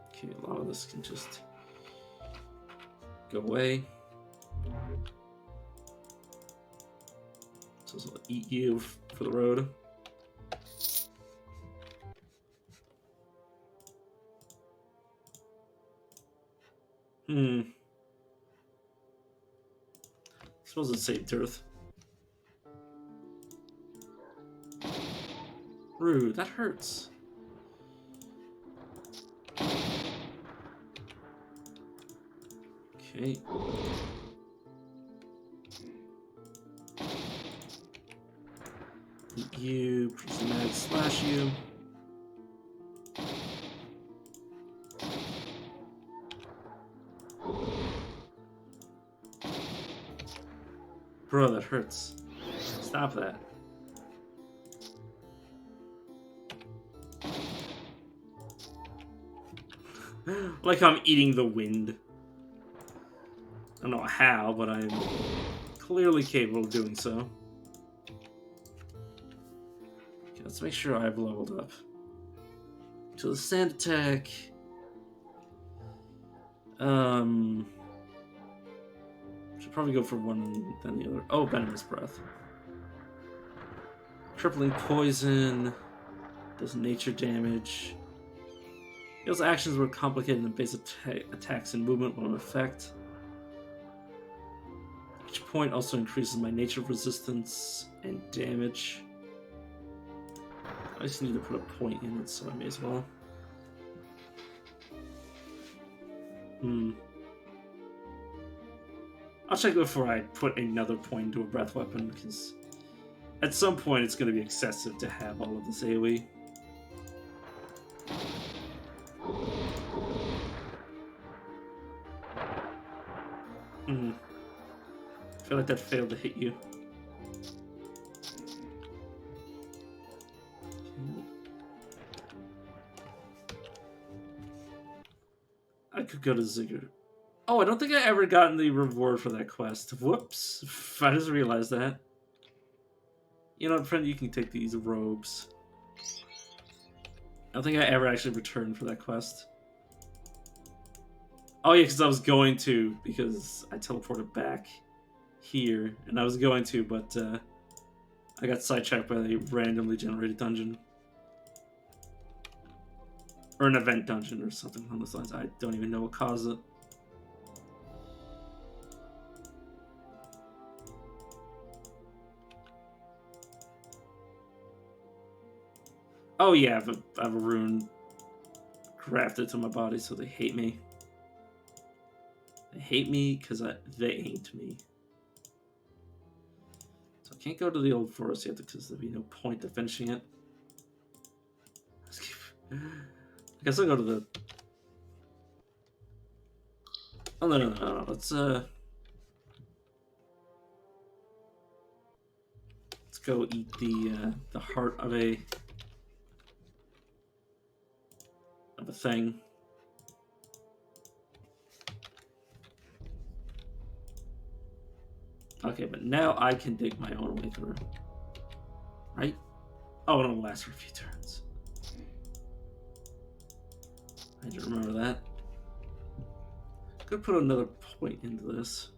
Okay, a lot of this can just go away. So I'll eat you for the road. I suppose it's saved Earth. Rude, that hurts. Okay. Eat you, prismatic slash you. Bro, that hurts. Stop that. Like I'm eating the wind. I don't know how, but I'm clearly capable of doing so. Okay, let's make sure I've leveled up. To the sand attack. Should probably go for one and then the other. Oh, Venomous Breath. Crippling Poison. Does nature damage. Deals actions where complicated and base attacks and movement will effect. Each point also increases my nature resistance and damage. I just need to put a point in it, so I may as well. I'll check before I put another point into a breath weapon, because at some point it's going to be excessive to have all of this AoE. I feel like that failed to hit you. I could go to Ziggurat. Oh, I don't think I ever gotten the reward for that quest. Whoops. I just realized that. You know what, friend, you can take these robes. I don't think I ever actually returned for that quest. Oh yeah, because I was going to, because I teleported back here, and I was going to, but I got sidetracked by a randomly generated dungeon. Or an event dungeon or something along those lines. I don't even know what caused it. Oh yeah, I have a rune crafted to my body, so they hate me. They hate me because they ain't me. So I can't go to the old forest yet because there'd be no point to finishing it. I guess I'll go to the... Oh, no. Let's go eat the heart of a thing. Okay, but now I can dig my own way through. Right? Oh, and it'll last for a few turns. I didn't remember that. Could put another point into this.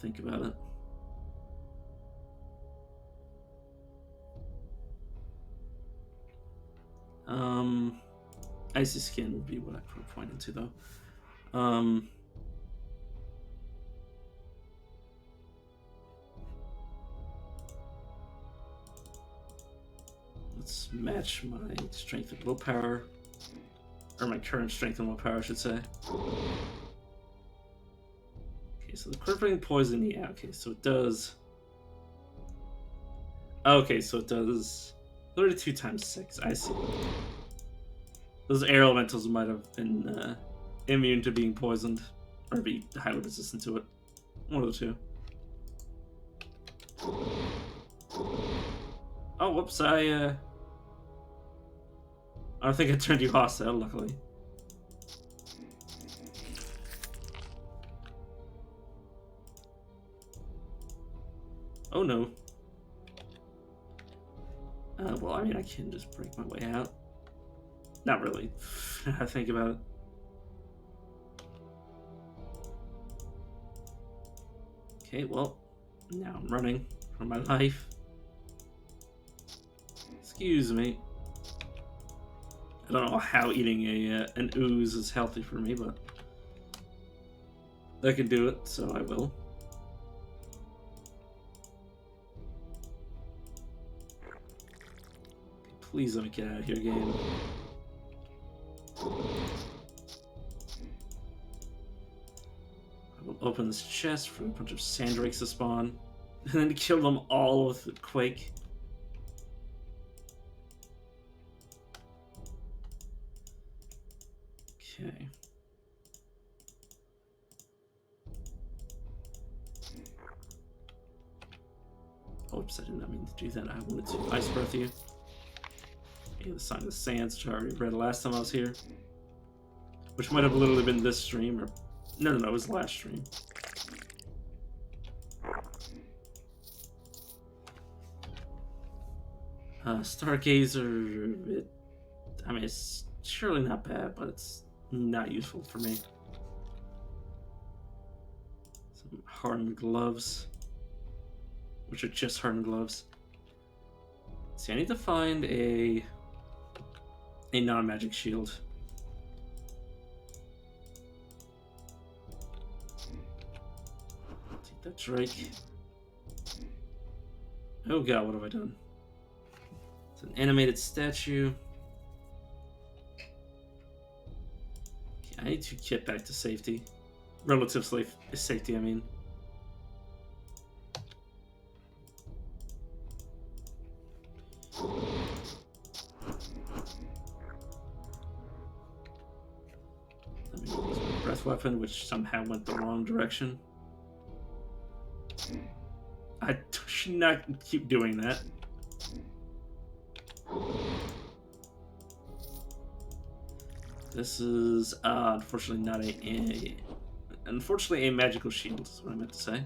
Think about it. Icy skin would be what I put a point into, though. Let's match my strength and willpower. Or my current strength and willpower, I should say. Okay, so the crippling poison, yeah, okay, so it does... Okay, so it does 32 times 6, I see. Those air elementals might have been immune to being poisoned, or be highly resistant to it. One of the two. Oh, whoops, I don't think I turned you hostile, luckily. Oh no. Well, I mean, I can just break my way out. Not really. I think about it. Okay, well, now I'm running for my life. Excuse me. I don't know how eating an ooze is healthy for me, but I can do it, so I will. Please let me get out of here, game. I will open this chest for a bunch of sandrakes to spawn, and then kill them all with the quake. Okay. Oops, I did not mean to do that. I wanted to ice breath you. Okay, the Sign of the Sands, which I already read last time I was here. Which might have literally been this stream, or... No, it was last stream. Stargazer... I mean, it's surely not bad, but it's not useful for me. Some hardened gloves. Which are just hardened gloves. See, I need to find a non-magic shield. Take that Drake. Oh god, what have I done? It's an animated statue. Okay, I need to get back to safety. Relative safety, I mean. Let me use my breath weapon, which somehow went the wrong direction. I should not keep doing that. This is unfortunately not unfortunately a magical shield is what I meant to say.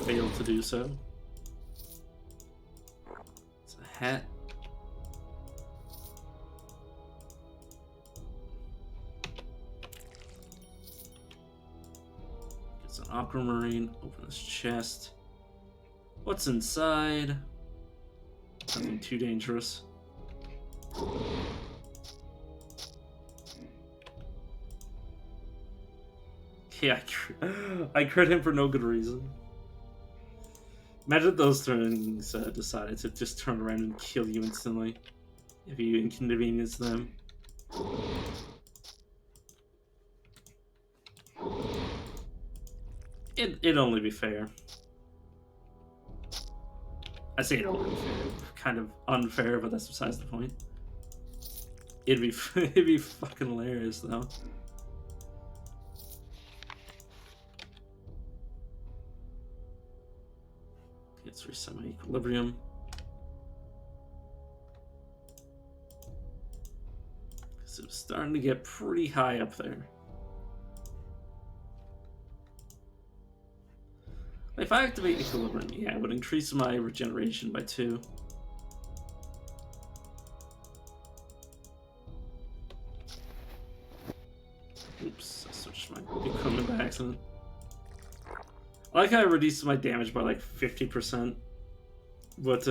Failed to do so. It's a hat. It's an aquamarine. Open this chest. What's inside? Nothing too dangerous. Yeah, I crit him for no good reason. Imagine those things decided to just turn around and kill you instantly if you inconvenience them. It'd only be fair. I say it'd only be fair. Kind of unfair, but that's besides the point. It'd be it'd be fucking hilarious though. Let's reset my equilibrium. Because it was starting to get pretty high up there. If I activate equilibrium, yeah, it would increase my regeneration by 2. Oops, I switched my equipment by accident. I like how I reduced my damage by like 50%, but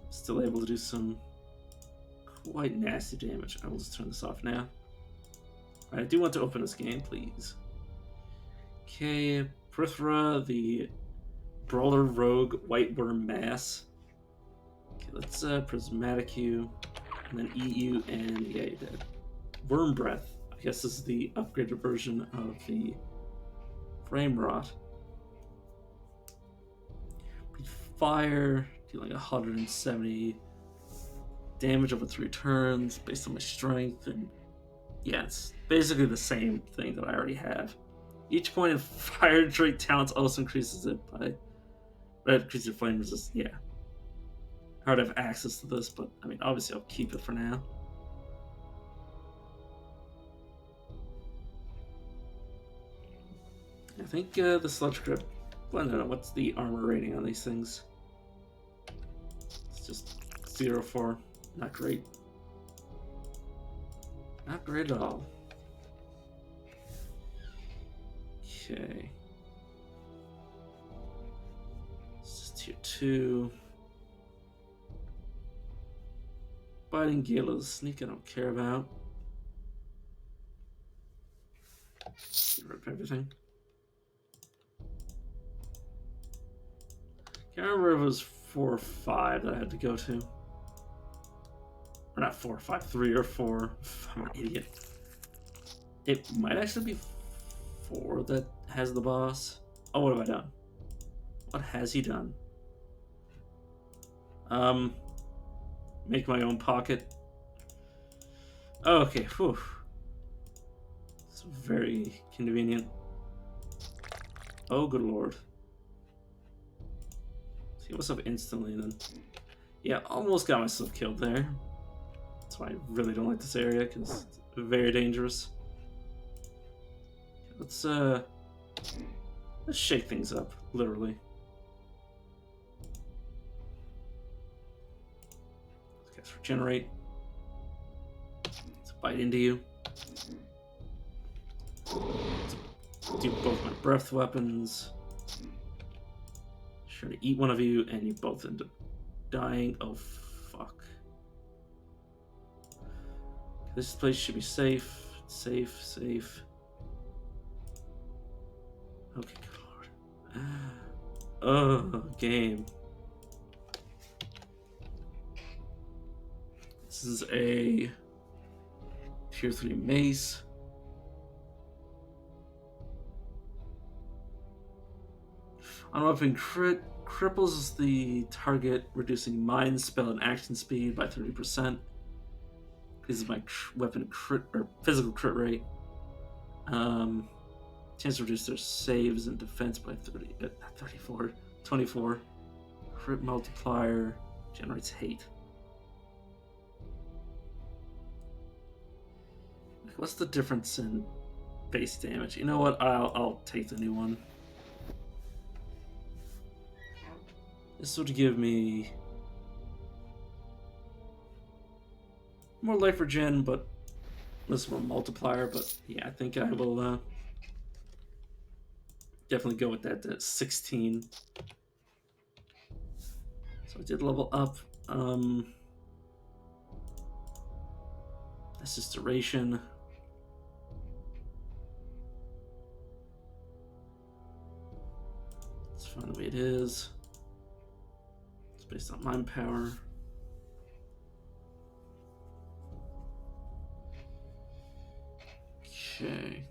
still able to do some quite nasty damage. I will just turn this off now. I do want to open this game, please. Okay, Prithra, the Brawler Rogue White Worm Mass. Okay, let's Prismatic you, and then eat you, and yeah, you're dead. Worm Breath. I guess this is the upgraded version of the Frame Rot. Fire, dealing 170 damage over 3 turns based on my strength, and yeah, it's basically the same thing that I already have. Each point in fire trait talents also increases it by increases flame resist. Yeah, hard to have access to this, but I mean, obviously, I'll keep it for now. I think the Sludge Grip. Well, no, what's the armor rating on these things? It's just 0-4. Not great. Not great at all. Okay. This is tier 2. Biting Gale is sneak I don't care about. Rip everything. Can't remember if it was 4 or 5 that I had to go to. Or not 4 or 5, 3 or 4. I'm an idiot. It might actually be 4 that has the boss. Oh, what have I done? What has he done? Make my own pocket. Oh, okay, whew. It's very convenient. Oh, good lord. See what's up instantly then. Yeah, almost got myself killed there. That's why I really don't like this area, because it's very dangerous. Let's shake things up, literally. Let's regenerate. Let's bite into you. Let's do both my breath weapons. Sure to eat one of you, and you both end up dying. Oh, fuck. This place should be safe. Safe, safe. Okay, good lord. Oh, game. This is a tier 3 mace. Unweapon crit cripples the target, reducing mind, spell, and action speed by 30%. This is my weapon crit or physical crit rate. Chance to reduce their saves and defense by 24. Crit multiplier generates hate. What's the difference in base damage? You know what? I'll take the new one. This would give me more life regen, but this is more multiplier. But yeah, I think I will definitely go with that 16. So I did level up. This is duration. Let's is. It's based on mind power. Okay.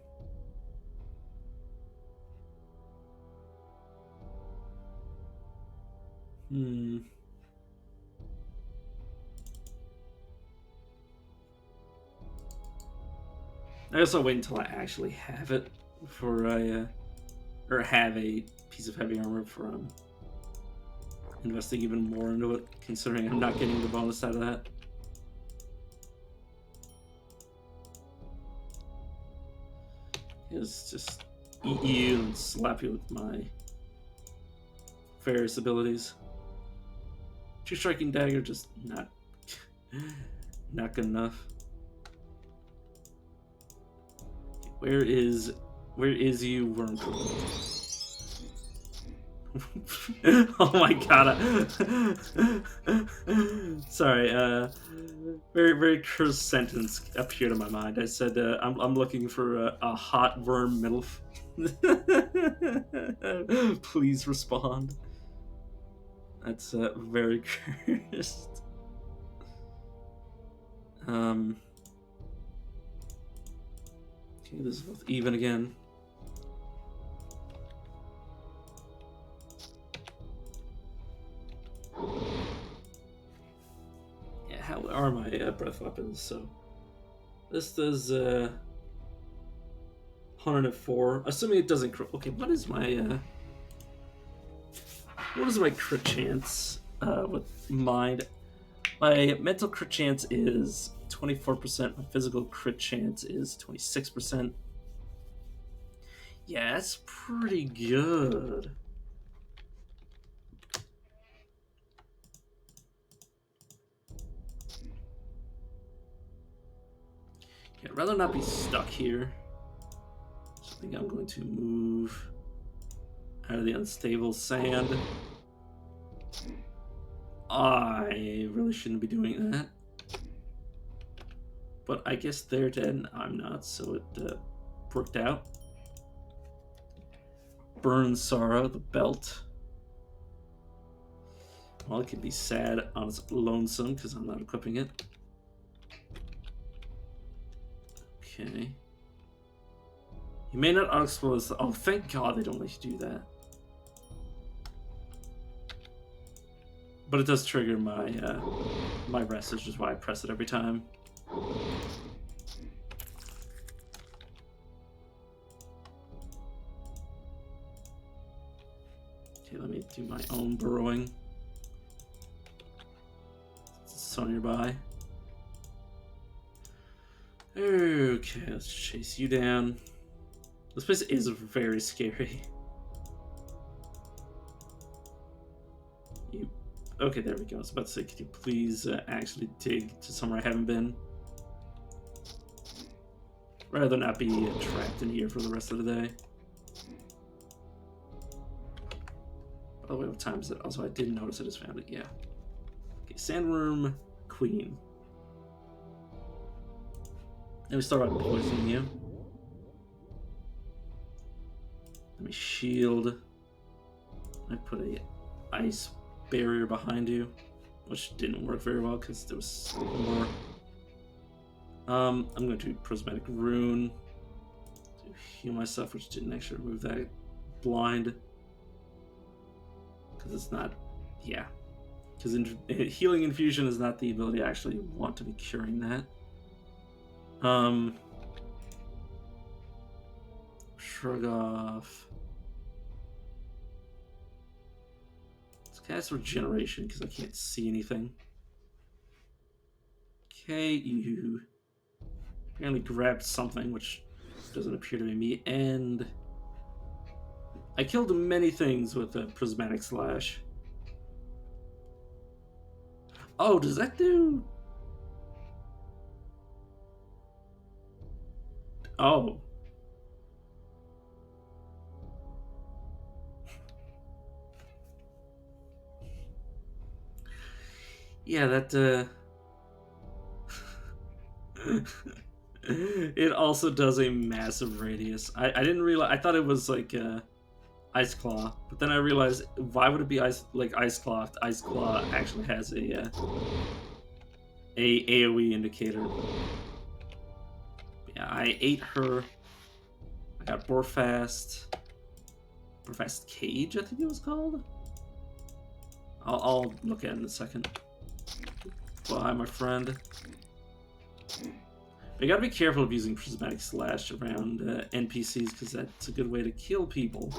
I guess I'll wait until I actually have it before I, or have a piece of heavy armor before I'm investing even more into it, considering I'm not getting the bonus out of that. It's just eat you and slap you with my various abilities. 2 striking dagger, just not good enough. Where is you, worm? Oh my god. Sorry, very cursed sentence appeared in my mind. I said, I'm looking for a hot worm MILF. Please respond. That's very cursed. Okay, this is both even again. Yeah, how are my breath weapons? So this does 104. Assuming it doesn't crit. Okay, what is my crit chance with mind? My mental crit chance is 24%. My physical crit chance is 26%. Yeah, that's pretty good. Okay, I'd rather not be stuck here. So I think I'm going to move out of the unstable sand. I really shouldn't be doing that. But I guess they're dead and I'm not, so it worked out. Burn Sorrow, the belt. Well, it could be sad on its lonesome because I'm not equipping it. Okay. You may not unexplode this. Oh, thank God they don't let you do that. But it does trigger my my rest, which is why I press it every time. Okay, let me do my own burrowing. It's so nearby. Okay, let's chase you down. This place is very scary. Okay, there we go. I was about to say, could you please actually dig to somewhere I haven't been? Rather than not be trapped in here for the rest of the day. By the way, what time is it? Also, I did notice it is family. Yeah. Okay, Sandworm Queen. Let me start by poisoning you. Let me shield. I put a ice barrier behind you, which didn't work very well because there was more. I'm going to do Prismatic Rune to heal myself, which didn't actually remove that blind. Because it's not, yeah. Because Healing Infusion is not the ability I actually want to be curing that. Shrug off. Let's cast Regeneration because I can't see anything. Okay, you apparently grabbed something, which doesn't appear to be me, and I killed many things with a Prismatic Slash. Oh, does that do... Oh. Yeah, that, it also does a massive radius. I didn't realize... I thought it was like, Ice Claw. But then I realized, why would it be Ice Claw if Ice Claw actually has a AoE indicator? Yeah, I ate her. I got Borfast Cage, I think it was called. I'll look at it in a second. Bye, my friend. But you gotta be careful of using Prismatic Slash around NPCs, because that's a good way to kill people.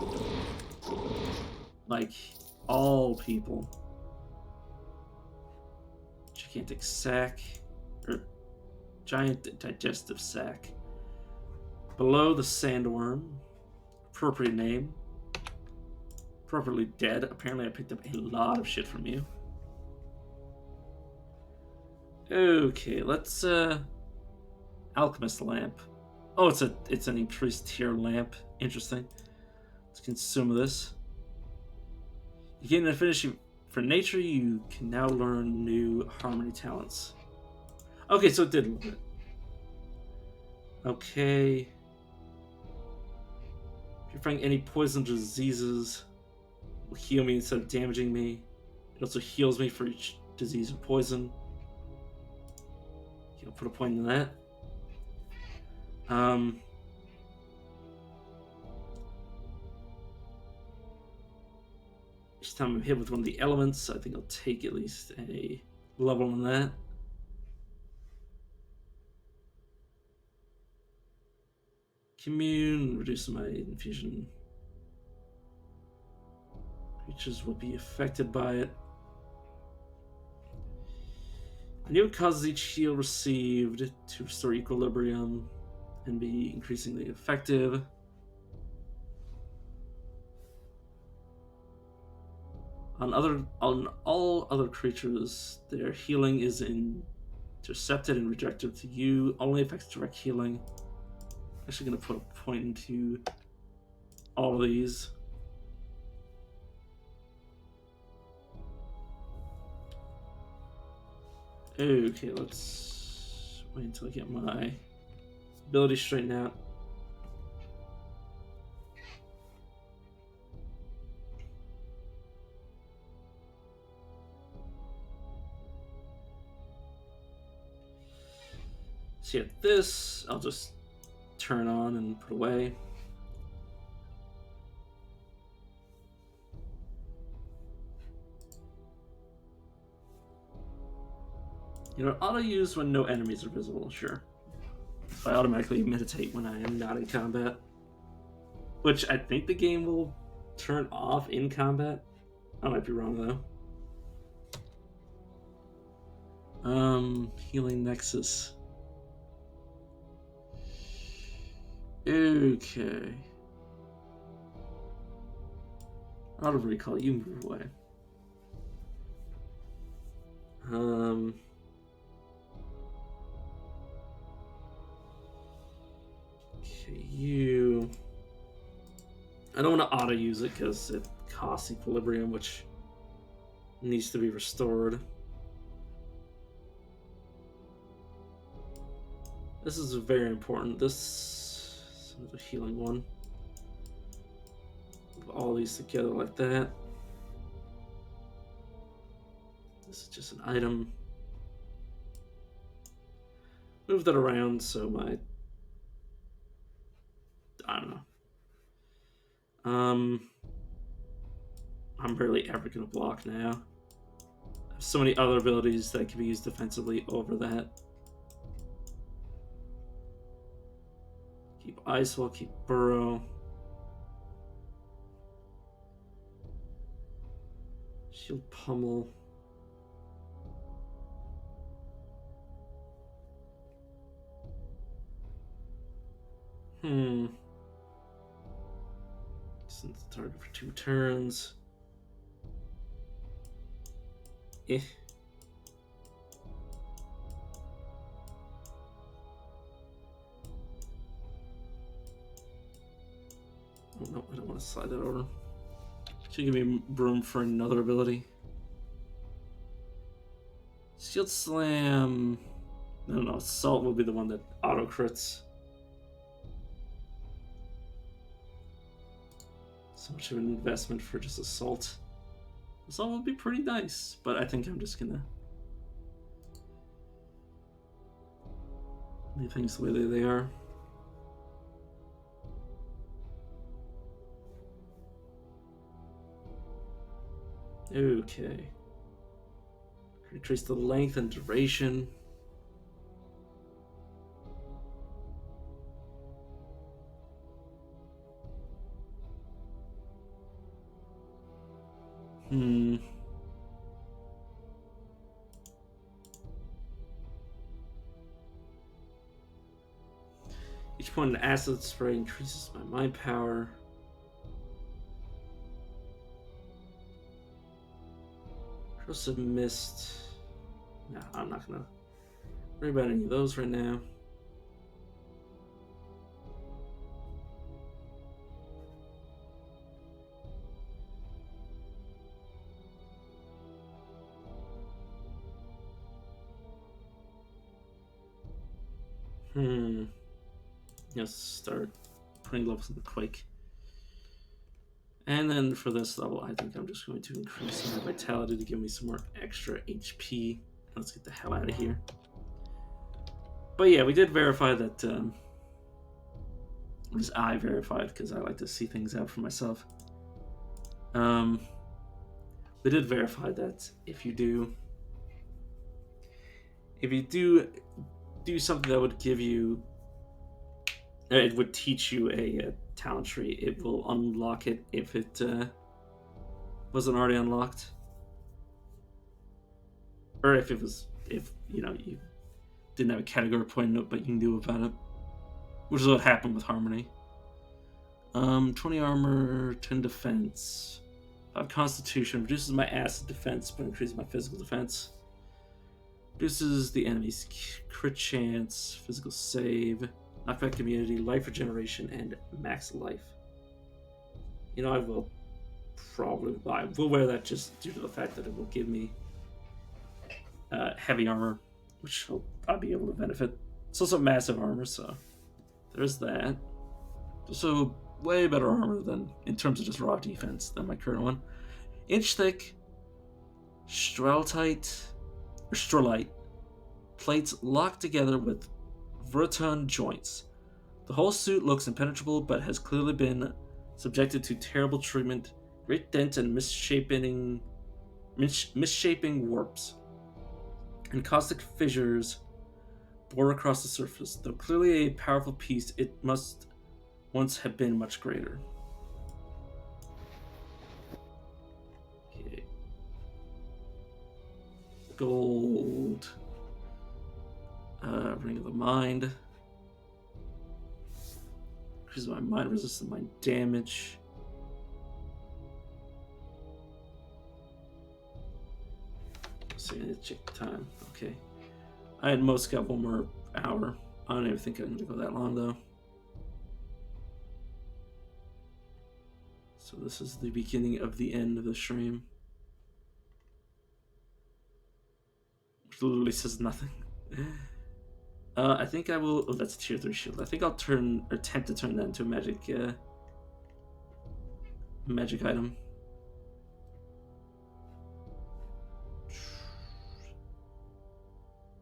Like, all people. Gigantic Sac. Or Giant Digestive Sac. Below the Sandworm. Appropriate name. Appropriately dead. Apparently I picked up a lot of shit from you. Okay, let's Alchemist Lamp. Oh, it's an increased tier lamp. Interesting. Let's consume this. You gain an affinity for nature. You can now learn new harmony talents. Okay, so it did a little bit. Okay. If you're fighting any poison diseases, it will heal me instead of damaging me. It also heals me for each disease or poison. Okay, I'll put a point in that. Each time I'm hit with one of the elements, I think I'll take at least a level on that. Commune, reduce my infusion. Creatures will be affected by it. I knew it causes each heal received to restore equilibrium and be increasingly effective. On all other creatures, their healing is intercepted and rejected to you. Only affects direct healing. I'm actually going to put a point into all of these. Okay, let's wait until I get my ability straightened out. So yeah, this I'll just turn on and put away. You know, auto use when no enemies are visible, sure. I automatically meditate when I am not in combat. Which I think the game will turn off in combat. I might be wrong though. Healing Nexus. Okay. Out of recall, you move away. Okay, you. I don't want to auto use it because it costs equilibrium, which needs to be restored. This is very important. This is a healing one. Put all these together like that. This is just an item. Move that around so my... I don't know. I'm barely ever going to block now. I have so many other abilities that can be used defensively over that. Keep Ice Wall, keep Burrow. Shield Pummel. Since the target for 2 turns. Eh. Oh, no, I don't want to slide that over. Should give me room for another ability. Shield Slam. No, Assault will be the one that auto crits. So much of an investment for just assault. Assault would be pretty nice, but I think I'm just gonna leave things the way they are. Okay. Increase the length and duration. Each point in acid spray increases my mind power. Corrosive mist. No, I'm not gonna worry about any of those right now. Let's start putting levels in the Quake. And then for this level, I think I'm just going to increase my vitality to give me some more extra HP. Let's get the hell out of here. But yeah, we did verify that. At least I verified, because I like to see things out for myself. We did verify that if you do something that would give you, it would teach you a talent tree, it will unlock it if it wasn't already unlocked, or if you know, you didn't have a category point note but you knew about it, which is what happened with Harmony. 20 armor, 10 defense, 5 constitution, reduces my acid defense but increases my physical defense, reduces the enemy's crit chance, physical save, knockback immunity, life regeneration, and max life. You know, I will wear that just due to the fact that it will give me heavy armor, which I'll be able to benefit. It's also massive armor, so there's that. Also, way better armor than, in terms of just raw defense, than my current one. Inch thick, strelite plates locked together with Verton joints. The whole suit looks impenetrable, but has clearly been subjected to terrible treatment, great dent and misshaping warps, and caustic fissures bore across the surface. Though clearly a powerful piece, it must once have been much greater. Okay. Gold. Ring of the Mind. Increases my mind resistance, mind damage. So I need to check the time. Okay. I had most got one more hour. I don't even think I'm going to go that long, though. So this is the beginning of the end of the stream. Which literally says nothing. I think I will... Oh, that's a tier 3 shield. I think I'll attempt to turn that into a magic item.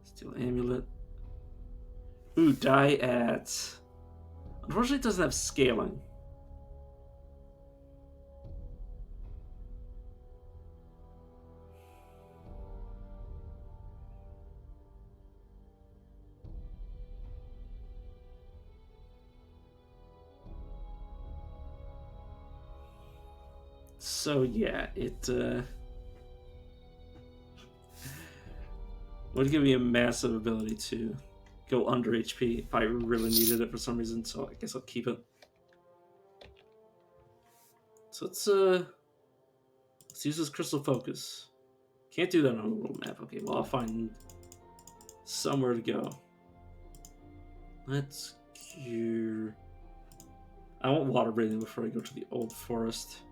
Steel amulet. Ooh, die at... Unfortunately, it doesn't have scaling. So yeah, it would give me a massive ability to go under HP if I really needed it for some reason, so I guess I'll keep it. So let's use this crystal focus. Can't do that on a world map. Okay, well, I'll find somewhere to go. Let's cure... I want water breathing before I go to the old forest.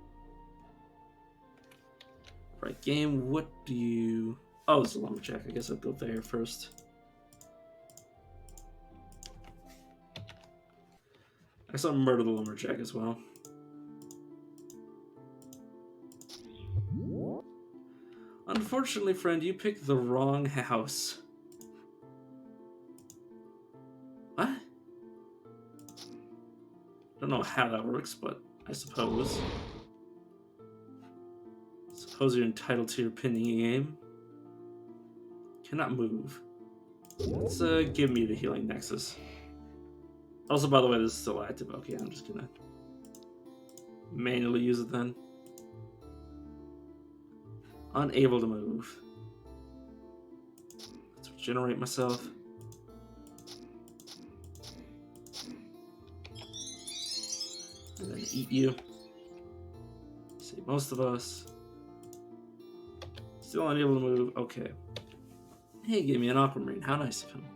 Right, game, what do you... Oh, it's a lumberjack. I guess I'll go there first. I guess I'll murder the lumberjack as well. Unfortunately, friend, you picked the wrong house. What? I don't know how that works, but I suppose. Suppose you're entitled to your opinion game. Cannot move. Let's give me the healing nexus. Also, by the way, this is still active. Okay, I'm just gonna manually use it then. Unable to move. Let's regenerate myself. And then eat you. Save most of us. Still unable to move. Okay. Hey, he gave me an aquamarine. How nice of him.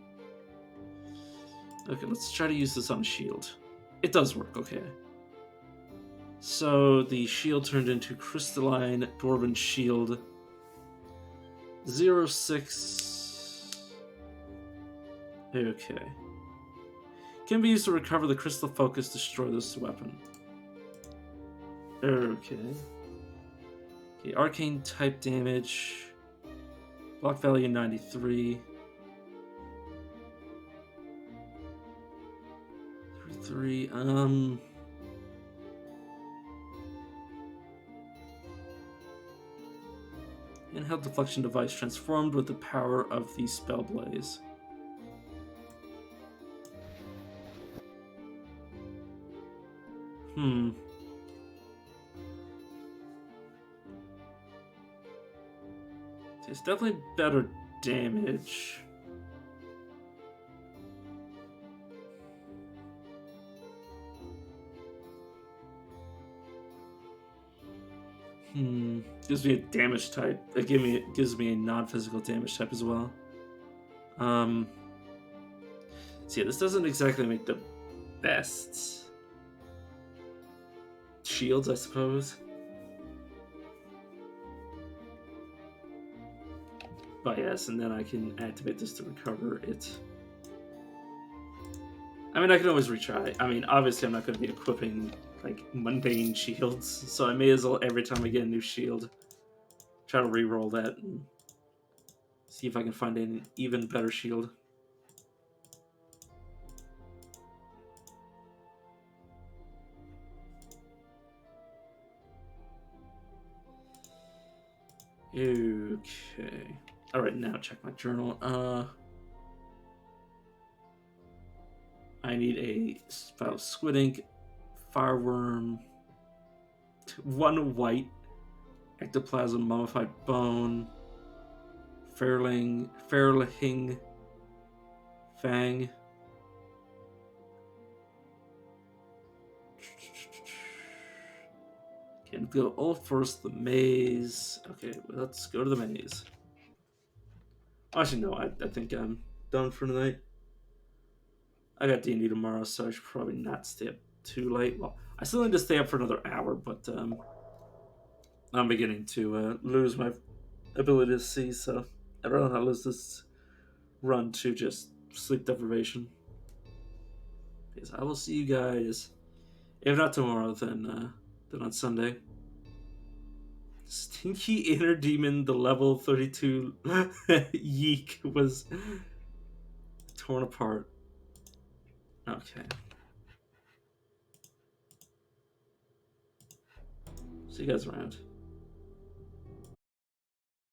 Okay, let's try to use this on a shield. It does work, okay. So the shield turned into crystalline dwarven shield. 06. Okay. Can be used to recover the crystal focus, destroy this weapon. Okay. Okay, arcane type damage. Block value 93. 3. Handheld deflection device transformed with the power of the spell blaze. It's definitely better damage. Gives me a damage type. It gives me a non-physical damage type as well. So yeah, this doesn't exactly make the best shields, I suppose. But yes, and then I can activate this to recover it. I mean, I can always retry. I mean, obviously I'm not going to be equipping, like, mundane shields, so I may as well, every time I get a new shield, try to re-roll that and see if I can find an even better shield. Okay. Alright, now check my journal. I need a vial of squid ink, fireworm, 1 white, ectoplasm, mummified bone, Fairling, Fang. Can go all first, the maze. Okay, let's go to the maze. Actually, no, I think I'm done for tonight. I got D&D tomorrow, so I should probably not stay up too late. Well, I still need to stay up for another hour, but I'm beginning to lose my ability to see, so I'd rather not lose this run to just sleep deprivation. Because I will see you guys, if not tomorrow, then on Sunday. Stinky Inner Demon, the level 32 yeek was torn apart. Okay. See you guys around.